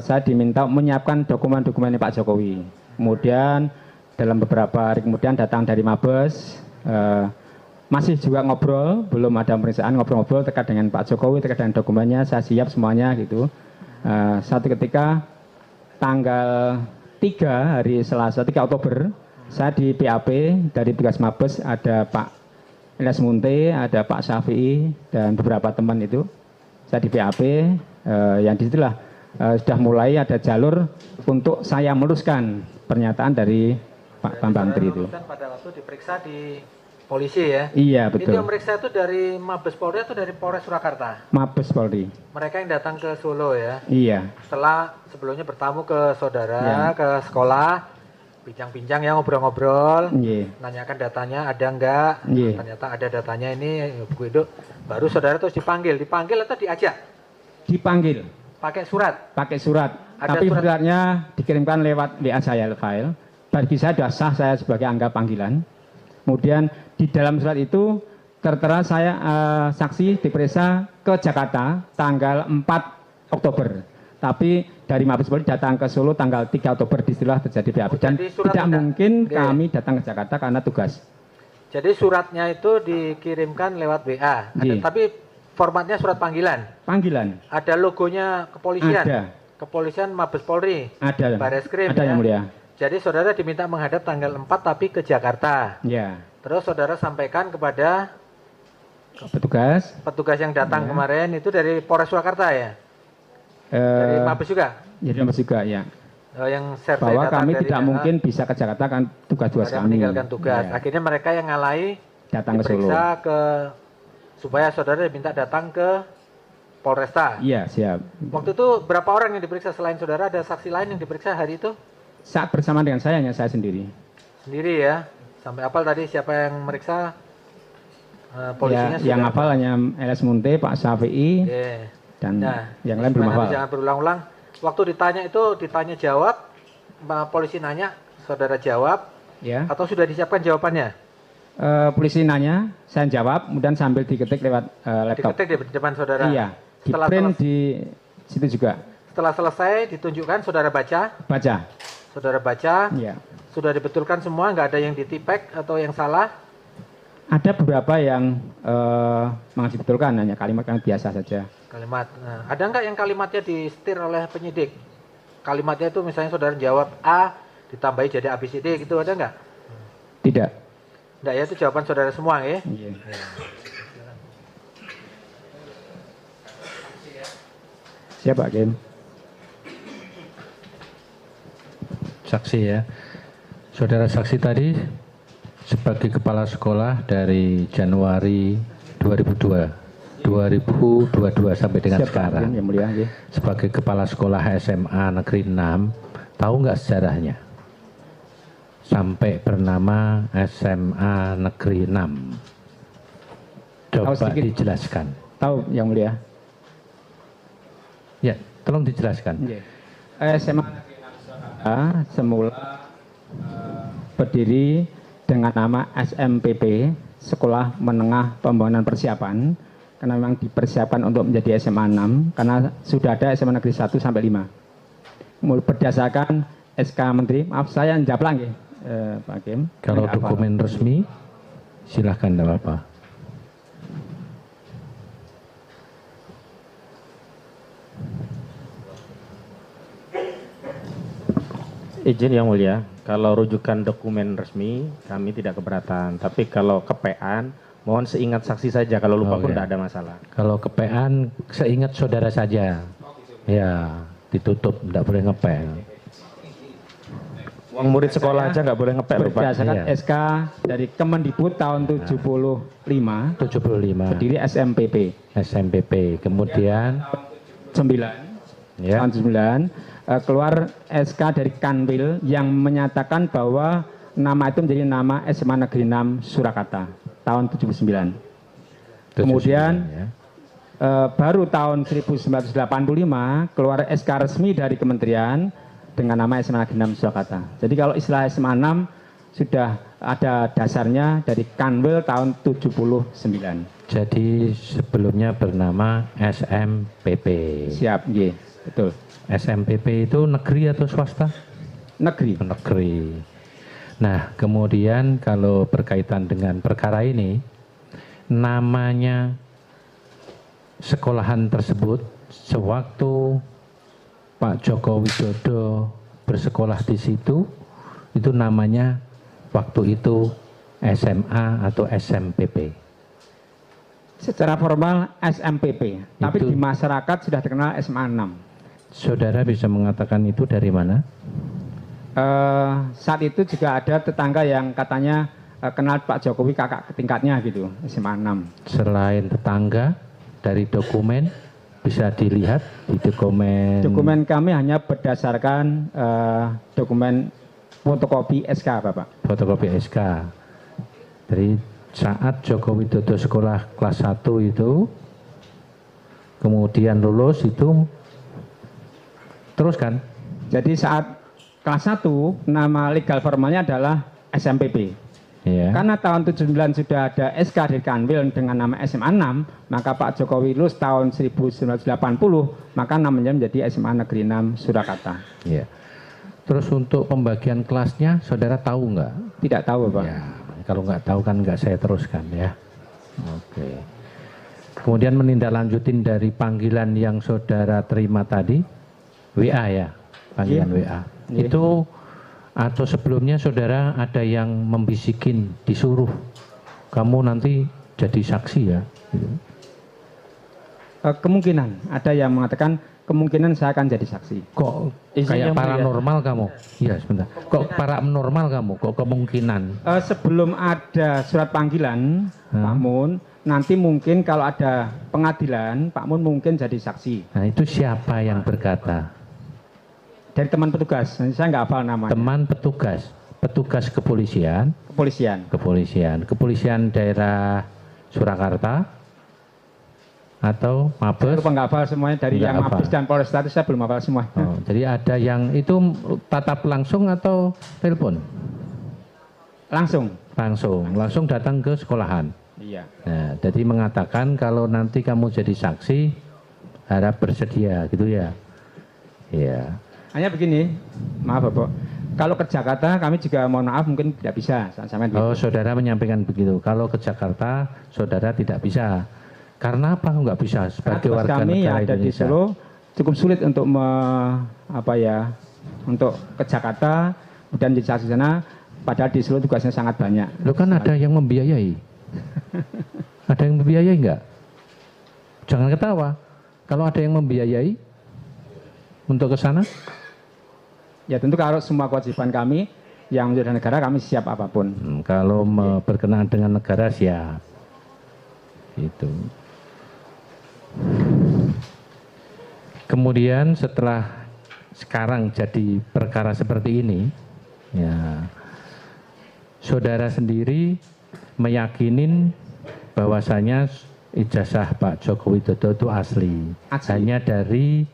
saya diminta menyiapkan dokumen-dokumen Pak Jokowi. Kemudian dalam beberapa hari kemudian datang dari Mabes, masih juga ngobrol, belum ada pemeriksaan, ngobrol-ngobrol terkait dengan Pak Jokowi, terkait dengan dokumennya, saya siap semuanya gitu. Satu ketika tanggal 3 hari Selasa, 3 Oktober, saya di PAP dari tugas Mabes, ada Pak Ilyas Munte, ada Pak Syafi'i, dan beberapa teman itu. Saya di PAP, yang disitulah sudah mulai ada jalur untuk saya meluruskan pernyataan dari Pak Bambang Tri itu. Pada waktu diperiksa di polisi ya? Iya, betul. Itu yang meriksa itu dari Mabes Polri atau dari Polres Surakarta? Mabes Polri. Mereka yang datang ke Solo ya? Iya. Setelah sebelumnya bertamu ke saudara, ke sekolah, bincang-bincang ya, ngobrol-ngobrol, Nggih. nanyakan datanya ada enggak, Nggih. ternyata ada datanya ini buku itu, baru saudara terus dipanggil atau diajak? Dipanggil. Pakai surat? Pakai surat. Ada Tapi surat- suratnya dikirimkan lewat WA saya file. Bagi saya sudah sah saya sebagai anggap panggilan. Kemudian di dalam surat itu tertera saya saksi diperiksa ke Jakarta tanggal 4 Oktober. Tapi dari Mabes Polri datang ke Solo tanggal 3 Oktober disitulah terjadi BAP. Dan jadi surat tidak tidak- mungkin Oke. kami datang ke Jakarta karena tugas. Jadi suratnya itu dikirimkan lewat WA, Nggih. tapi formatnya surat panggilan. Panggilan. Ada logonya kepolisian. Ada. Kepolisian Mabes Polri. Ada. Bareskrim Ada ya. yang mulia. Jadi saudara diminta menghadap tanggal 4 tapi ke Jakarta. Ya. Terus saudara sampaikan kepada Petugas yang datang Ya. kemarin itu dari Polres Surakarta ya? Dari Mabes juga? Jadi Mabes juga ya. Yang server Bahwa datang kami dari tidak mungkin bisa ke Jakarta kan tugas-tugas ada kami. meninggalkan tugas. Ya. Akhirnya mereka yang ngalai Datang ke Solo. diperiksa supaya saudara diminta datang ke Polresta. Iya, siap. Waktu itu berapa orang yang diperiksa selain saudara? Ada saksi lain yang diperiksa hari itu? Saat bersamaan dengan saya hanya saya sendiri. Sendiri ya? Sampai apal tadi siapa yang meriksa? Polisinya Ya, yang sudah- hafal hanya LS Munte, Pak Syafi'i, Oke. dan Nah, yang lain belum supaya nanti hafal. jangan berulang-ulang. Waktu ditanya itu ditanya jawab, polisi nanya, saudara jawab, Ya. atau sudah disiapkan jawabannya? Polisi nanya, saya jawab, kemudian sambil diketik lewat laptop. Diketik di depan saudara. Iya, di Setelah print di situ juga. Setelah selesai ditunjukkan, saudara baca. Baca. Saudara baca. Iya. Sudah dibetulkan semua, nggak ada yang ditipek atau yang salah. Ada beberapa yang mengasih betulkan, hanya kalimat-kalimat biasa saja. Kalimat. Nah, ada nggak yang kalimatnya di-setir oleh penyidik? Kalimatnya itu misalnya saudara jawab A, ditambahi jadi ABCD gitu, ada nggak? Tidak. Nggak ya, itu jawaban saudara semua ya? Iya. Siapa, Kim? Saksi ya. Saudara saksi tadi sebagai kepala sekolah dari Januari 2022 sampai dengan Siap, sekarang. Yang mulia, ya. Sebagai kepala sekolah SMA Negeri 6, tahu nggak sejarahnya? Sampai bernama SMA Negeri 6. Coba sedikit. dijelaskan. Tahu yang mulia? Ya, tolong dijelaskan. SMA Negeri 6 semula berdiri dengan nama SMPP, Sekolah Menengah Pembangunan Persiapan, karena memang dipersiapkan untuk menjadi SMA 6, karena sudah ada SMA Negeri 1 sampai 5. Berdasarkan SK Menteri, maaf saya njaplang ya, Pak Kim. Kalau Nggak dokumen hafal. resmi, silahkan tidak apa-apa. Izin yang mulia, kalau rujukan dokumen resmi kami tidak keberatan, tapi kalau kepean mohon seingat saksi saja, kalau lupa pun Oke. tidak ada masalah. Kalau kepean, seingat saudara saja. Ya, ditutup, tidak boleh ngepel. Uang murid sekolah aja nggak boleh ngepel, Pak. Berdasarkan Iya. SK dari Kemendikbud tahun 75, 75. berdiri SMPP. SMPP, kemudian 9. Ya. Tahun 9 keluar SK dari Kanwil yang menyatakan bahwa nama itu menjadi nama SMA Negeri 6 Surakarta tahun 79. Kemudian baru tahun 1985 keluar SK resmi dari kementerian dengan nama SMA Negeri 6 Surakarta. Jadi kalau istilah SMA 6 sudah ada dasarnya dari Kanwil tahun 79. jadi sebelumnya bernama SMPP. Siap, iya, betul. SMPP itu negeri atau swasta? Negeri. Negeri. Nah, kemudian kalau berkaitan dengan perkara ini, namanya sekolahan tersebut sewaktu Pak Joko Widodo bersekolah di situ, itu namanya waktu itu SMA atau SMPP. Secara formal SMPP, tapi di masyarakat sudah terkenal SMA 6. Saudara bisa mengatakan itu dari mana? Saat itu juga ada tetangga yang katanya kenal Pak Jokowi kakak tingkatnya gitu, SMA 6. Selain tetangga, dari dokumen bisa dilihat di dokumen. Dokumen kami hanya berdasarkan dokumen fotokopi SK Bapak. Fotokopi SK. Dari saat Joko Widodo sekolah kelas 1 itu, kemudian lulus itu, terus kan? Jadi saat kelas 1, nama legal formalnya adalah SMPP. Iya. Karena tahun 79 sudah ada SK dari Kanwil dengan nama SMA 6, maka Pak Jokowi lulus tahun 1980, maka namanya menjadi SMA Negeri 6 Surakarta. Iya. Terus untuk pembagian kelasnya, saudara tahu nggak? Tidak tahu, Pak. Ya, kalau nggak tahu kan nggak saya teruskan ya. Oke. Kemudian menindaklanjutin dari panggilan yang saudara terima tadi, WA ya, panggilan WA. Itu atau sebelumnya saudara ada yang membisikin, disuruh kamu nanti jadi saksi ya? Kemungkinan ada yang mengatakan kemungkinan saya akan jadi saksi. Kok kayak paranormal kamu? Iya sebentar. Kok paranormal kamu? Kok kemungkinan? Sebelum ada surat panggilan, Pak Mun, nanti mungkin kalau ada pengadilan, Pak Mun mungkin jadi saksi. Nah itu siapa yang berkata? Dari teman petugas, saya nggak hafal namanya. Teman petugas, petugas kepolisian. Kepolisian daerah Surakarta atau Mabes. Saya nggak hafal semuanya dari yang Mabes dan Polresta itu saya belum hafal semua. Oh, jadi ada yang itu tatap langsung atau telepon? Langsung datang ke sekolahan. Iya. Nah, jadi mengatakan kalau nanti kamu jadi saksi harap bersedia, gitu ya? Iya. Hanya begini, maaf Bapak, kalau ke Jakarta kami juga mohon maaf mungkin tidak bisa. Oh, saudara menyampaikan begitu. Kalau ke Jakarta, saudara tidak bisa. Karena apa nggak bisa sebagai warga kami negara yang ada Indonesia? di Solo cukup sulit untuk untuk ke Jakarta dan di sana. Padahal di Solo tugasnya sangat banyak. Lo kan ada yang membiayai. Ada yang membiayai nggak? Jangan ketawa. Kalau ada yang membiayai untuk ke sana? Ya tentu kalau semua kewajiban kami yang menjadi negara kami siap apapun. Kalau berkenaan dengan negara siap. Itu. Kemudian setelah sekarang jadi perkara seperti ini, ya saudara sendiri meyakinin bahwasanya ijazah Pak Joko Widodo itu asli. Hanya dari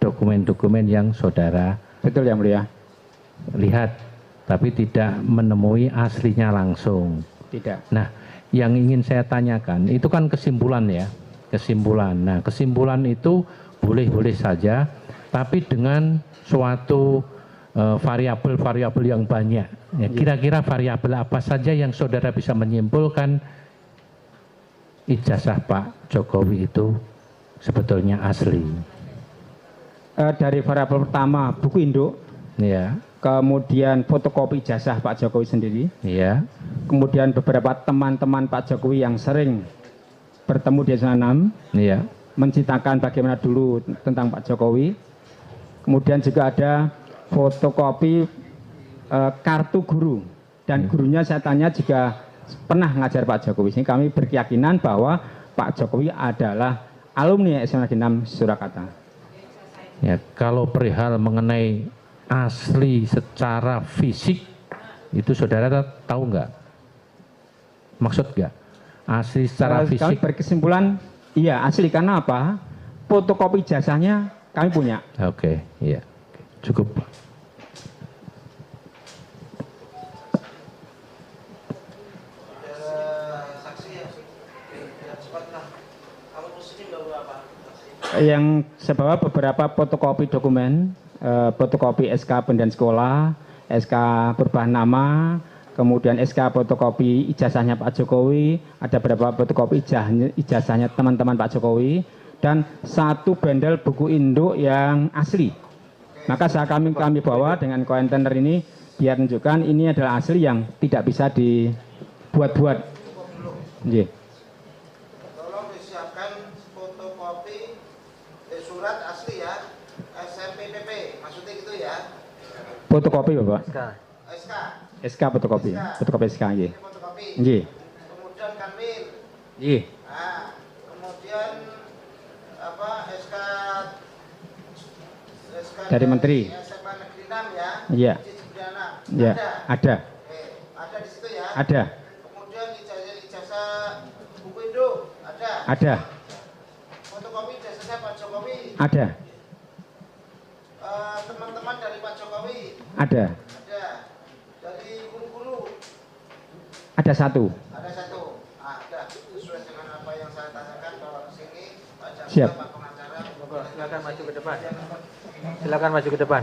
dokumen-dokumen yang saudara betul yang mulia lihat, tapi tidak menemui aslinya langsung. Tidak. Nah, yang ingin saya tanyakan itu kan kesimpulan ya, kesimpulan. Nah, kesimpulan itu boleh-boleh saja, tapi dengan suatu variabel-variabel yang banyak. Ya, kira-kira variabel apa saja yang saudara bisa menyimpulkan ijazah Pak Jokowi itu sebetulnya asli? Dari variabel pertama buku induk, ya. Kemudian fotokopi ijazah Pak Jokowi sendiri, ya. Kemudian beberapa teman-teman Pak Jokowi yang sering bertemu di SMA 6, ya. Menceritakan bagaimana dulu tentang Pak Jokowi. Kemudian juga ada fotokopi kartu guru dan gurunya saya tanya juga pernah ngajar Pak Jokowi. Sehingga kami berkeyakinan bahwa Pak Jokowi adalah alumni SMA Negeri 6 Surakarta. Ya, kalau perihal mengenai asli secara fisik itu saudara tahu nggak? Maksud nggak? Asli secara fisik? Kami berkesimpulan iya asli karena apa? Fotokopi ijazahnya kami punya. Oke, iya, cukup. Yang saya bawa beberapa fotokopi dokumen, fotokopi SK pendidikan sekolah, SK perubahan nama, kemudian SK fotokopi ijazahnya Pak Jokowi, ada beberapa fotokopi ijazahnya teman-teman Pak Jokowi, dan satu bendel buku induk yang asli. Maka kami bawa dengan kontainer ini biar menunjukkan ini adalah asli yang tidak bisa dibuat-buat. Yeah. Tolong disiapkan fotokopi surat asli ya, SMPPP, maksudnya gitu ya. Fotokopi Bapak. SK. SK fotokopi. Fotokopi SK nggih. Fotokopi. Nggih. Kemudian Kanwil. Nggih. Nah, kemudian apa SK dari Menteri. SMA Negeri 6 ya. Iya. Ya, ada. Ada di situ ya? Ada. Kemudian ijazah buku Indo ada? Ada. Fotokopi ijazahnya Pak Jokowi? Ada. Teman-teman dari Pak Jokowi? Ada. Ada. Dari guru-guru? Ada satu. Ada satu. Ada. Sesuai dengan apa yang saya tanyakan bahwa di sini Pak Jaksa, Siap. Pak pengacara. Silakan maju ke depan. Silakan maju ke depan.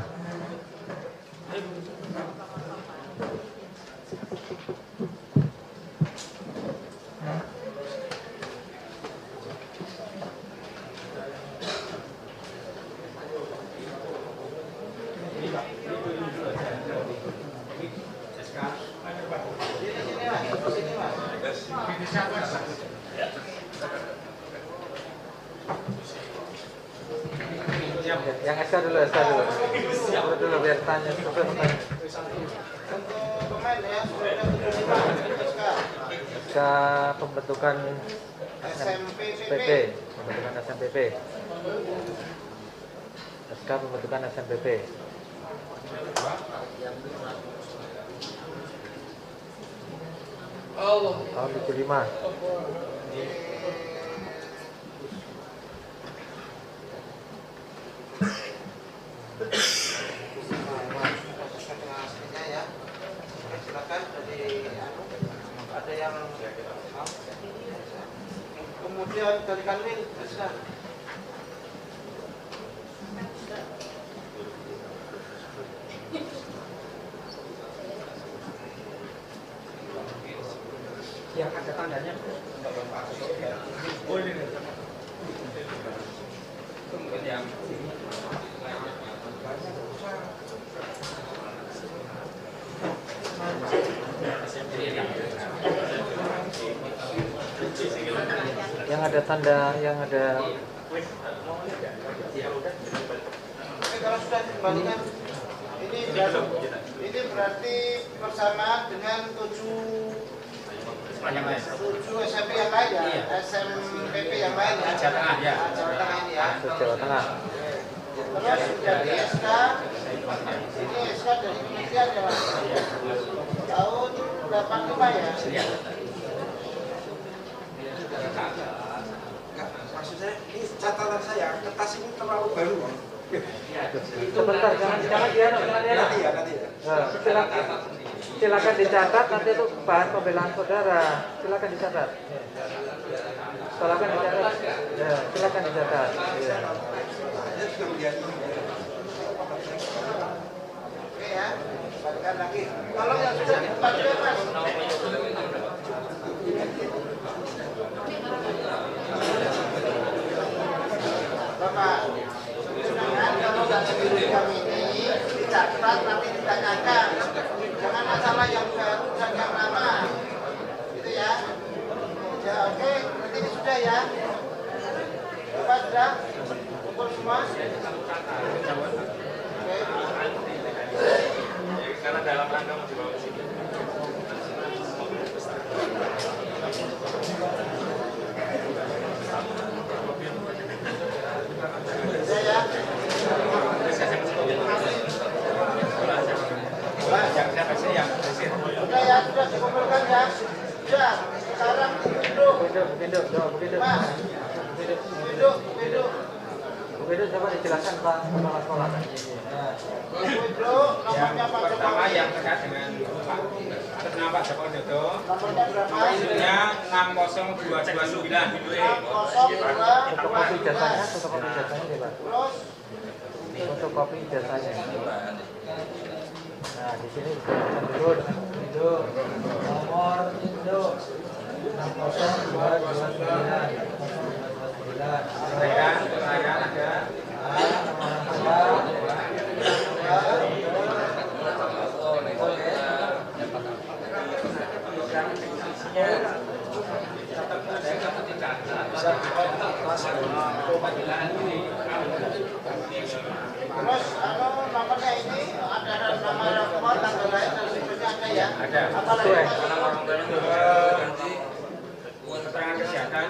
Yang SK dulu, SK dulu. Urut dulu biar tanya. Untuk pemain ya, sudah ada 75 SK. SK pembentukan SMPP. Pembentukan SMPP. SK pembentukan SMPP. Tahun 75. Silakan dari ada yang kemudian dari Kanwil silakan. Yang ada tandanya. Oh ini. Yang Yang ada tanda, yang ada. Kalau sudah dikembalikan, ini berarti bersamaan dengan 7 SMP yang lain ya, SMPP yang lain ya, Jawa Tengah ya, Jawa Tengah ini ya. Jawa Tengah. Terus dari SK, ini SK dari Kementerian ya, tahun 85 ya. maksud saya ini catatan saya, kertas ini terlalu baru. Sebentar, jangan dia. Nanti ya. Silakan dicatat, nanti itu bahan pembelaan saudara. Silakan dicatat. Silakan dicatat. Ya, silakan dicatat. Ya. Oke ya, balikan lagi. Kalau yang sudah dipakai Mas. Bapak, kalau nggak sendiri kami ini dicatat nanti ditanyakan. Jangan masalah yang baru dan yang lama. Gitu ya. Ya oke, berarti ini sudah ya. Bapak sudah kumpul semua? Oke. Karena dalam rangka mau dibawa ke sini. Sudah ya, sudah dikumpulkan ya. Sudah, sekarang duduk. Duduk, coba dijelaskan Pak Kepala Sekolah. Yang pertama yang terkait dengan atas nama Pak Joko Widodo. Nomornya berapa? Nomornya 60229. Fotokopi ijazahnya, Pak. Fotokopi ijazahnya. Nah, di sini disebutkan dulu dengan induk. Nomor induk 60229. Kelahiran ada. Terus nomornya ini ada nama rapor, tanggal lahir dan seterusnya ada ya? Ada. Apa lagi? Keterangan kesehatan,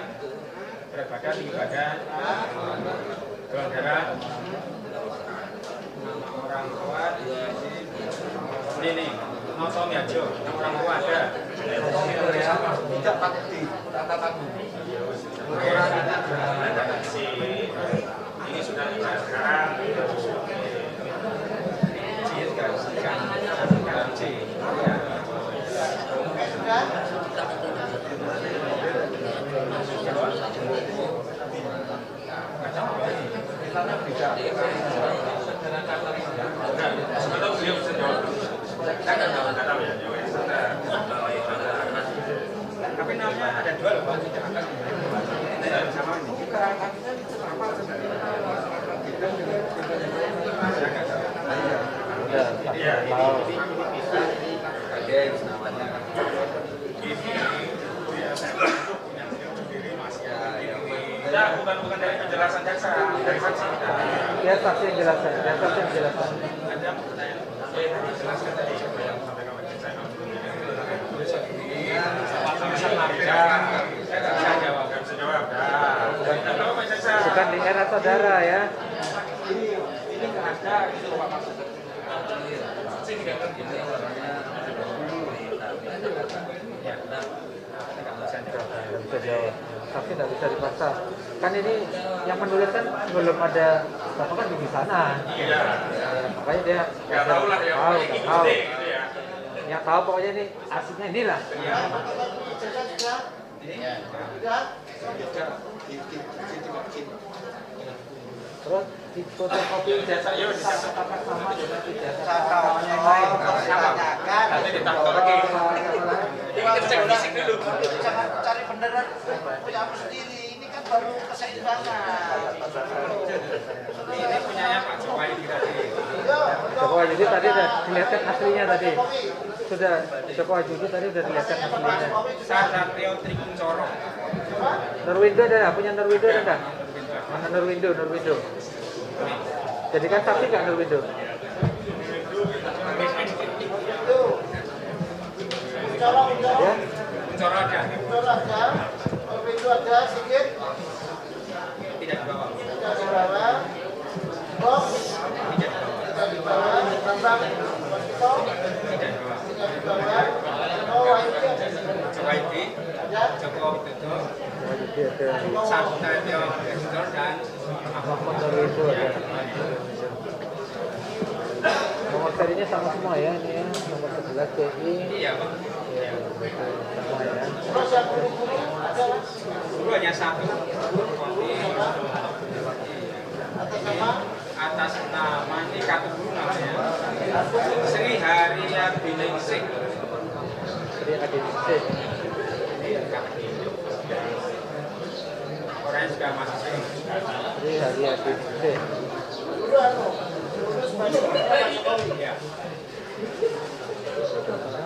berat badan, tinggi badan, golongan darah, nama orang tua, Ini nih, mau Tommy aja, orang tua ada. Tidak pakai di tata tamu. Ini sudah sekarang. Tapi namanya ada dua loh Pak. Sama ini. Bukan dari penjelasan jaksa, dari saksi kita. Biar saksi yang jelaskan, biar saksi yang jelaskan. Ada pertanyaan. Jelaskan tadi apa yang sampaikan Pak Jaksa. Bisa jawab, bisa jawab. Bukan di era saudara ya. Ini nggak ada gitu Pak maksud. Saya tidak ngerti. Bisa jawab. Tapi tidak bisa dipaksa. Kan ini yang menulis kan belum ada, bapak kan di sana. Iya. Makanya dia nggak tahu lah ya. tahu. Yang tahu pokoknya ini aslinya inilah. Iya. Terus di fotokopi jasa sama dengan ijazah yang lain. Nanti ditampil lagi. Ini kita cek fisik dulu. Jangan cari beneran punya aku sendiri. Ini kan baru keseimbangan. Ini punyanya Pak Jokowi tadi. Jokowi jadi tadi sudah dilihatkan aslinya tadi. Sudah Jokowi jadi tadi sudah dilihatkan aslinya. Satrio Trikuncoro. Nurwindo ada, punya Nurwindo ada nggak? Mana Nurwindo? Jadi kan saksi nggak Nurwindo? Ya? Kuncoro ada. Nurwindo ada, Sigit. Tidak dibawa. Tidak dibawa. Box. Tidak dibawa. Bambang. Tidak dibawa. Tidak dibawa. Oh, ini ada. Jokowi. Joko Widodo. Satrio Trikuncoro dan Mahmud Nurwindo ada. Nomor serinya sama semua ya, ini ya, nomor 11 PI. Iya Pak. Iya, sama ya. Terus yang guru-guru ada Mas? Guru hanya satu. Atas nama ini kartu guru namanya. Sri Haryati Ningsih. Sri Haryati. Orangnya juga masih Sri Haryati Ningsih. Ya.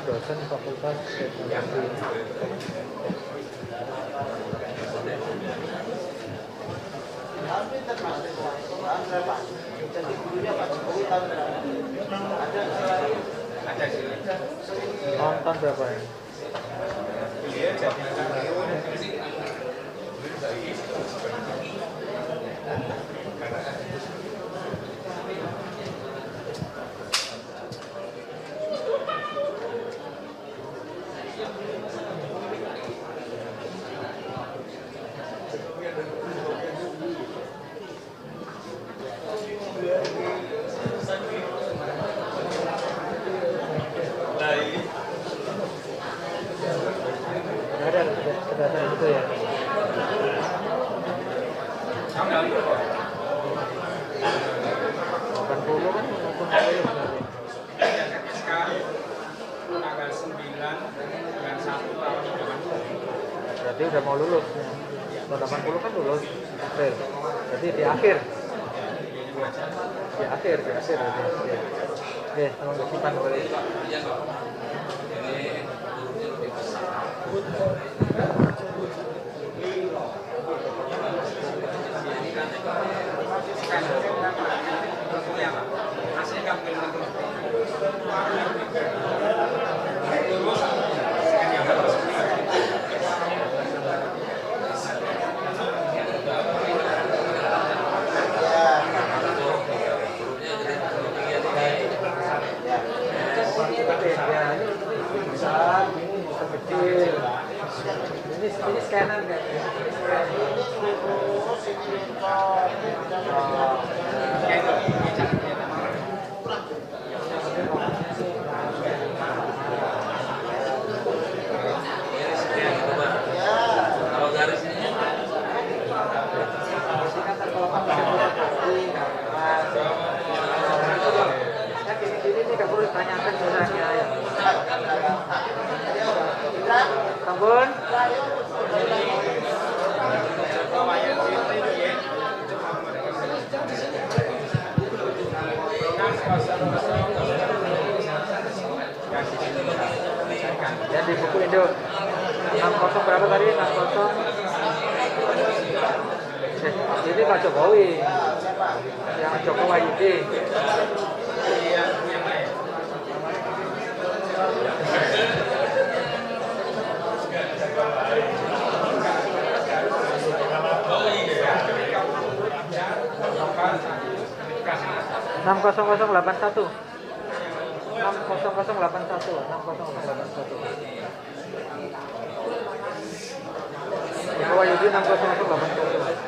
Dosen Fakultas Teknologi. Hampir termasuk tahun berapa? Jadi gurunya Pak Jokowi tahun berapa? Ada selain Ada sih. Tahun berapa ya? Iya, jadi Ada itu ya. Tanggal 80 kan maupun dari SK tanggal 9 bulan 1 tahun 80. berarti udah mau lulus ya. Tahun 80 kan lulus April. Berarti di akhir. Di akhir berarti. Oke, tolong disimpan kembali. Ini scanner kan? Kalau garis ini ini nggak perlu ditanyakan sebenarnya ya. Sampun. Dan di buku Indo 60 berapa tadi? 60. Ini Pak Jokowi. Yang Joko Wahyudi. Enam kosong kosong 81. 60081. Joko Wahyudi 60081.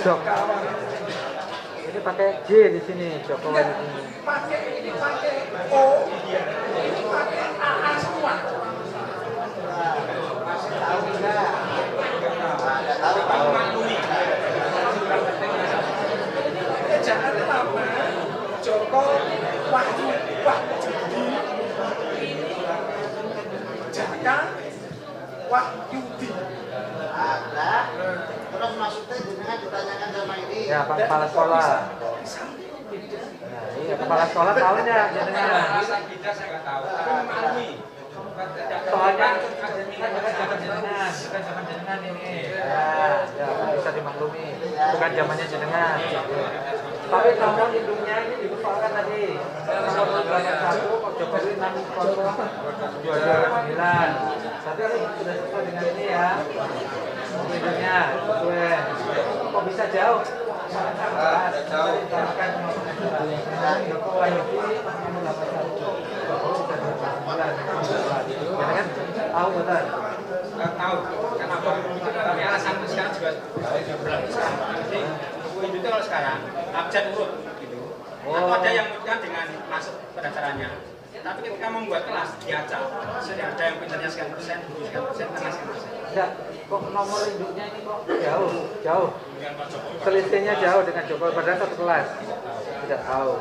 Jok. Ini pakai J di sini, Joko Wahyudi. Pakai ini pakai O, ini pakai AA semua. Tahu enggak? Tahu. Jangan lama. Joko Wahyudi. Jaka Wahyudi. Ada. Terus maksudnya jenengan ditanyakan sama ini. Ya, Pak Kepala Sekolah. Nah, iya, Kepala Sekolah tahu nggak jenengan? Kita saya nggak tahu. Soalnya kan zaman jenengan, bukan zaman jenengan ini. Ya, bisa dimaklumi. Bukan zamannya jenengan. Tapi nomor induknya ini dipersoalkan tadi. Nomor 81 Pak Jokowi 60229. Tapi sudah sesuai dengan ini ya. Nomor induknya sesuai. Kok bisa jauh? Joko Wahyudi 681. Kan tahu betul? Nggak tahu. Kenapa? Tapi alasan sekarang juga belum sekarang. Jadi buku itu kalau sekarang abjad urut gitu. Atau ada yang kan dengan masuk pendaftarannya. Tapi ketika membuat kelas diacak. Sudah ada yang pintarnya sekian persen, tengah sekian persen. Enggak, kok nomor induknya ini kok jauh. Selisihnya jauh dengan Jokowi padahal satu kelas. Tidak tahu.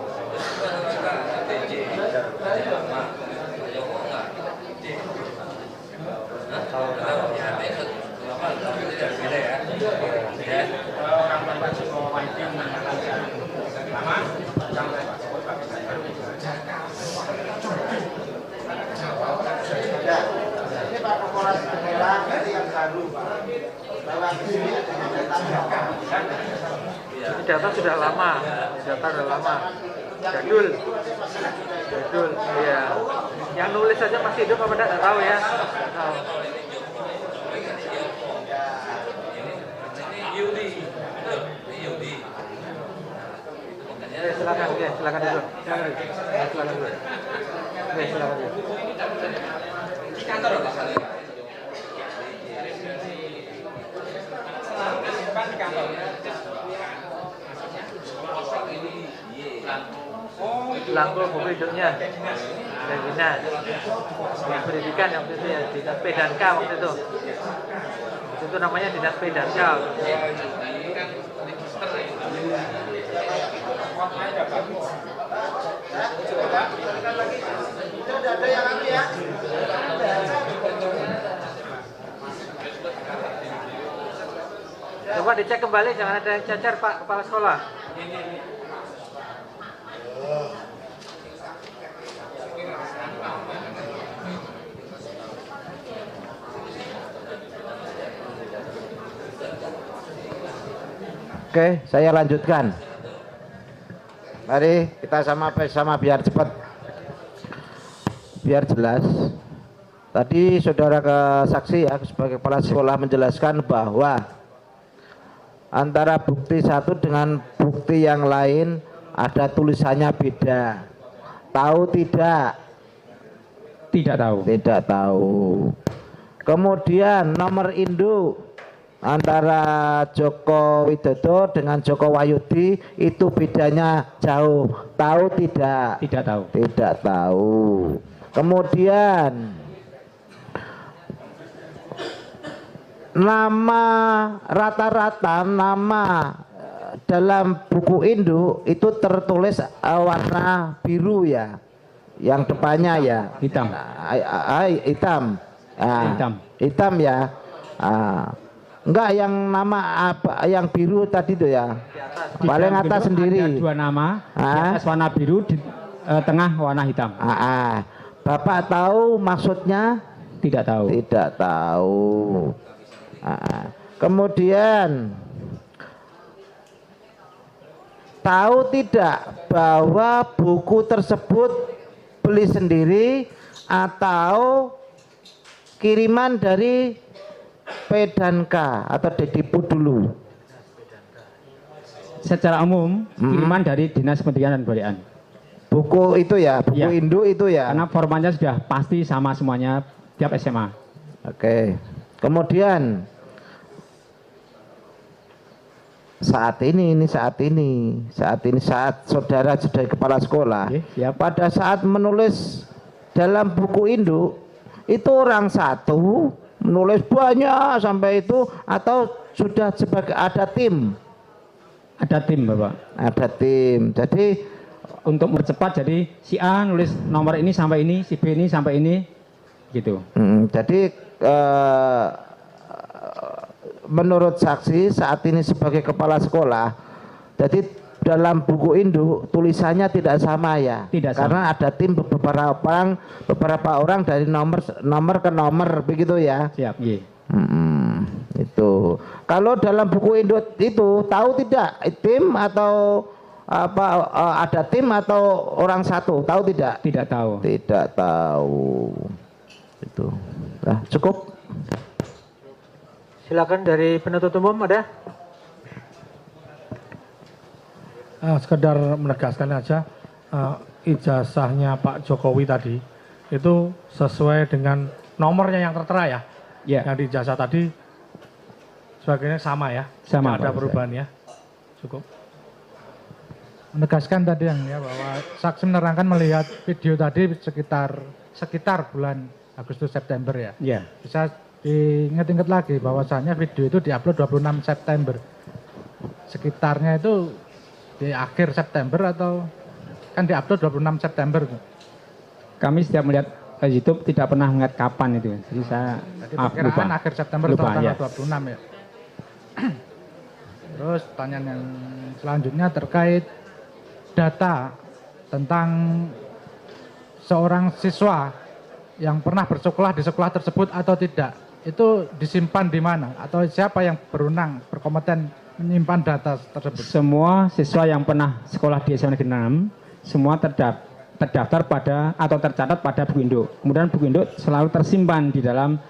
Orang Bapak Joko Wahyudi mengatakan lama sampai Pak Jokowi pakai saya. Ini Pak Kepala Sekolah dari yang baru, bahwa di sini dengan data. Ini data sudah lama, jadul, iya. Yang nulis saja masih hidup apa tidak tahu ya. Tahu. Silakan dulu. Silakan dulu. Di kantor Pak. Di kantor. Langkul buku hidupnya dan dinas pendidikan yang waktu itu ya, dinas P dan K waktu itu namanya dinas P dan K. Ada yang lagi ya? Coba dicek kembali, jangan ada yang cacar Pak Kepala Sekolah. Oke, saya lanjutkan. Mari kita sama-sama biar cepat, biar jelas. Tadi saudara saksi ya sebagai kepala sekolah menjelaskan bahwa antara bukti satu dengan bukti yang lain ada tulisannya beda. Tahu tidak? Tidak tahu. Tidak tahu. Kemudian nomor induk antara Joko Widodo dengan Joko Wahyudi itu bedanya jauh. Tahu tidak? Tidak tahu. Tidak tahu. Kemudian nama rata-rata nama dalam buku induk itu tertulis warna biru ya. Yang depannya ya hitam. Hitam. Hitam ya. Enggak, yang nama apa yang biru tadi tuh ya. Paling atas sendiri. Ada dua nama, di atas warna biru, di tengah warna hitam. Bapak tahu maksudnya? Tidak tahu. Tidak tahu. Kemudian tahu tidak bahwa buku tersebut beli sendiri atau kiriman dari P dan K atau Dediput dulu? Secara umum kiriman dari Dinas Pendidikan dan Kebudayaan. Buku itu ya, buku induk itu ya. Karena formatnya sudah pasti sama semuanya tiap SMA. Oke. Kemudian saat saudara sebagai kepala sekolah, pada saat menulis dalam buku induk itu orang satu menulis banyak sampai itu atau sudah sebagai ada tim? Ada tim, Bapak. Ada tim. Jadi untuk mempercepat, jadi si A nulis nomor ini sampai ini, si B ini sampai ini, gitu. Jadi menurut saksi saat ini sebagai kepala sekolah, jadi dalam buku induk tulisannya tidak sama ya? Tidak sama. Karena ada tim beberapa orang dari nomor ke nomor begitu ya? Siap. Iya. Itu. Kalau dalam buku induk itu tahu tidak tim atau apa ada tim atau orang satu? Tahu tidak? Tidak tahu. Tidak tahu. Itu. Nah, cukup. Silakan dari penuntut umum ada? Sekedar menegaskan aja, ijazahnya Pak Jokowi tadi itu sesuai dengan nomornya yang tertera ya. Yang di ijazah tadi sebagainya sama ya. Sama. Tidak ada perubahan ya. Cukup. Menegaskan tadi yang ya bahwa saksi menerangkan melihat video tadi sekitar bulan Agustus September ya. Iya. Bisa diingat-ingat lagi bahwasannya video itu diupload 26 September. Sekitarnya itu di akhir September atau kan diupload 26 September. Kami setiap melihat YouTube tidak pernah mengingat kapan itu. Jadi saya lupa. Akhir September atau tanggal 26 ya. Terus pertanyaan yang selanjutnya terkait data tentang seorang siswa yang pernah bersekolah di sekolah tersebut atau tidak. Itu disimpan di mana? Atau siapa yang berwenang, berkompeten menyimpan data tersebut? Semua siswa yang pernah sekolah di SMA Negeri 6 semua terdaftar pada atau tercatat pada buku induk. Kemudian buku induk selalu tersimpan di dalam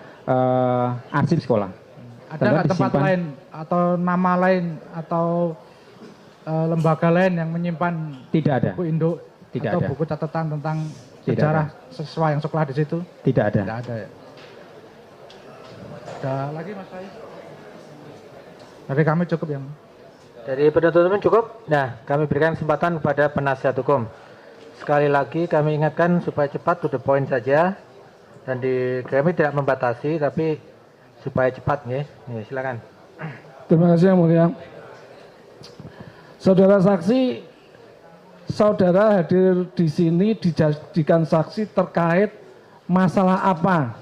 arsip sekolah. Ada nggak tempat lain atau nama lain atau lembaga lain yang menyimpan buku induk atau buku catatan tentang sejarah siswa yang sekolah di situ? Tidak ada. Tidak ada ya. Ada lagi Mas Faiz? Dari kami cukup yang dari penuntut umum cukup. Nah, kami berikan kesempatan kepada penasihat hukum. Sekali lagi kami ingatkan supaya cepat to the point saja dan kami tidak membatasi tapi supaya cepat nih. Silakan. Terima kasih yang mulia. Saudara saksi, saudara hadir di sini dijadikan saksi terkait masalah apa?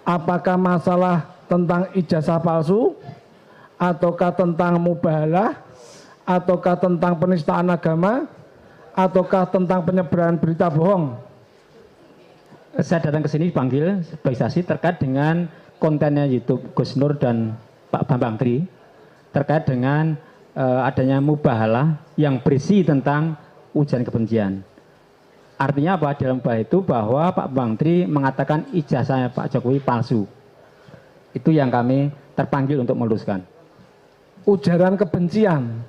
Apakah masalah tentang ijazah palsu, ataukah tentang mubahalah, ataukah tentang penistaan agama, ataukah tentang penyebaran berita bohong? Saya datang ke sini dipanggil sebagai saksi terkait dengan kontennya YouTube Gus Nur dan Pak Bambang Tri terkait dengan adanya mubahalah yang berisi tentang ujaran kebencian. Artinya apa dalam mubah itu bahwa Pak Bantri mengatakan ijazahnya Pak Jokowi palsu. Itu yang kami terpanggil untuk meluruskan. Ujaran kebencian,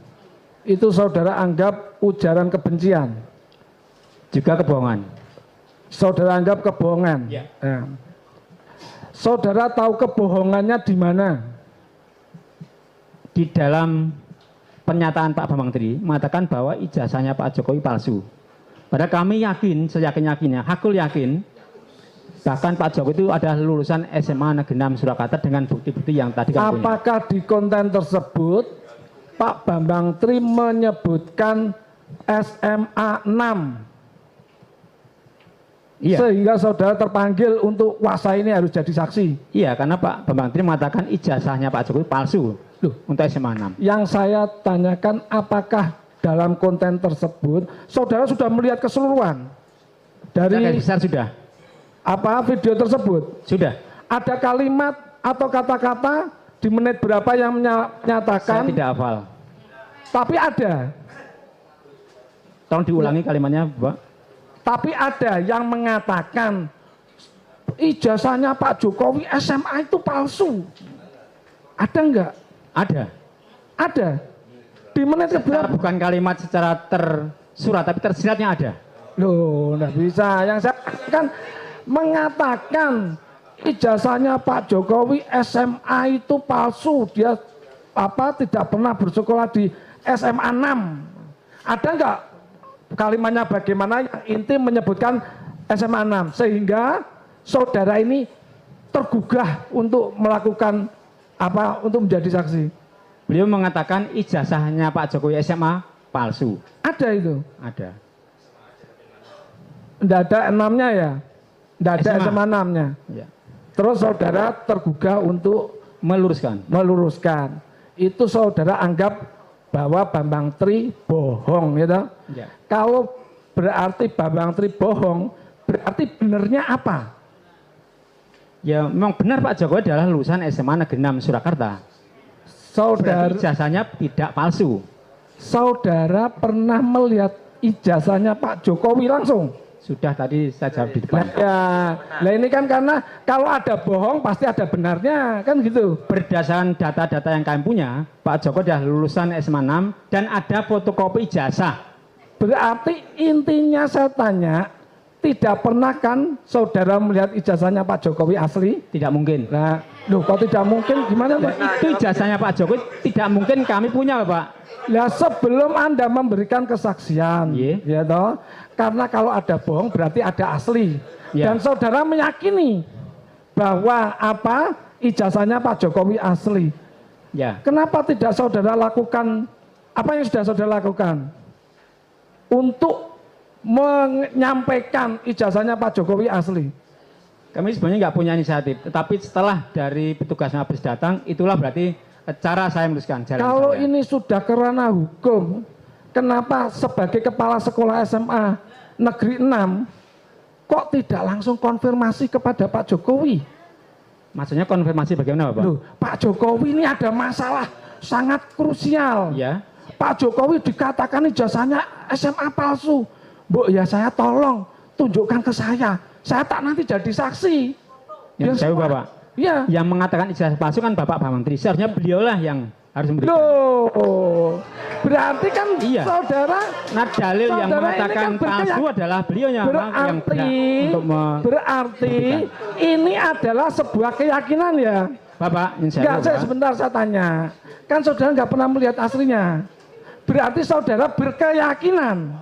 itu saudara anggap ujaran kebencian? Juga kebohongan. Saudara anggap kebohongan? Ya. Nah. Saudara tahu kebohongannya di mana? Di dalam pernyataan Pak Bambang Tri mengatakan bahwa ijazahnya Pak Jokowi palsu. Padahal kami yakin, seyakin-yakinnya, hakul yakin, bahkan Pak Jokowi itu adalah lulusan SMA Negeri 6 Surakarta dengan bukti-bukti yang tadi kami punya. Apakah di konten tersebut Pak Bambang Tri menyebutkan SMA 6? Iya. Sehingga saudara terpanggil untuk wasa ini harus jadi saksi. Iya, karena Pak Bambang Tri mengatakan ijazahnya Pak Jokowi palsu. Loh, untuk SMA 6. Yang saya tanyakan, apakah dalam konten tersebut saudara sudah melihat keseluruhan dari besar sudah. Apa video tersebut? Sudah. Ada kalimat atau kata-kata di menit berapa yang menyatakan? Saya tidak hafal. Tapi ada. Tolong diulangi kalimatnya, Pak. Tapi ada yang mengatakan ijazahnya Pak Jokowi SMA itu palsu. Ada enggak? Ada. Ada. Di menit keberapa? Bukan kalimat secara tersurat, tapi tersiratnya ada. Loh, enggak bisa. Yang saya kan mengatakan ijazahnya Pak Jokowi SMA itu palsu. Dia tidak pernah bersekolah di SMA 6. Ada enggak kalimatnya bagaimana yang inti menyebutkan SMA 6 sehingga saudara ini tergugah untuk melakukan untuk menjadi saksi? Beliau mengatakan ijazahnya Pak Jokowi SMA palsu. Ada itu? Ada. Tidak ada 6-nya ya? Tidak ada SMA 6-nya? Ya. Terus saudara tergugah untuk meluruskan. Itu saudara anggap bahwa Bambang Tri bohong, gitu? Ya. Kalau berarti Bambang Tri bohong, berarti benernya apa? Ya, memang benar Pak Jokowi adalah lulusan SMA Negeri 6 Surakarta. Saudara, ijazahnya tidak palsu. Saudara pernah melihat ijazahnya Pak Jokowi langsung? Sudah tadi saya jawab di depan. Nah ini kan karena kalau ada bohong pasti ada benarnya, kan gitu. Berdasarkan data-data yang kami punya, Pak Jokowi adalah lulusan SMA 6 dan ada fotokopi ijazah. Berarti intinya saya tanya, tidak pernah kan saudara melihat ijazahnya Pak Jokowi asli? Tidak mungkin. Nah, loh kok tidak mungkin? Gimana Pak? Itu ijazahnya Pak Jokowi tidak mungkin kami punya, Pak. Lah sebelum Anda memberikan kesaksian, ya toh, karena kalau ada bohong berarti ada asli. Dan saudara meyakini bahwa ijazahnya Pak Jokowi asli. Ya. Kenapa tidak saudara lakukan apa yang sudah saudara lakukan untuk menyampaikan ijazahnya Pak Jokowi asli? Kami sebenarnya nggak punya inisiatif, tetapi setelah dari petugas Mabes datang, itulah berarti cara saya menuliskan. Kalau ini sudah ke ranah hukum, kenapa sebagai kepala sekolah SMA Negeri 6 kok tidak langsung konfirmasi kepada Pak Jokowi? Maksudnya konfirmasi bagaimana, Pak? Loh, Pak Jokowi ini ada masalah sangat krusial. Ya. Pak Jokowi dikatakan ijazahnya SMA palsu. Bu, ya saya tolong tunjukkan ke saya tak nanti jadi saksi. Yang saya Bapak. Ya. Yang mengatakan ijazah palsu kan Bapak Bambang Tri. Seharusnya beliaulah yang harus memberikan. Loh, berarti kan saudara. Nah, dalil yang mengatakan palsu adalah beliau yang berhak untuk berarti ini adalah sebuah keyakinan ya. Bapak, sebentar saya tanya. Kan saudara nggak pernah melihat aslinya. Berarti saudara berkeyakinan.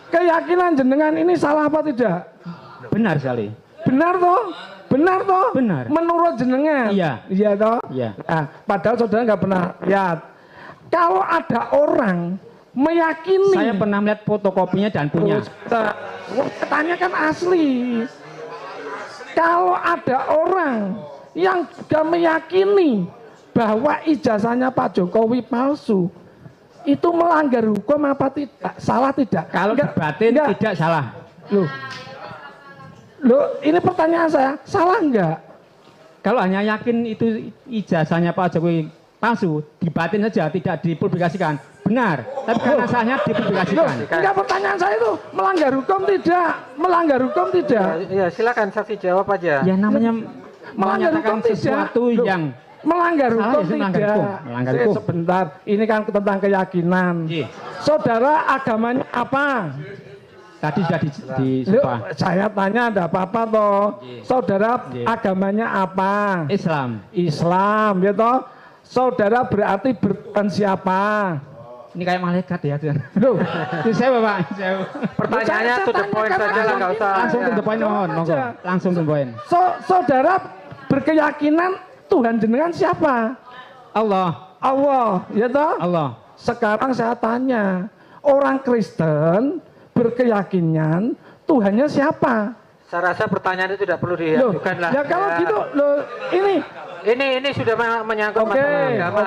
Keyakinan jenengan ini salah apa tidak? Benar sekali. Benar toh? Benar. Menurut jenengan? Iya toh? Iya. Nah, padahal saudara nggak pernah lihat. Kalau ada orang meyakini. Saya pernah melihat fotokopinya dan punya. Katanya kan asli. Kalau ada orang yang juga meyakini bahwa ijazahnya Pak Jokowi palsu, itu melanggar hukum apa tidak? Salah tidak? Kalau debatin tidak salah. Loh, ini pertanyaan saya, salah enggak? Kalau hanya yakin itu ijazahnya Pak Jokowi palsu, dibatin saja, tidak dipublikasikan. Benar, tapi karena sahnya dipublikasikan. Enggak, pertanyaan saya itu melanggar hukum tidak? Melanggar hukum tidak? Ya, silakan saksi jawab aja. Ya namanya melanggar menyatakan hukum sesuatu tidak. yang melanggar salah, hukum ya, tidak. melanggar hukum. Melanggar hukum. Sebentar, ini kan tentang keyakinan. Saudara agamanya apa? Tadi sudah Loh, saya tanya ada apa-apa toh. Saudara agamanya apa? Islam. Islam, ya toh. Saudara berarti bertuhan siapa? Ini kayak malaikat ya. Loh, itu saya Bapak. Pertanyaannya to the point saja lah, nggak usah. Langsung to the point, mohon. Monggo. Langsung to the point. Saudara berkeyakinan Tuhan jenengan siapa? Allah. Allah, ya toh? Allah. Sekarang saya tanya, orang Kristen berkeyakinan Tuhannya siapa? Saya rasa pertanyaan itu tidak perlu diajukan lah. Ya kalau gitu, loh, ini sudah menyangkut masalah agama.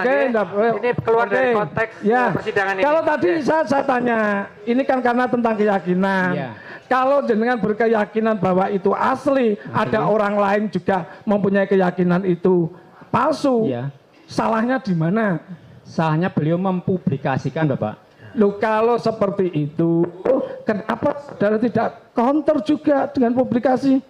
Ini keluar dari konteks persidangan ini. Kalau tadi saya tanya, ini kan karena tentang keyakinan. Kalau jenengan berkeyakinan bahwa itu asli, ada orang lain juga mempunyai keyakinan itu palsu. Salahnya di mana? Salahnya beliau mempublikasikan, Bapak. Loh, kalau seperti itu, kenapa saudara tidak counter juga dengan publikasi?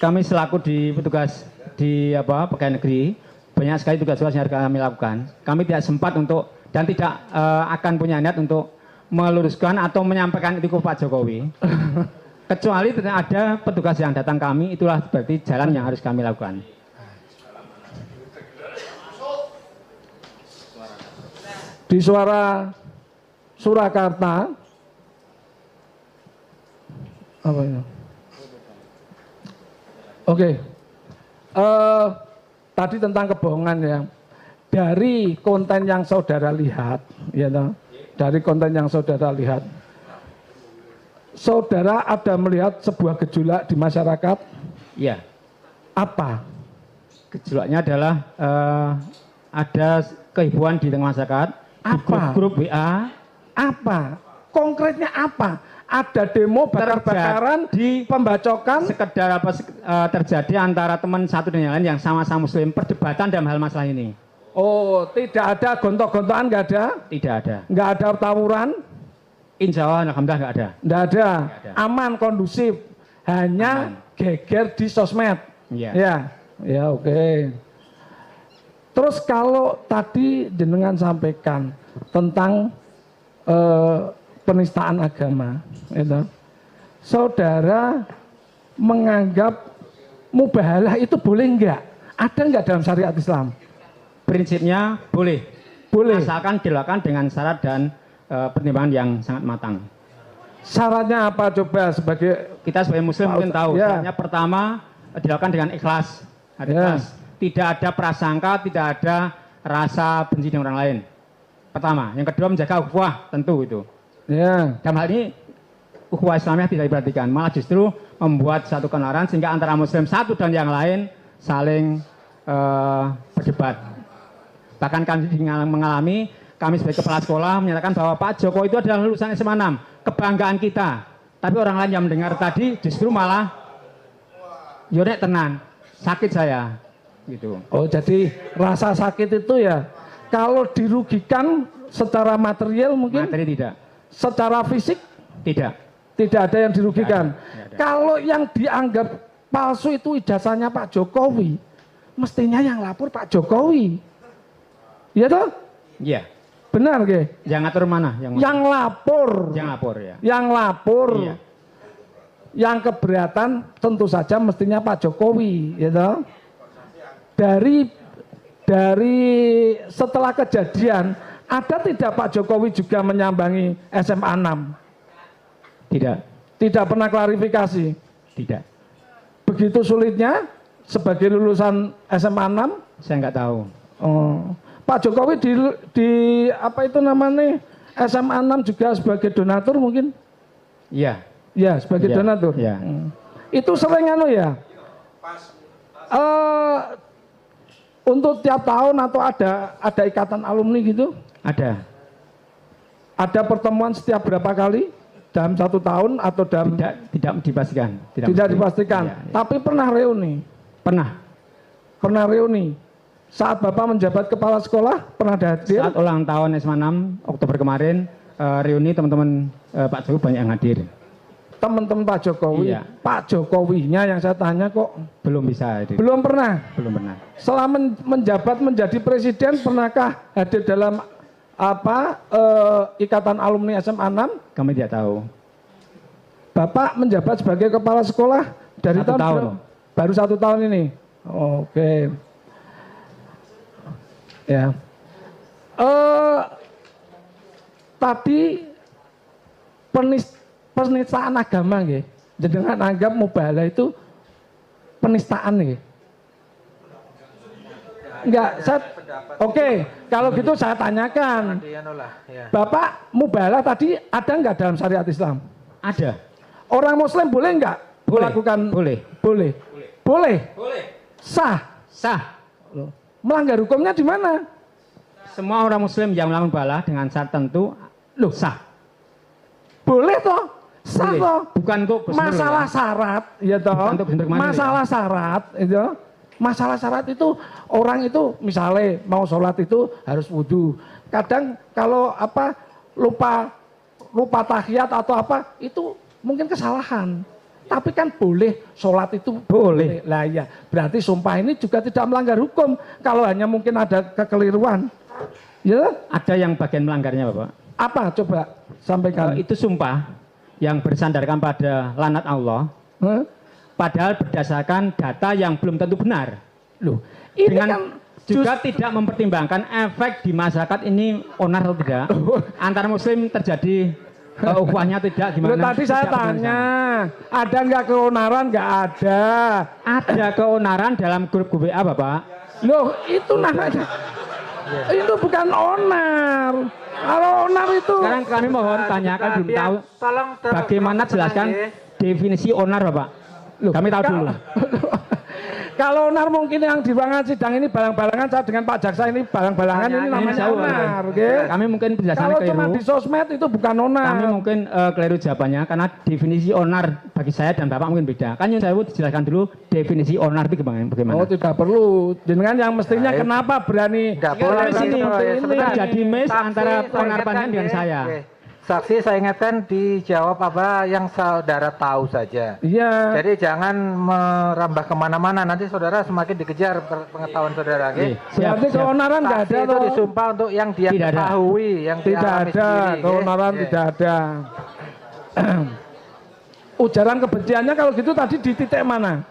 Kami selaku di petugas di pegawai negeri, banyak sekali tugas-tugas yang kami lakukan. Kami tidak sempat untuk dan tidak akan punya niat untuk meluruskan atau menyampaikan itu ke Pak Jokowi. Kecuali ada petugas yang datang kami, itulah berarti jalan yang harus kami lakukan. Di Suara Surakarta, apa ini? Oke, tadi tentang kebohongan ya. Dari konten yang saudara lihat, ya, dari konten yang saudara lihat, saudara ada melihat sebuah gejolak di masyarakat? Iya. Apa? Gejolaknya adalah ada kehebohan di tengah masyarakat. Apa? Grup WA. Apa? Konkretnya apa? Ada demo bakar-bakaran di pembacokan? Sekedar terjadi antara teman satu dan yang lain yang sama-sama muslim, perdebatan dalam hal masalah ini. Oh, tidak ada gontok-gontokan, nggak ada? Tidak ada. Nggak ada tawuran? Insya Allah, alhamdulillah nggak ada. Nggak ada. Aman, kondusif. Hanya geger di sosmed. Iya. Ya, oke. Terus kalau tadi jenengan sampaikan tentang penistaan agama, gitu. Saudara menganggap mubahalah itu boleh enggak? Ada enggak dalam syariat Islam? Prinsipnya boleh. Boleh. Asalkan dilakukan dengan syarat dan pertimbangan yang sangat matang. Syaratnya apa coba sebagai kita sebagai muslim mungkin tahu. Syaratnya pertama dilakukan dengan ikhlas. Ikhlas. Tidak ada prasangka, tidak ada rasa benci dengan orang lain. Pertama, yang kedua menjaga ukhuwah, tentu itu. Dalam hal ini ukhuwah Islamiyah tidak diperhatikan, malah justru membuat satu keonaran sehingga antara muslim satu dan yang lain saling berdebat. Bahkan kami mengalami, kami sebagai kepala sekolah menyatakan bahwa Pak Joko itu adalah lulusan SMA 6, kebanggaan kita. Tapi orang lain yang mendengar tadi justru malah yonek tenang, sakit saya. Gitu. Oh, jadi rasa sakit itu ya kalau dirugikan secara material mungkin? Materi tidak. Secara fisik? Tidak. Tidak ada yang dirugikan. Tidak ada. Kalau yang dianggap palsu itu ijazahnya Pak Jokowi, mestinya yang lapor Pak Jokowi. Iya toh? Iya. Benar ge? Yang ngatur mana? Yang lapor. Yang lapor ya. Yang lapor. Iya. Yang keberatan tentu saja mestinya Pak Jokowi, ya toh? Dari setelah kejadian, ada tidak Pak Jokowi juga menyambangi SMA 6? Tidak. Tidak pernah klarifikasi? Tidak. Begitu sulitnya sebagai lulusan SMA 6? Saya nggak tahu. Oh. Pak Jokowi di apa itu namanya SMA 6 juga sebagai donatur mungkin? Iya. Ya, sebagai donatur. Iya. Itu sering ya? Untuk tiap tahun atau ada ikatan alumni gitu? Ada. Ada pertemuan setiap berapa kali? Dalam 1 tahun atau dalam? Tidak dipastikan. Tidak dipastikan. Ya. Tapi pernah reuni? Pernah. pernah reuni. Saat Bapak menjabat kepala sekolah pernah hadir? Saat ulang tahun SMA 6 Oktober kemarin reuni teman-teman Pak Jokowi banyak yang hadir. Teman-teman Pak Jokowi, Iya. Pak Jokowinya yang saya tanya kok Belum bisa hadir. belum pernah. Belum pernah. Selama menjabat menjadi presiden pernahkah hadir dalam ikatan alumni SMA 6? Kami tidak tahu. Bapak menjabat sebagai kepala sekolah dari 1 tahun. berapa? Baru 1 tahun ini. Oke. Ya. Tadi penistaan agama nggih. Jenengan anggap mubahalah itu penistaan nggih. Enggak, oke, kalau gitu saya tanyakan. Bapak mubahalah tadi ada enggak dalam syariat Islam? Ada. Orang Muslim boleh enggak melakukan? Boleh. Boleh. Boleh. Boleh. Sah. Sah. Melanggar hukumnya di mana? Semua orang Muslim yang melakukan mubahalah dengan syarat tertentu, sah. Boleh toh? Sah Boleh. toh? Bukan untuk masalah syarat, ya toh. Bukan untuk Gus Nur Kemarin, Masalah syarat, itu. Masalah syarat itu orang itu misalnya mau sholat itu harus wudhu. Kadang kalau lupa tahiyat atau apa itu mungkin kesalahan. Tapi kan boleh sholat itu boleh. Lah ya, berarti sumpah ini juga tidak melanggar hukum. Kalau hanya mungkin ada kekeliruan. Ya, ada yang bagian melanggarnya, Bapak. Apa coba sampaikan? Itu sumpah yang bersandarkan pada laknat Allah. Padahal berdasarkan data yang belum tentu benar. Loh, ini dengan kan juga tidak mempertimbangkan efek di masyarakat ini onar atau tidak. Antara muslim terjadi ukhuwahnya tidak gimana? Loh, tadi saya tanya, ada nggak keonaran? Nggak ada. Ada keonaran dalam grup WA, Bapak. Loh, itu namanya. Itu bukan onar. Kalau onar itu. Sekarang kami mohon tanyakan belum tahu. Bagaimana jelaskan definisi onar, Bapak? Loh, kami tahu dulu. Kalau onar mungkin yang di ruangan sidang ini balang-balangan, saya dengan Pak Jaksa ini balang-balangan, ini namanya onar. Kami mungkin penjelasannya kalau keliru. cuma di sosmed itu bukan onar. Kami mungkin keliru jawabannya karena definisi onar bagi saya dan Bapak mungkin beda. Kan yang saya dijelaskan dulu definisi onar itu bagaimana? Oh, tidak perlu. Dengan yang mestinya kenapa berani? Nggak boleh terjadi mes antara onar panjang dengan saya. Saksi saya ingatkan dijawab apa yang saudara tahu saja. Iya. Jadi jangan merambah kemana-mana. Nanti saudara semakin dikejar pengetahuan saudara. Berarti keonaran nggak ada. Itu disumpah untuk yang dia Tidak ada. ketahui, yang tidak dialami ada. sendiri. Keonaran tidak ada. Ujaran kebenciannya kalau gitu tadi di titik mana?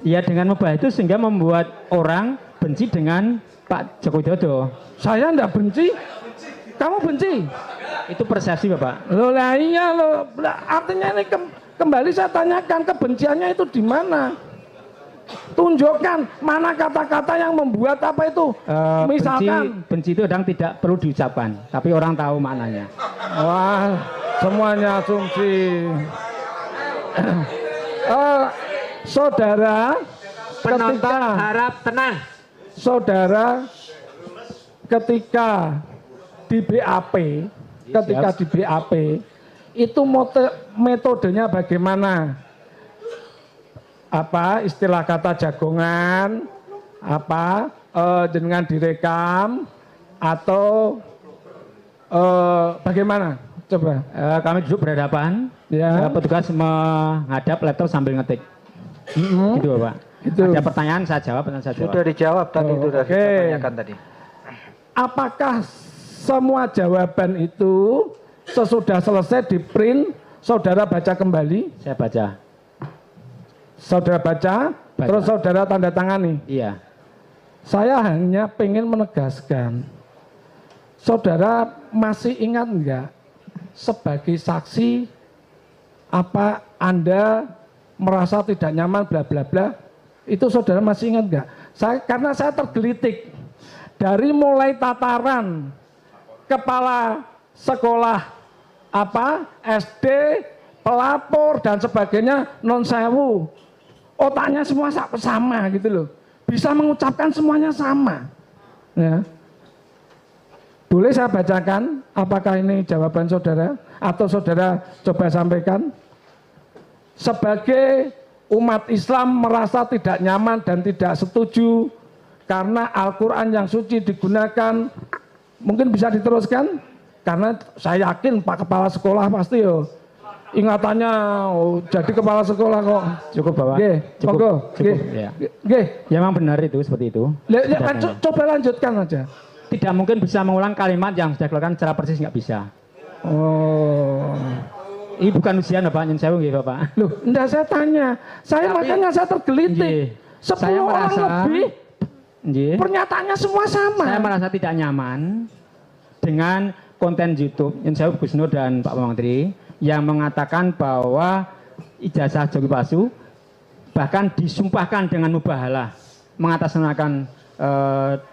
Ya dengan mubahalah itu sehingga membuat orang benci dengan Pak Joko Widodo. Saya enggak benci. Kamu benci? Itu persepsi, Bapak. Loh lah iya loh. Artinya ini kembali saya tanyakan kebenciannya itu di mana? Tunjukkan mana kata-kata yang membuat apa itu. Misalkan benci itu kadang tidak perlu diucapkan, tapi orang tahu maknanya. Wah, semuanya asumsi. Saudara, penonton harap tenang. Saudara, ketika di BAP, di BAP itu metodenya bagaimana? Apa istilah kata jagongan? Apa dengan direkam atau bagaimana? Coba. Kami duduk berhadapan. Ya. Petugas menghadap laptop sambil ngetik. Gitu, Bapak. Itu. Ada pertanyaan saya jawab, Sudah dijawab tadi itu sudah ditanyakan tadi. Apakah semua jawaban itu sesudah selesai di print, saudara baca kembali? Saya baca. Saudara baca, terus saudara tanda tangani? Iya. Saya hanya pengen menegaskan, saudara masih ingat enggak sebagai saksi apa Anda merasa tidak nyaman bla bla bla? Itu saudara masih ingat enggak? Karena saya tergelitik dari mulai tataran kepala sekolah apa SD, pelapor dan sebagainya non sewu, otaknya semua sama gitu loh, bisa mengucapkan semuanya sama. Ya. Boleh saya bacakan apakah ini jawaban saudara atau saudara coba sampaikan sebagai umat Islam merasa tidak nyaman dan tidak setuju karena Al-Quran yang suci digunakan. Mungkin bisa diteruskan? Karena saya yakin Pak Kepala Sekolah pasti yo ingatannya jadi kepala sekolah kok. Cukup Bapak. Cukup. Ya. Ya memang benar itu seperti itu. Coba lanjutkan aja. Tidak mungkin bisa mengulang kalimat yang sudah dilakukan secara persis, nggak bisa. Oh. Ini bukan ujian Bapak, nyun sewu nggih Bapak. Loh, enggak saya tanya. Makanya saya tergelitik. 10 saya orang lebih. Pernyataannya semua sama. Saya merasa tidak nyaman dengan konten YouTube nyun sewu Gus Nur dan Pak Menteri yang mengatakan bahwa ijazah Jokowi palsu bahkan disumpahkan dengan mubahalah, mengatasnamakan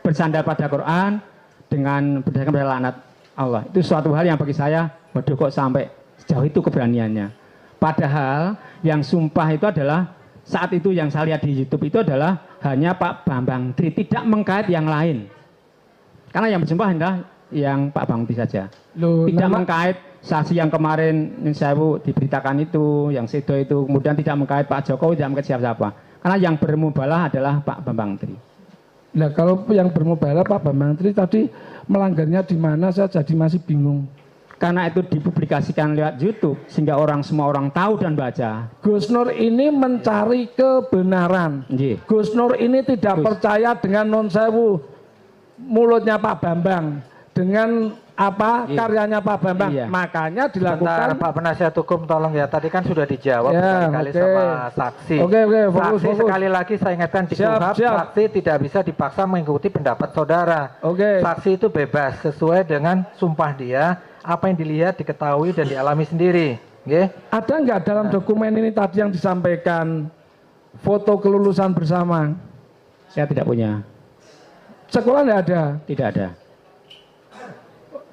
bersandar pada Quran dengan berdasarkan pada laknat Allah. Itu suatu hal yang bagi saya, waduh kok sampai sejauh itu keberaniannya. Padahal yang sumpah itu adalah saat itu yang saya lihat di YouTube itu adalah hanya Pak Bambang Tri, tidak mengkait yang lain. Karena yang bersumpah adalah yang Pak Bambang Tri saja. Tidak mengkait saksi yang kemarin Sewu diberitakan itu, yang Sedo itu, kemudian tidak mengkait Pak Jokowi, tidak mengkait siapa-siapa. Karena yang bermubalah adalah Pak Bambang Tri. Nah kalau yang bermubalah Pak Bambang Tri tadi melanggarnya di mana, saya jadi masih bingung. Karena itu dipublikasikan lewat YouTube sehingga semua orang tahu dan baca. Gus Nur ini mencari kebenaran. Gus Nur ini tidak percaya dengan non sewu mulutnya Pak Bambang, dengan karyanya Pak Bambang. Makanya dilakukan. Pak penasihat hukum tolong ya, tadi kan sudah dijawab sekali sama saksi. Fokus. Sekali lagi saya ingatkan di KUHP, saksi tidak bisa dipaksa mengikuti pendapat saudara. Saksi itu bebas sesuai dengan sumpah dia, apa yang dilihat, diketahui dan dialami sendiri. Ada nggak dalam dokumen ini tadi yang disampaikan foto kelulusan bersama? Saya tidak punya. Sekolah nggak ada? Tidak ada.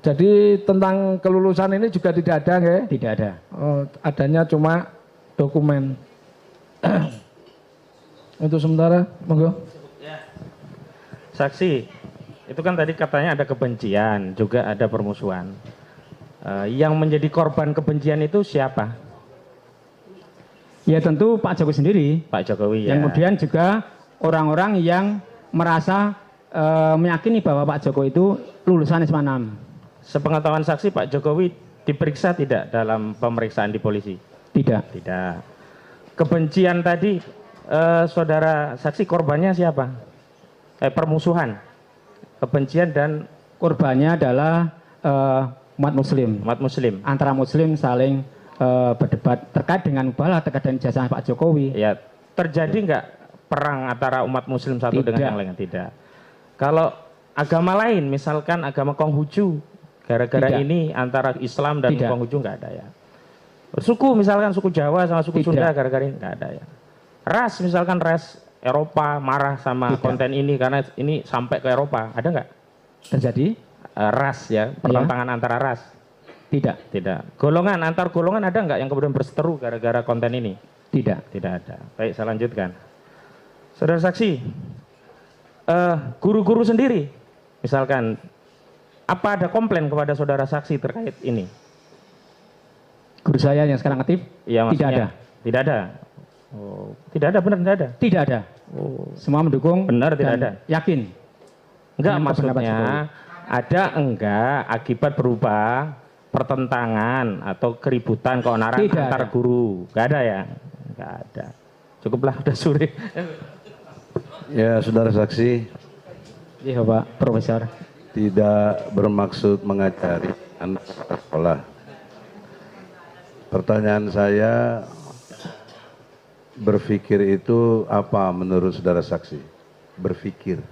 Jadi tentang kelulusan ini juga tidak ada, nggak? Tidak ada. Oh, adanya cuma dokumen. Untuk sementara, monggo. Saksi, itu kan tadi katanya ada kebencian, juga ada permusuhan. Yang menjadi korban kebencian itu siapa? Ya tentu Pak Jokowi sendiri. Pak Jokowi ya. Yang kemudian juga orang-orang yang merasa meyakini bahwa Pak Jokowi itu lulusan SMA 6. Sepengetahuan saksi, Pak Jokowi diperiksa tidak dalam pemeriksaan di polisi? Tidak. Tidak. Kebencian tadi, saudara saksi korbannya siapa? Permusuhan. Kebencian dan korbannya adalah umat Muslim. Umat Muslim. Antara Muslim saling berdebat terkait dengan mubahalah, terkait dengan ijazah Pak Jokowi. Ya, terjadi nggak perang antara umat Muslim satu dengan yang lain? Tidak. Kalau agama lain, misalkan agama Konghucu, gara-gara ini antara Islam dan Konghucu nggak ada ya. Suku misalkan suku Jawa sama suku Sunda gara-gara ini nggak ada ya. Ras misalkan ras Eropa marah sama konten ini karena ini sampai ke Eropa, ada nggak? Terjadi? Ras ya, pertentangan antara ras. Tidak. Tidak. Golongan, antar golongan ada nggak yang kemudian berseteru gara-gara konten ini? Tidak. Tidak ada. Baik, saya lanjutkan. Saudara saksi, guru-guru sendiri, misalkan, apa ada komplain kepada saudara saksi terkait ini? Guru saya yang sekarang aktif? Ya, tidak ada. Tidak ada. Oh, tidak ada, benar tidak ada? Tidak ada. Oh. Semua mendukung. Benar tidak ada. Yakin. Enggak, maksudnya ada enggak akibat berupa pertentangan atau keributan keonaran antar guru? Enggak ada ya? Enggak ada. Cukuplah, udah sore. Ya, saudara saksi. Iya, Pak Profesor. Tidak bermaksud mengajari anak sekolah. Pertanyaan saya, berpikir itu apa menurut saudara saksi? Berpikir.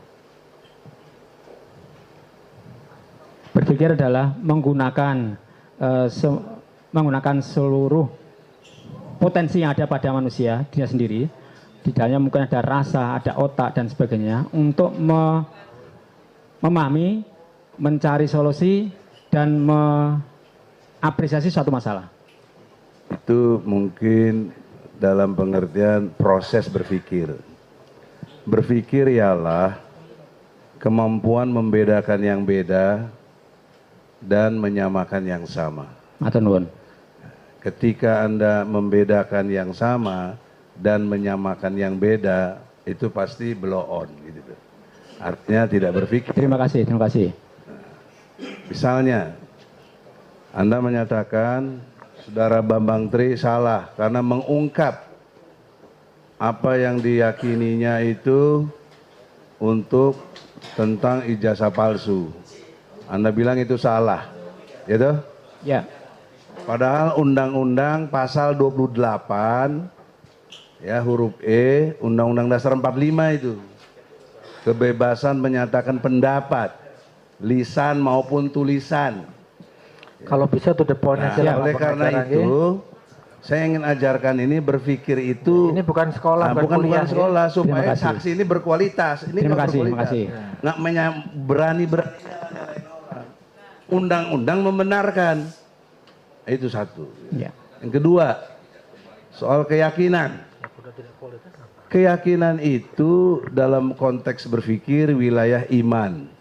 Berpikir adalah menggunakan seluruh potensi yang ada pada manusia, dia sendiri. Di dalamnya mungkin ada rasa, ada otak dan sebagainya untuk memahami, mencari solusi dan mengapresiasi suatu masalah. Itu mungkin dalam pengertian proses berpikir. Berpikir ialah kemampuan membedakan yang beda dan menyamakan yang sama. Matur nuwun. Ketika Anda membedakan yang sama, dan menyamakan yang beda itu pasti blow on gitu. Artinya tidak berpikir. Terima kasih, terima kasih. Misalnya Anda menyatakan Saudara Bambang Tri salah karena mengungkap apa yang diyakininya itu untuk tentang ijazah palsu. Anda bilang itu salah, gitu? Ya. Padahal Undang-Undang Pasal 28 ya huruf E Undang-Undang Dasar 45 itu kebebasan menyatakan pendapat, lisan maupun tulisan. Kalau bisa to the point aja lah. Oleh karena itu, saya ingin ajarkan ini berpikir itu. Ini bukan sekolah, bukan sekolah, ya. supaya saksi ini berkualitas. Ini terima kasih, terima kasih. Nggak berani undang-undang membenarkan. Itu satu. Ya. Yang kedua, soal keyakinan. Keyakinan itu dalam konteks berpikir wilayah iman.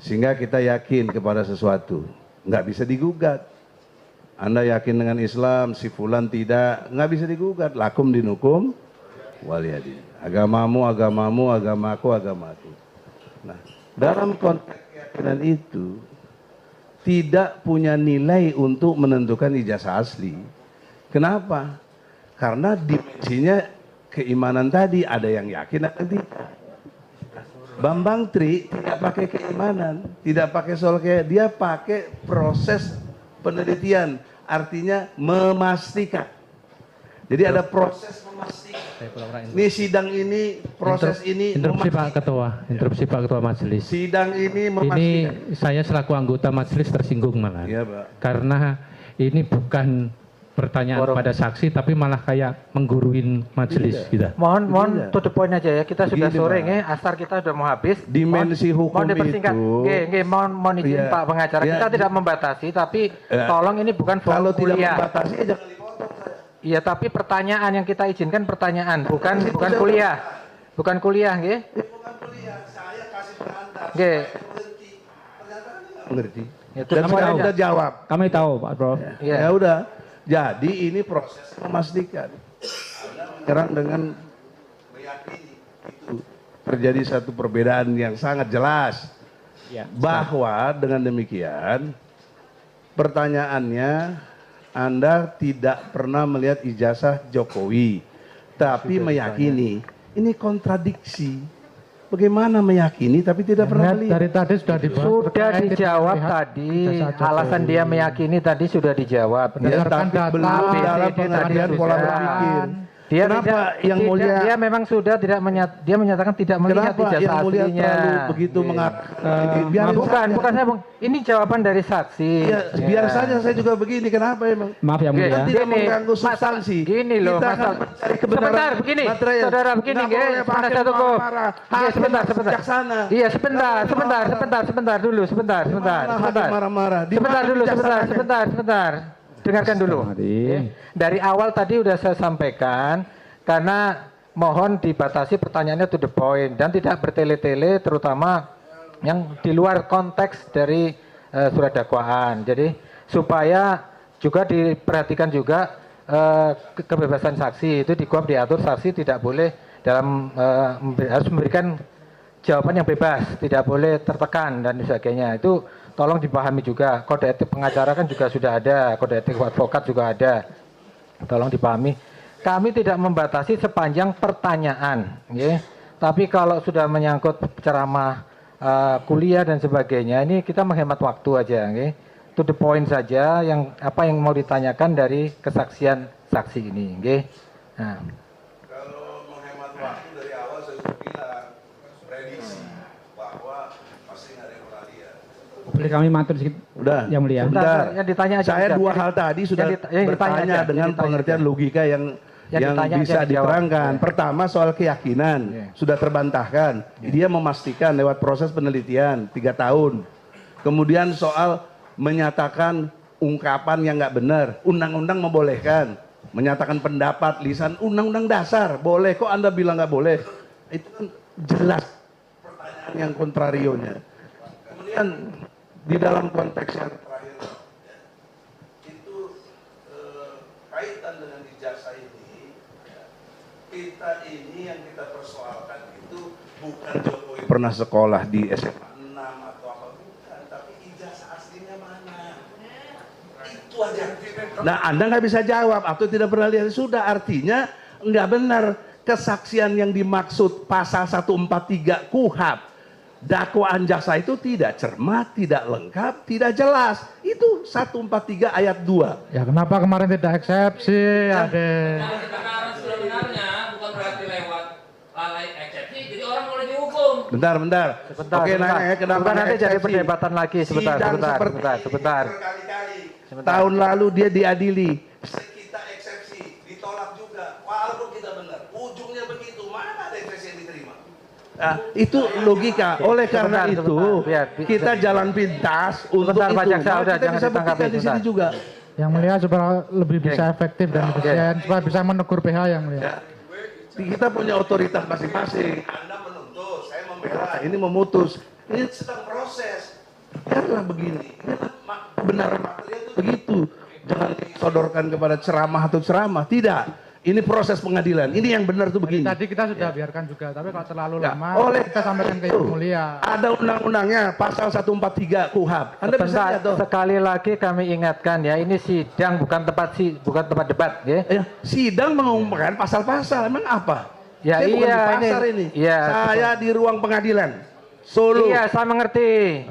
Sehingga kita yakin kepada sesuatu. Nggak bisa digugat. Anda yakin dengan Islam, si fulan tidak, nggak bisa digugat. Lakum dinukum waliyadin. Agamamu, agamamu, agamaku, agamaku. Nah, dalam konteks keyakinan itu tidak punya nilai untuk menentukan ijazah asli. Kenapa? Karena dimensinya keimanan tadi ada yang yakin, ada yang tidak. Bambang Tri tidak pakai keimanan, tidak pakai soal kayak dia pakai proses penelitian, artinya memastikan. Jadi ada proses memastikan. Ini sidang ini, proses ini. Interupsi Pak Ketua, interupsi Pak Ketua Majelis. Sidang ini memastikan. Ini saya selaku anggota majelis tersinggung malah. Iya, Pak. Karena ini bukan pertanyaan pada saksi, tapi malah kayak mengguruin majelis gitu. Mohon to the point aja ya. Kita sudah sore nih, asar kita sudah mau habis. Dimensi hukum mohon dipersingkat. itu. Mohon izin Pak pengacara. Kita tidak membatasi, tapi tolong ini bukan forum kuliah. Kalau tidak membatasi jangan dipotong. Iya, tapi pertanyaan yang kita izinkan pertanyaan, bukan kuliah. Bukan kuliah, nggih. Bukan kuliah, saya kasih pengantar. Nggih. Mengerti. Dan saya sudah jawab. Kami tahu, Pak Prof. Ya udah. Jadi ini proses memastikan. Anda menyerang dengan meyakini itu terjadi satu perbedaan yang sangat jelas. Ya, bahwa dengan demikian pertanyaannya Anda tidak pernah melihat ijazah Jokowi, tapi meyakini. Ini kontradiksi. Bagaimana meyakini tapi tidak pernah melihat? Dari tadi sudah dijawab tadi. Alasan dia meyakini tadi sudah dijawab. Ya, tapi belum dalam pengertian pola berpikir. Kenapa yang mulia? Dia memang sudah tidak dia menyatakan tidak melihat ijazah aslinya. Begitu bukan saya ini jawaban dari saksi. Ya, biar saja saya juga begini. Kenapa emang? Maaf yang mulia. Tidak mengganggu substansi. Gini loh, sebentar begini, saudara begini, penasihat hukum. Iya sebentar. Iya sebentar dulu, sebentar. Sebentar. Dengarkan dulu. Dari awal tadi sudah saya sampaikan, karena mohon dibatasi pertanyaannya to the point dan tidak bertele-tele, terutama yang di luar konteks dari surat dakwaan. Jadi supaya juga diperhatikan juga kebebasan saksi itu di KUHP diatur, saksi tidak boleh dalam harus memberikan jawaban yang bebas, tidak boleh tertekan dan sebagainya. Itu tolong dipahami juga. Kode etik pengacara kan juga sudah ada, kode etik advokat juga ada. Tolong dipahami. Kami tidak membatasi sepanjang pertanyaan, ya. Tapi kalau sudah menyangkut ceramah kuliah dan sebagainya, ini kita menghemat waktu aja, ya. To the point saja yang apa yang mau ditanyakan dari kesaksian saksi ini, ya. Nah. Kalau menghemat waktu dari awal saya sudah bilang prediksi bahwa pasti nggak ada yang pernah lihat. Boleh kami matur sedikit? Udah. Yang mulia. Sebentar. Yang ditanya aja. Saya dua hal tadi sudah bertanya dengan pengertian logika yang bisa diterangkan. Pertama soal keyakinan sudah terbantahkan. Dia memastikan lewat proses penelitian 3 tahun. Kemudian soal menyatakan ungkapan yang nggak benar, undang-undang membolehkan. Menyatakan pendapat, lisan, undang-undang dasar boleh. Kok Anda bilang nggak boleh? Itu kan jelas pertanyaan yang kontrarionya. Kemudian di dalam konteks yang terakhir itu kaitan dengan ijazah ini Kita ini yang kita persoalkan itu bukan Jokowi pernah sekolah di SMA 6 atau apa, bukan, tapi ijazah aslinya mana? Itu aja. Nah, Anda nggak bisa jawab atau tidak pernah lihat, sudah, artinya nggak benar. Kesaksian yang dimaksud pasal 143 KUHP, dakwaan jaksa itu tidak cermat, tidak lengkap, tidak jelas. Itu 143 ayat 2. Ya kenapa kemarin tidak eksepsi? Ada. Sebenarnya bukan berarti lewat eksepsi, jadi orang boleh dihukum. Bentar. Oke, nanya ya, kenapa bukan nanti jadi eksepsi? perdebatan lagi. Sebentar. Tahun lalu dia diadili. Kita eksepsi, ditolak juga. Walaupun kita benar, ujungnya begitu. Mana ada eksepsi yang diterima? Nah, itu logika. Oleh karena itu, kita jalan pintas untuk itu. Kita bisa buktikan di sini juga. Yang mulia supaya lebih bisa efektif dan efisien, supaya bisa menegur PH yang mulia. Kita punya otoritas masing-masing. Anda menuntut, saya membela, ini memutus. Ini sedang proses. Biarlah begini. Benar material itu begitu. Jangan disodorkan kepada ceramah atau ceramah. Tidak. Ini proses pengadilan. Ini yang benar tuh begini. Tadi kita sudah biarkan juga, tapi kalau terlalu lama, kita sampaikan ke itu, Yang Mulia. Ada undang-undangnya, pasal 143 KUHP. Anda bisa lihat tuh. Sekali lagi kami ingatkan ya, ini sidang bukan tempat debat, ya. Sidang mengumumkan pasal-pasal, emang apa? Ya, saya iya, bukan di pasar ini. Iya, saya di ruang pengadilan Solo. Iya, saya mengerti.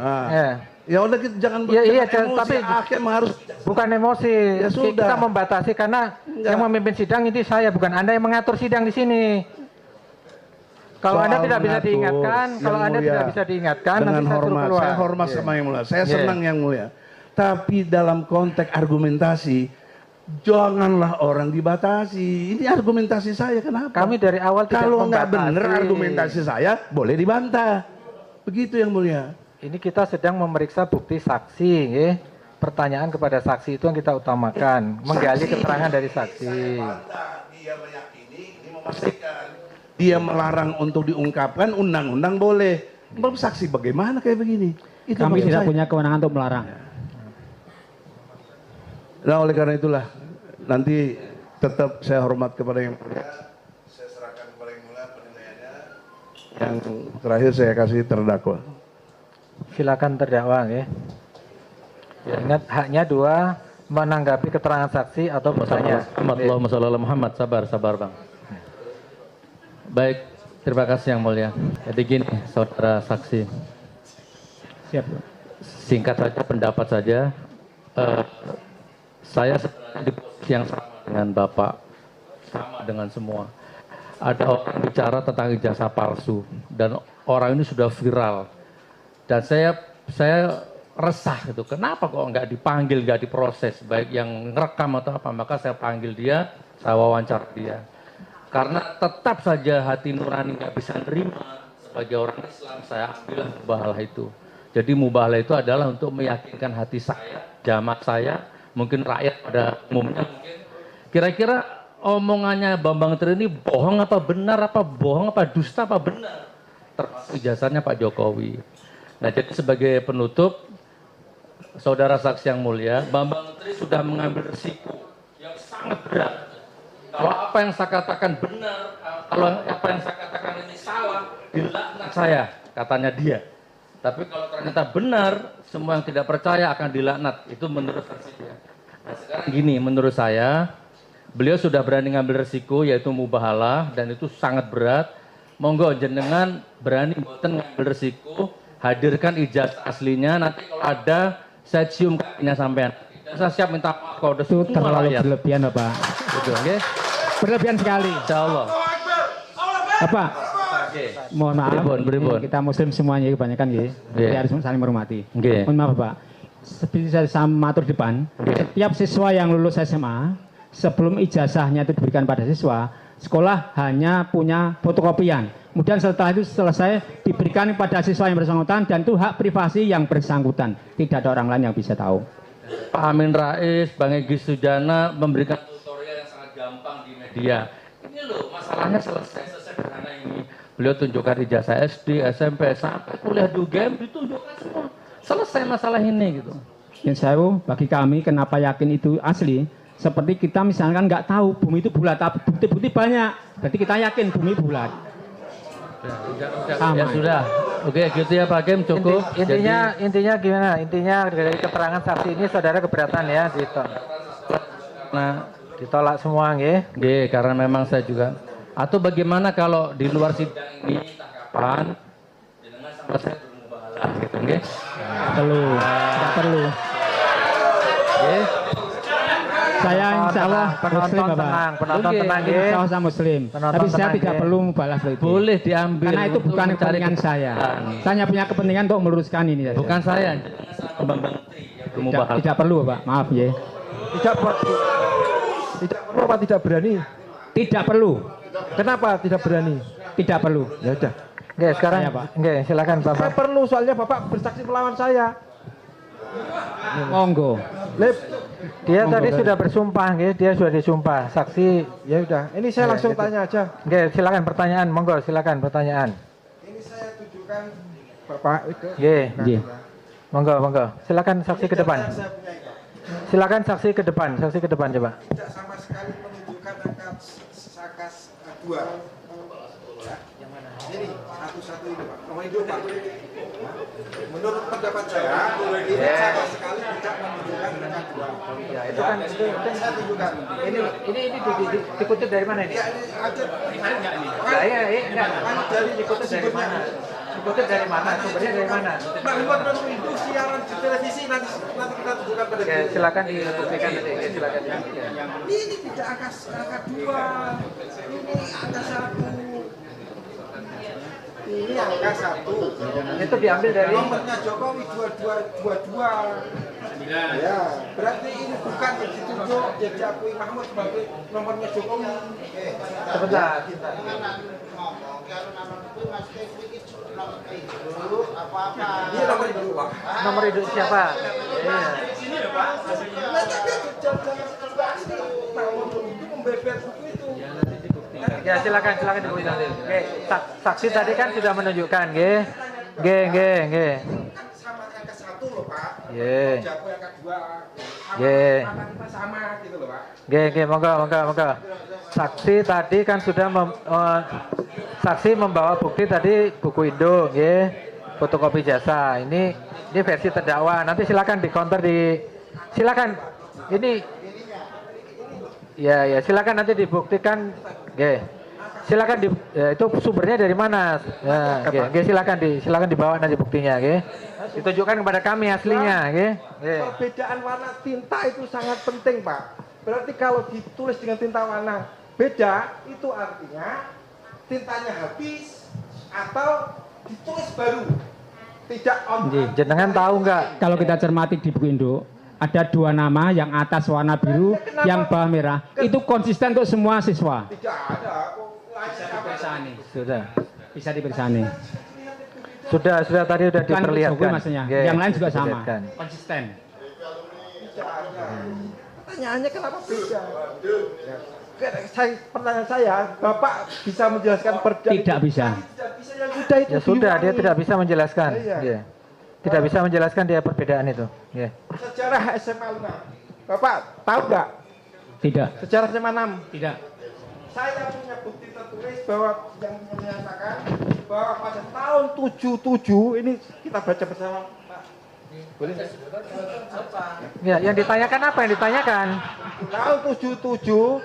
Ya udah, kita jangan emosi, tapi hakim harus bukan emosi. Ya sudah. Kita membatasi karena yang memimpin sidang ini saya, bukan Anda yang mengatur sidang di sini. Kalau Anda tidak bisa diingatkan, dengan nanti saya suruh keluar. Saya hormat sama Yang Mulia. Saya senang Yang Mulia. Tapi dalam konteks argumentasi, janganlah orang dibatasi. Ini argumentasi saya, kenapa? Kami dari awal tidak kalau nggak membatasi. benar argumentasi saya, boleh dibantah. Begitu Yang Mulia. Ini kita sedang memeriksa bukti saksi, ya. Pertanyaan kepada saksi itu yang kita utamakan, menggali keterangan dari saksi. Dia meyakini, dia memastikan, dia melarang untuk diungkapkan, undang-undang boleh. Saksi bagaimana kayak begini? Itu kami tidak saya. punya kewenangan untuk melarang. Nah, oleh karena itulah nanti tetap saya hormat kepada Yang Mulia. Saya serahkan kepada Yang Mulia penilaiannya. Yang terakhir saya kasih terdakwa. Silakan terdakwa, ya. Ingat haknya 2, menanggapi keterangan saksi atau bertanya. Allahumma shalli ala Muhammad. Sabar Bang. Baik, terima kasih Yang Mulia. Jadi gini, saudara saksi. Siap. Singkat saja, pendapat saja. Saya sebenarnya di posisi yang sama dengan Bapak, sama dengan semua. Ada orang bicara tentang ijazah palsu dan orang ini sudah viral. Dan saya resah gitu. Kenapa kok nggak dipanggil, nggak diproses, baik yang ngerekam atau apa? Maka saya panggil dia, saya wawancara dia. Karena tetap saja hati nurani nggak bisa nerima sebagai orang Islam, saya ambil mubahalah itu. Jadi mubahalah itu adalah untuk meyakinkan hati saya, jamaah saya, mungkin rakyat pada umumnya mungkin. Kira-kira omongannya Bambang Tri ini bohong apa benar, apa bohong apa dusta apa benar? Termasuk ijazahnya Pak Jokowi. Nah, jadi sebagai penutup, saudara saksi yang mulia, Bambang Tri sudah mengambil risiko yang sangat berat. Kalau apa yang saya katakan benar, kalau apa yang saya katakan ini salah, dilaknat saya, katanya dia. Tapi kalau ternyata benar, semua yang tidak percaya akan dilaknat. Itu menurut versi dia. Nah, sekarang gini, menurut saya, beliau sudah berani ngambil risiko, yaitu mubahalah, dan itu sangat berat. Monggo jenengan berani buatan ngambil risiko, hadirkan ijazah aslinya, nanti kalau ada saya cium kakinya sampean. Dan saya siap minta maaf kalau itu terlalu berlebihan Bapak. Betul, okay? Berlebihan sekali. Insyaallah. Bapak, mohon maaf, Pripun. kita muslim semuanya kebanyakan ya. Jadi harus saling menghormati. Okay. Mohon maaf Bapak. Seperti saya matur depan, setiap siswa yang lulus SMA, sebelum ijazahnya itu diberikan pada siswa, sekolah hanya punya fotokopian. Kemudian setelah itu selesai diberikan kepada siswa yang bersangkutan dan itu hak privasi yang bersangkutan. Tidak ada orang lain yang bisa tahu. Pak Amin Rais, Bang Egy Sujana memberikan tutorial yang sangat gampang di media. Ini loh masalahnya selesai sederhana ini. Beliau tunjukkan ijazah SD, SMP, sampai kuliah di UGM ditunjukkan semua. Selesai masalah ini gitu. Yang saya bagi kami kenapa yakin itu asli, seperti kita misalkan nggak tahu bumi itu bulat, tapi bukti-bukti banyak. Berarti kita yakin bumi bulat. Ya sudah. Oke, gitu ya Pak Hakim, cukup. Intinya gimana? Intinya dari keterangan saksi ini saudara keberatan ya ditolak semua nggih. Nggih, karena memang saya juga. Atau bagaimana kalau di luar sidang ini tanggapan jenengan sama saya bermubahalah gitu nggih? Tidak perlu. Nggih. Saya insya Allah Muslim Bapak. Penonton tenang ya. Insya Allah saya Muslim. Tapi saya tidak perlu mubalah itu. Boleh diambil. Karena itu bukan kepentingan saya. Saya hanya punya kepentingan untuk meluruskan ini. Bukan saya. Tidak perlu Pak. Maaf ya. Tidak perlu apa tidak berani? Tidak perlu. Kenapa tidak berani? Tidak perlu. Ya udah. Oke, sekarang silakan Bapak. Saya perlu soalnya Bapak bersaksi melawan saya. Monggo. Dia tadi sudah bersumpah, dia sudah disumpah. Saksi, ya udah. Ini saya langsung tanya aja. Oke, silakan pertanyaan, monggo, silakan pertanyaan. Ini saya tujukan Bapak itu. Nggih. Monggo. Silakan saksi ke depan. Silakan saksi ke depan coba. Tidak sama sekali menunjukkan angka sakas 2. Yang mana? Ini satu ini Pak. Nomor hidup Pak. Menurut pendapat saya, ini sama sekali tidak menunjukkan angka 2. Ya, itu kan saya tunjukkan. Ini dikutip dari mana ini? Ya, ini ada di mana enggak ini? Enggak. Dari dikutip dari mana? Dikutip dari mana? Sumbernya dari mana? Nah, buat itu siaran di televisi nanti kita tunjukkan pada Oke, silakan dibuktikan nanti. Silakan. Ini tidak angka 2. Ini angka 1. Ini angka 1. Itu diambil dari nomornya Jokowi 2222. Ya, berarti ini bukan yang ditunjuk yang diakui Mahmud sebagai nomornya Jokowi. Sebentar. Ini nomor hidup Pak. Nomor hidup siapa? Iya. Sini ya Pak. Membebet buku itu. Ya silakan dibuktikan. Oke, saksi tadi kan sudah menunjukkan, nggih. Sama angka 1 loh Pak. Nggih. Jago angka 2. Nggih. Kita sama gitu loh Pak. Nggih, monggo. Saksi tadi kan sudah saksi membawa bukti tadi buku induk, nggih. Fotokopi jasa. Ini versi terdakwa. Nanti silakan di counter silakan. Ini ya silakan nanti dibuktikan. Nggih. Silakan itu sumbernya dari mana? Ya, nggih silakan dibawa nanti buktinya, nggih. Ditunjukkan kepada kami aslinya, nggih. Perbedaan warna tinta itu sangat penting, Pak. Berarti kalau ditulis dengan tinta warna beda, itu artinya tintanya habis atau ditulis baru. Tidak on. Jenengan tahu nggak? Kalau kita cermati di buku induk, ada 2 nama, yang atas warna biru, yang bawah merah. Itu konsisten untuk semua siswa. Tidak ada. Bisa dipersani. Sudah tadi sudah diperlihatkan. Yang lain juga sama. Konsisten. Pertanyaannya kenapa beda? Pertanyaan saya, Bapak bisa menjelaskan Tidak bisa. Ya sudah, dia tidak bisa menjelaskan. Iya. Tidak bisa menjelaskan dia perbedaan itu. Sejarah SMA 5. Bapak tahu nggak? Tidak. Sejarah SMA 6? Tidak. Saya punya bukti tertulis bahwa yang menyatakan bahwa pada tahun 77 ini kita baca bersama Pak. Boleh? Ya, yang ditanyakan apa yang ditanyakan? Tahun 77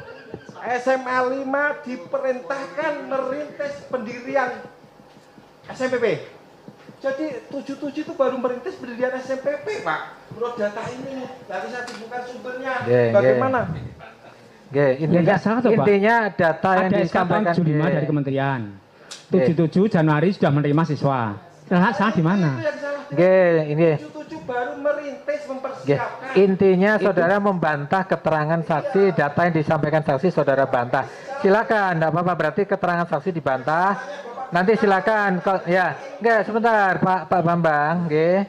SMA 5 diperintahkan merintis pendirian SMPP. Jadi 77 itu baru merintis pendirian SMPP, Pak. Menurut data ini, dari saya bukan sumbernya. Bagaimana? Intinya data yang disampaikan Juli dari kementerian. 77 Januari sudah menerima siswa. Salah di mana? Ini. 77 baru merintis mempersiapkan. Intinya saudara membantah keterangan saksi, data yang disampaikan saksi saudara bantah. Silakan, enggak apa-apa, berarti keterangan saksi dibantah. Nanti silakan, sebentar Pak Bambang, ya,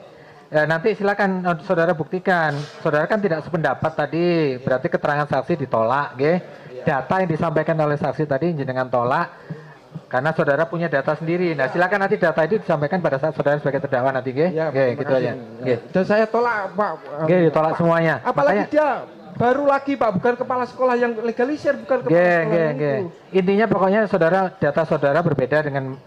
nanti silakan saudara buktikan. Saudara kan tidak sependapat tadi, berarti keterangan saksi ditolak, data yang disampaikan oleh saksi tadi jenengan tolak, karena saudara punya data sendiri. Nah, silakan nanti data itu disampaikan pada saat saudara sebagai terdakwa nanti, gitu aja. Dan saya tolak, Pak. Ditolak semuanya. Apalagi dia baru lagi Pak, bukan kepala sekolah yang legalisir, bukan kepala sekolah yang itu. Intinya pokoknya data saudara berbeda dengan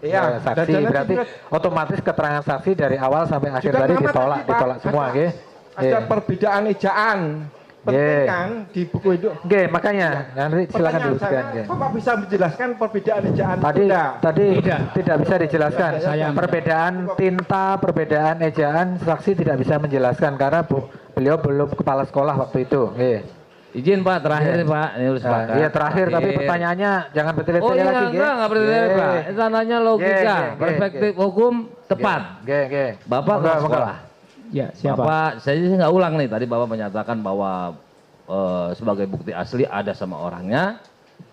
saksi, berarti otomatis keterangan saksi dari awal sampai akhir tadi ditolak semua, nggih. Ada perbedaan ejaan. Penting kan di buku itu. Nggih, makanya nanti silakan dijelaskan. Bapak bisa menjelaskan perbedaan ejaan tadi tidak bisa dijelaskan. Perbedaan tinta, perbedaan ejaan, saksi tidak bisa menjelaskan karena beliau belum kepala sekolah waktu itu. Nggih. Izin Pak, terakhir Pak. Ini udah sepakat. Iya terakhir, tapi pertanyaannya jangan bertele-tele lagi. Enggak bertele-tele Pak. Itu nanya logika, perspektif hukum tepat. Bapak kepala sekolah. Ya, siapa? Bapak, saya sih nggak ulang nih. Tadi Bapak menyatakan bahwa sebagai bukti asli ada sama orangnya,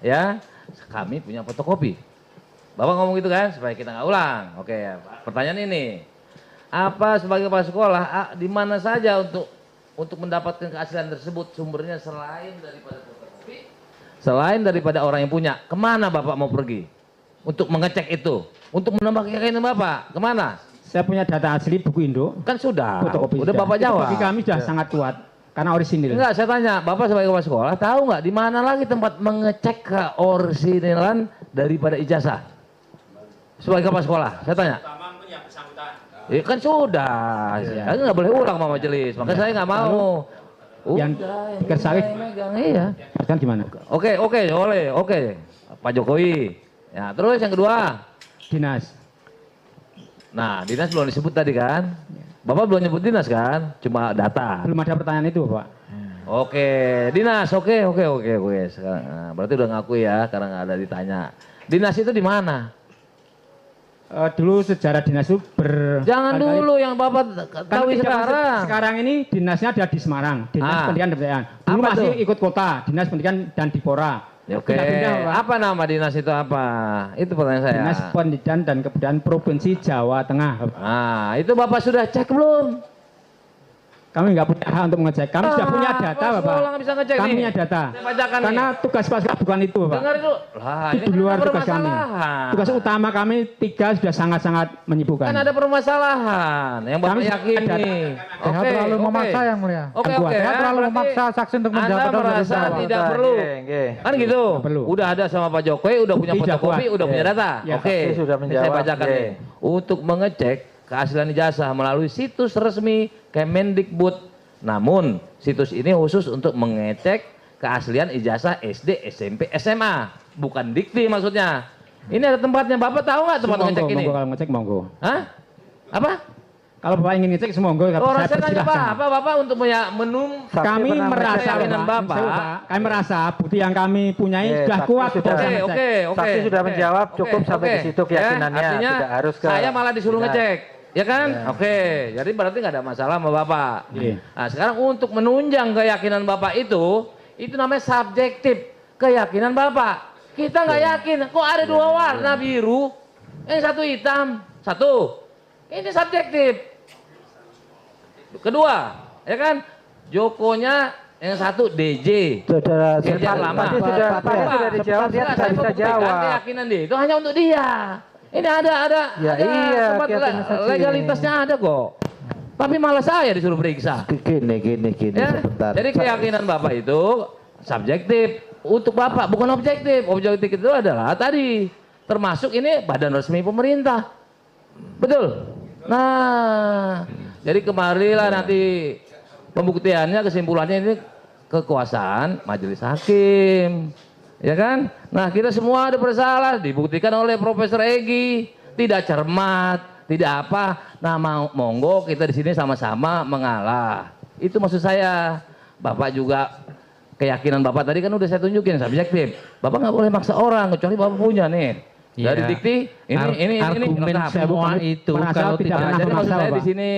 ya. Kami punya fotokopi. Bapak ngomong gitu kan, supaya kita nggak ulang. Oke, pertanyaan ini, apa sebagai kepala sekolah, di mana saja untuk mendapatkan keaslian tersebut sumbernya selain daripada fotokopi, selain daripada orang yang punya, kemana Bapak mau pergi untuk mengecek itu, untuk menambah keyakinan Bapak, kemana? Saya punya data asli buku Indo. Kan sudah. Fotokopi udah Bapak jawab. Bagi kami sudah sangat kuat karena orisinil. Enggak, saya tanya, Bapak sebagai kepala sekolah tahu nggak di mana lagi tempat mengecek keorisinalan daripada ijazah? Sebagai kepala sekolah, saya tanya. Ya kan sudah. Kan nggak boleh ulang sama majelis. Makanya saya nggak mau. Yang Kersawit. Iya. Kan gimana? Oke, boleh. Oke. Pak Jokowi. Ya, terus yang kedua, dinas. Nah, dinas belum disebut tadi kan? Bapak belum nyebut dinas kan? Cuma data. Belum ada pertanyaan itu, Pak. Oke, dinas. Oke. Sekarang, nah, berarti udah ngaku ya, karena nggak ada ditanya. Dinas itu di mana? Dulu sejarah dinas itu Jangan dulu yang Bapak tahu sekarang. Sekarang ini dinasnya ada di Semarang, Dinas Pendidikan dan Kebudayaan. Dulu Apa masih tuh? ikut kota, Dinas Pendidikan dan Dipora. Oke, apa nama dinas itu apa? Itu pertanyaan saya. Dinas Pendidikan dan Kebudayaan Provinsi Jawa Tengah. Nah, itu Bapak sudah cek belum? Kami nggak punya hak untuk mengecek. Kami sudah punya data, Bapak. Bisa ngecek Kami nih. punya data. Saya bacakan Karena nih. tugas Pasca bukan itu, Pak. Dengar itu. Lah, Itu di luar tugas kami. Tugas utama kami 3 sudah sangat-sangat menyibukkan. Kan ada permasalahan yang Bapak Kami yakini. Oke, terlalu memaksa yang mulia. Oke. Terlalu memaksa saksi untuk menjawab. Anda merasa tidak perlu. Kan gitu. Udah ada sama Pak Jokowi, udah punya fotokopi, udah punya data. Oke. Saya bacakan nih. Untuk mengecek keaslian ijazah melalui situs resmi Kemendikbud. Namun, situs ini khusus untuk mengecek keaslian ijazah SD, SMP, SMA. Bukan dikti maksudnya. Ini ada tempatnya. Bapak tahu nggak tempat ngecek ini? Kalau ngecek monggo. Hah? Apa? Kalau Bapak ingin ngecek monggo. Orang saya tanya Bapak untuk kami merasa kami merasa bukti yang kami punyai sudah kuat. Oke. Saksi sudah menjawab, cukup sampai di situ keyakinannya. Artinya tidak harus ke saya malah disuruh ngecek. Ya kan? Oke, jadi berarti nggak ada masalah sama Bapak. Nah, sekarang untuk menunjang keyakinan Bapak itu namanya subjektif. Keyakinan Bapak. Kita nggak yakin, kok ada 2 warna biru, yang satu hitam, satu. Ini subjektif. Kedua, ya kan? Jokonya yang satu DJ. Saudara, lama. sudah dijawab, dia tidak bisa jawab. Keyakinan dia itu hanya untuk dia. Ini ada tempat legalitasnya ada kok. Tapi malah saya disuruh periksa. Gini, Ya? sebentar. Jadi keyakinan Bapak itu subjektif untuk Bapak, bukan objektif. Objektif itu adalah tadi termasuk ini badan resmi pemerintah. Betul. Nah, jadi kemarilah nanti pembuktiannya, kesimpulannya ini kekuasaan majelis hakim. Ya kan? Nah, kita semua ada bersalah, dibuktikan oleh Profesor Egy, tidak cermat, tidak apa. Nah, monggo kita di sini sama-sama mengalah. Itu maksud saya. Bapak juga keyakinan Bapak tadi kan udah saya tunjukin subjektif. Bapak nggak boleh maksa orang kecuali Bapak punya nih. Dari dikti ini argumen semua itu kalau tidak ada jadi maksud saya Pak. di sini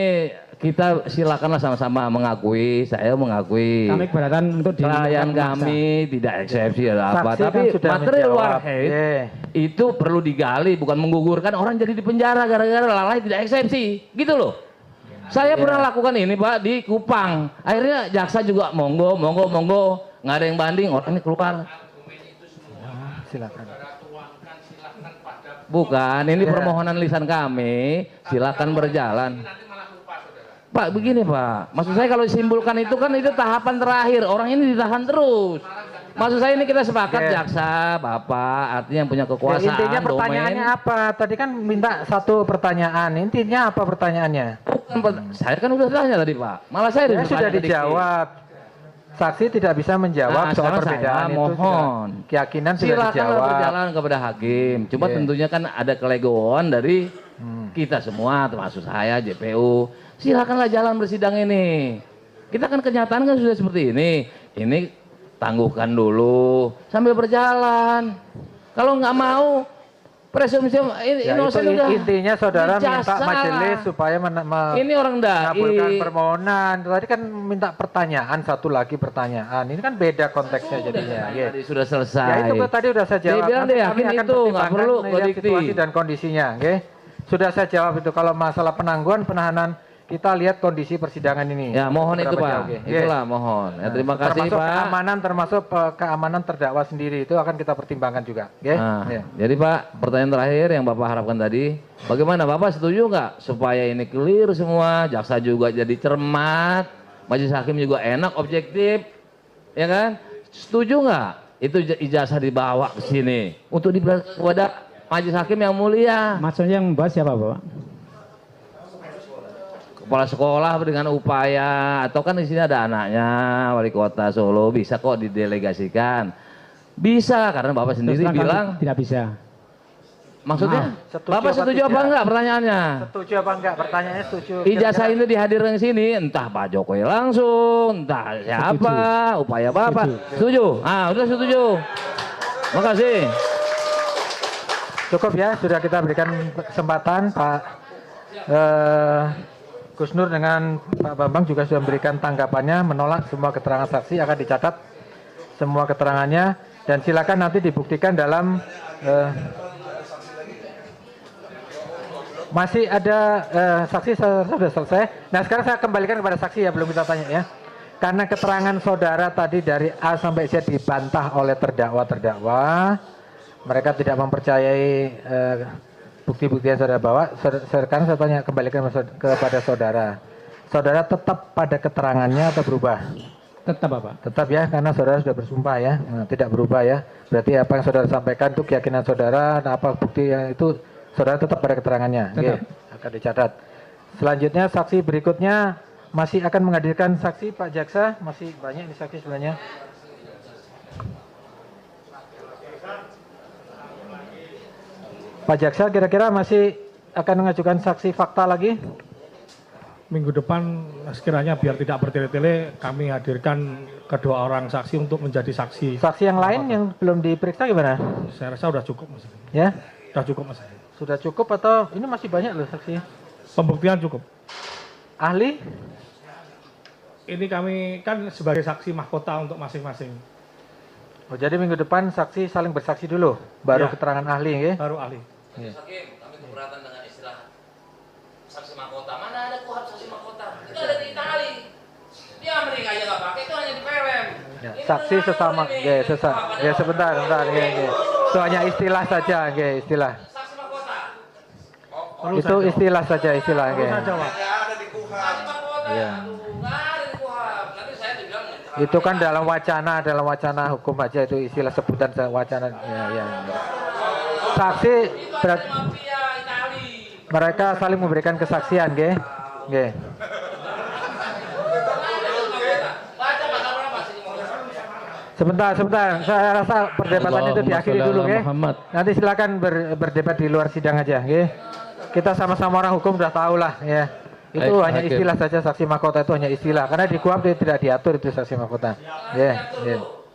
kita silakanlah sama-sama mengakui, saya mengakui. Kami keberatan untuk klien kami tidak eksepsi atau apa, tapi material warhead itu perlu digali, bukan menggugurkan orang jadi di penjara gara-gara lalai tidak eksepsi, gitu loh. Saya pernah lakukan ini Pak di Kupang, akhirnya jaksa juga monggo, nggak ada yang banding, orang ini keluar. Silakan. Bukan, ini permohonan lisan kami, silakan berjalan. Pak begini Pak, maksud saya kalau disimpulkan itu kan itu tahapan terakhir, orang ini ditahan terus. Maksud saya ini kita sepakat jaksa, bapak, artinya yang punya kekuasaan. Intinya pertanyaannya apa? Tadi kan minta satu pertanyaan, intinya apa pertanyaannya? Saya kan udah tanya tadi Pak, malah saya sudah dijawab. Saksi tidak bisa menjawab soal perbedaan itu. Mohon keyakinan sudah dijawab. Silakan berjalan kepada hakim. Cuma tentunya kan ada kelegoan dari kita semua, termasuk saya, JPU. Silakanlah jalan bersidang ini. Kita kan kenyataan kan sudah seperti ini. Ini tangguhkan dulu sambil berjalan. Kalau nggak mau presumpsi inosen udah. Intinya saudara minta majelis supaya ini orang mengabulkan permohonan. Tadi kan minta pertanyaan, satu lagi pertanyaan. Ini kan beda konteksnya jadinya. Tadi sudah selesai. Ya itu tadi udah saya jawab. Dia bilang deh, yakin itu nggak perlu situasi dan kondisinya. Sudah saya jawab itu. Kalau masalah penangguhan penahanan, kita lihat kondisi persidangan ini. Ya mohon itu Pak, itulah mohon. Ya, terima kasih termasuk Pak. Keamanan, termasuk keamanan terdakwa sendiri itu akan kita pertimbangkan juga. Jadi Pak, pertanyaan terakhir yang Bapak harapkan tadi, bagaimana Bapak setuju nggak supaya ini clear semua, jaksa juga jadi cermat, majelis hakim juga enak, objektif, ya kan? Setuju nggak? Itu ijazah dibawa ke sini untuk kepada majelis hakim yang mulia. Maksudnya yang membahas siapa Bapak? Kepala sekolah dengan upaya, atau kan di sini ada anaknya wali kota Solo, bisa kok didelegasikan. Bisa karena Bapak sendiri bilang tidak bisa. Maksudnya Bapak setuju apa enggak pertanyaannya? Setuju apa enggak pertanyaannya? Setuju. Ijazah ini dihadirkan ke sini, entah Pak Jokowi langsung, entah siapa, upaya Bapak. Setuju? Ah, udah setuju. Makasih. Cukup ya, sudah kita berikan kesempatan Pak Gus Nur dengan Pak Bambang juga sudah memberikan tanggapannya, menolak semua keterangan saksi, akan dicatat semua keterangannya dan silakan nanti dibuktikan dalam masih ada saksi sudah selesai. Nah sekarang saya kembalikan kepada saksi ya, belum kita tanya ya. Karena keterangan saudara tadi dari A sampai Z dibantah oleh terdakwa, mereka tidak mempercayai bukti-bukti yang saudara bawa. Sekarang saya tanya, kembalikan kepada saudara. Saudara tetap pada keterangannya atau berubah? Tetap Bapak. Tetap ya, karena saudara sudah bersumpah ya. Nah, tidak berubah ya. Berarti apa yang saudara sampaikan itu keyakinan saudara, nah, apa bukti yang itu saudara tetap pada keterangannya. Tetap. Akan dicatat. Selanjutnya saksi berikutnya masih akan menghadirkan saksi Pak Jaksa. Masih banyak ini saksi sebenarnya. Pak Jaksa kira-kira masih akan mengajukan saksi fakta lagi? Minggu depan sekiranya biar tidak bertele-tele kami hadirkan kedua orang saksi untuk menjadi saksi. Saksi yang lain yang belum diperiksa gimana? Saya rasa sudah cukup Mas. Ya? Sudah cukup Mas. Sudah cukup atau ini masih banyak loh saksi? Pembuktian cukup. Ahli? Ini kami kan sebagai saksi mahkota untuk masing-masing. Oh jadi minggu depan saksi saling bersaksi dulu, baru keterangan ahli ya? Baru ahli. Hakim, kami keberatan dengan istilah saksi mahkota. Mana ada kuhab saksi mahkota? Itu ada di Itali. Di Amerika aja nggak pakai, itu hanya di PWM. Ya, saksi sesama, ya sebentar, ya. Itu hanya istilah saja, ya, istilah. Saksi mahkota. Itu istilah saja, istilah. Perlu saya jawab. Ya. Itu kan dalam wacana hukum aja itu istilah sebutan wacana. Ya. Saksi mereka saling memberikan kesaksian, nggih. Sebentar. Saya rasa perdebatan itu diakhiri dulu, nggih. Nanti silakan berdebat di luar sidang aja, nggih. Kita sama-sama orang hukum udah tahu lah, ya. Itu hanya istilah saja, saksi mahkota itu hanya istilah. Karena di KUHP tidak diatur itu saksi mahkota.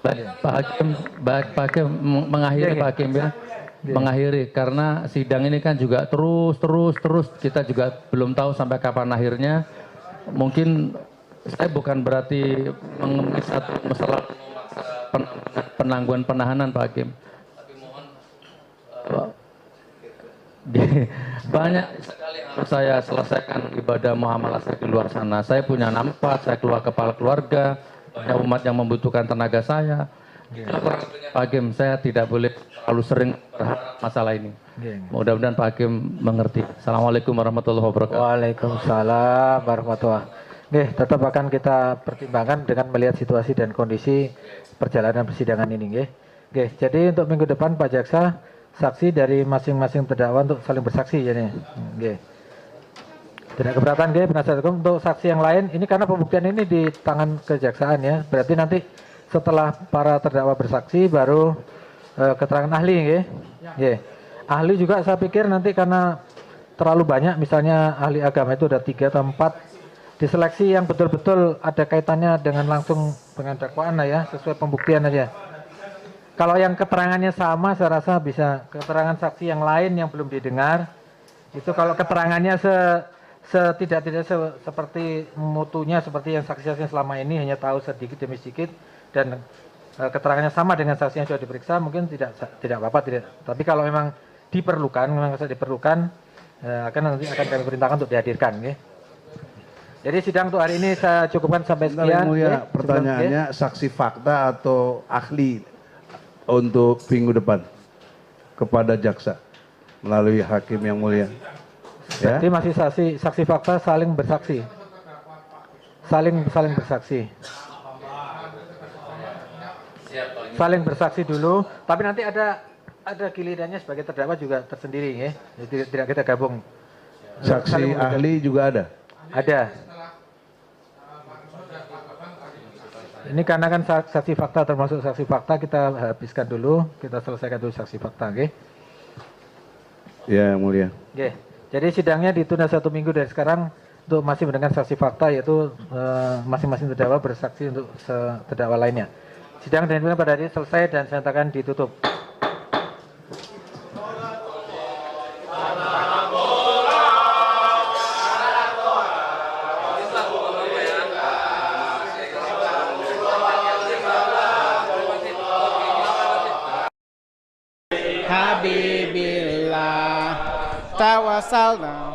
Pak Hakim mengakhiri Pak Hakim ya. Mengakhiri karena sidang ini kan juga terus kita juga belum tahu sampai kapan akhirnya. Mungkin saya bukan berarti mengemis satu masalah penangguhan penahanan Pak Hakim. Tapi mohon banyak sekali harus saya selesaikan ibadah muamalah saya di luar sana. Saya punya nafas, saya keluar kepala keluarga, banyak umat yang membutuhkan tenaga saya. Pak Hakim, saya tidak boleh terlalu sering berharap masalah ini. Mudah-mudahan Pak Hakim mengerti. Assalamualaikum warahmatullahi wabarakatuh. Waalaikumsalam warahmatullahi wabarakatuh. Tetap akan kita pertimbangkan dengan melihat situasi dan kondisi perjalanan persidangan ini. Jadi untuk minggu depan Pak Jaksa, saksi dari masing-masing terdakwa untuk saling bersaksi jadi. Tidak keberatan penasihat hukum untuk saksi yang lain. Ini karena pembuktian ini di tangan kejaksaan ya. Berarti nanti setelah para terdakwa bersaksi baru keterangan ahli Ahli juga saya pikir nanti karena terlalu banyak, misalnya ahli agama itu ada 3 atau 4, diseleksi yang betul-betul ada kaitannya dengan langsung dengan dakwaan ya, sesuai pembuktian aja. Kalau yang keterangannya sama, saya rasa bisa. Keterangan saksi yang lain yang belum didengar, itu kalau keterangannya tidak seperti mutunya seperti yang saksi-saksi selama ini hanya tahu sedikit demi sedikit dan keterangannya sama dengan saksi yang sudah diperiksa, mungkin tidak apa-apa, tidak. Tapi kalau memang diperlukan, nanti akan kami perintahkan untuk dihadirkan. Jadi sidang untuk hari ini saya cukupkan sampai sekian. Pertanyaannya saksi fakta atau ahli untuk minggu depan kepada jaksa melalui hakim yang mulia. Jadi masih saksi fakta saling bersaksi. Saling bersaksi. Saling bersaksi dulu, tapi nanti ada gilirannya sebagai terdakwa juga tersendiri ya. Jadi tidak kita gabung. Saksi ahli juga ada? Ada. Ini karena kan saksi fakta termasuk saksi fakta kita habiskan dulu, kita selesaikan dulu saksi fakta, oke? Ya, yang mulia. Oke. Jadi sidangnya ditunda 1 minggu dari sekarang untuk masih mendengar saksi fakta, yaitu masing-masing terdakwa bersaksi untuk terdakwa lainnya. Sidang dan pada hari ini selesai dan saya nyatakan ditutup. Habibillah tawassalna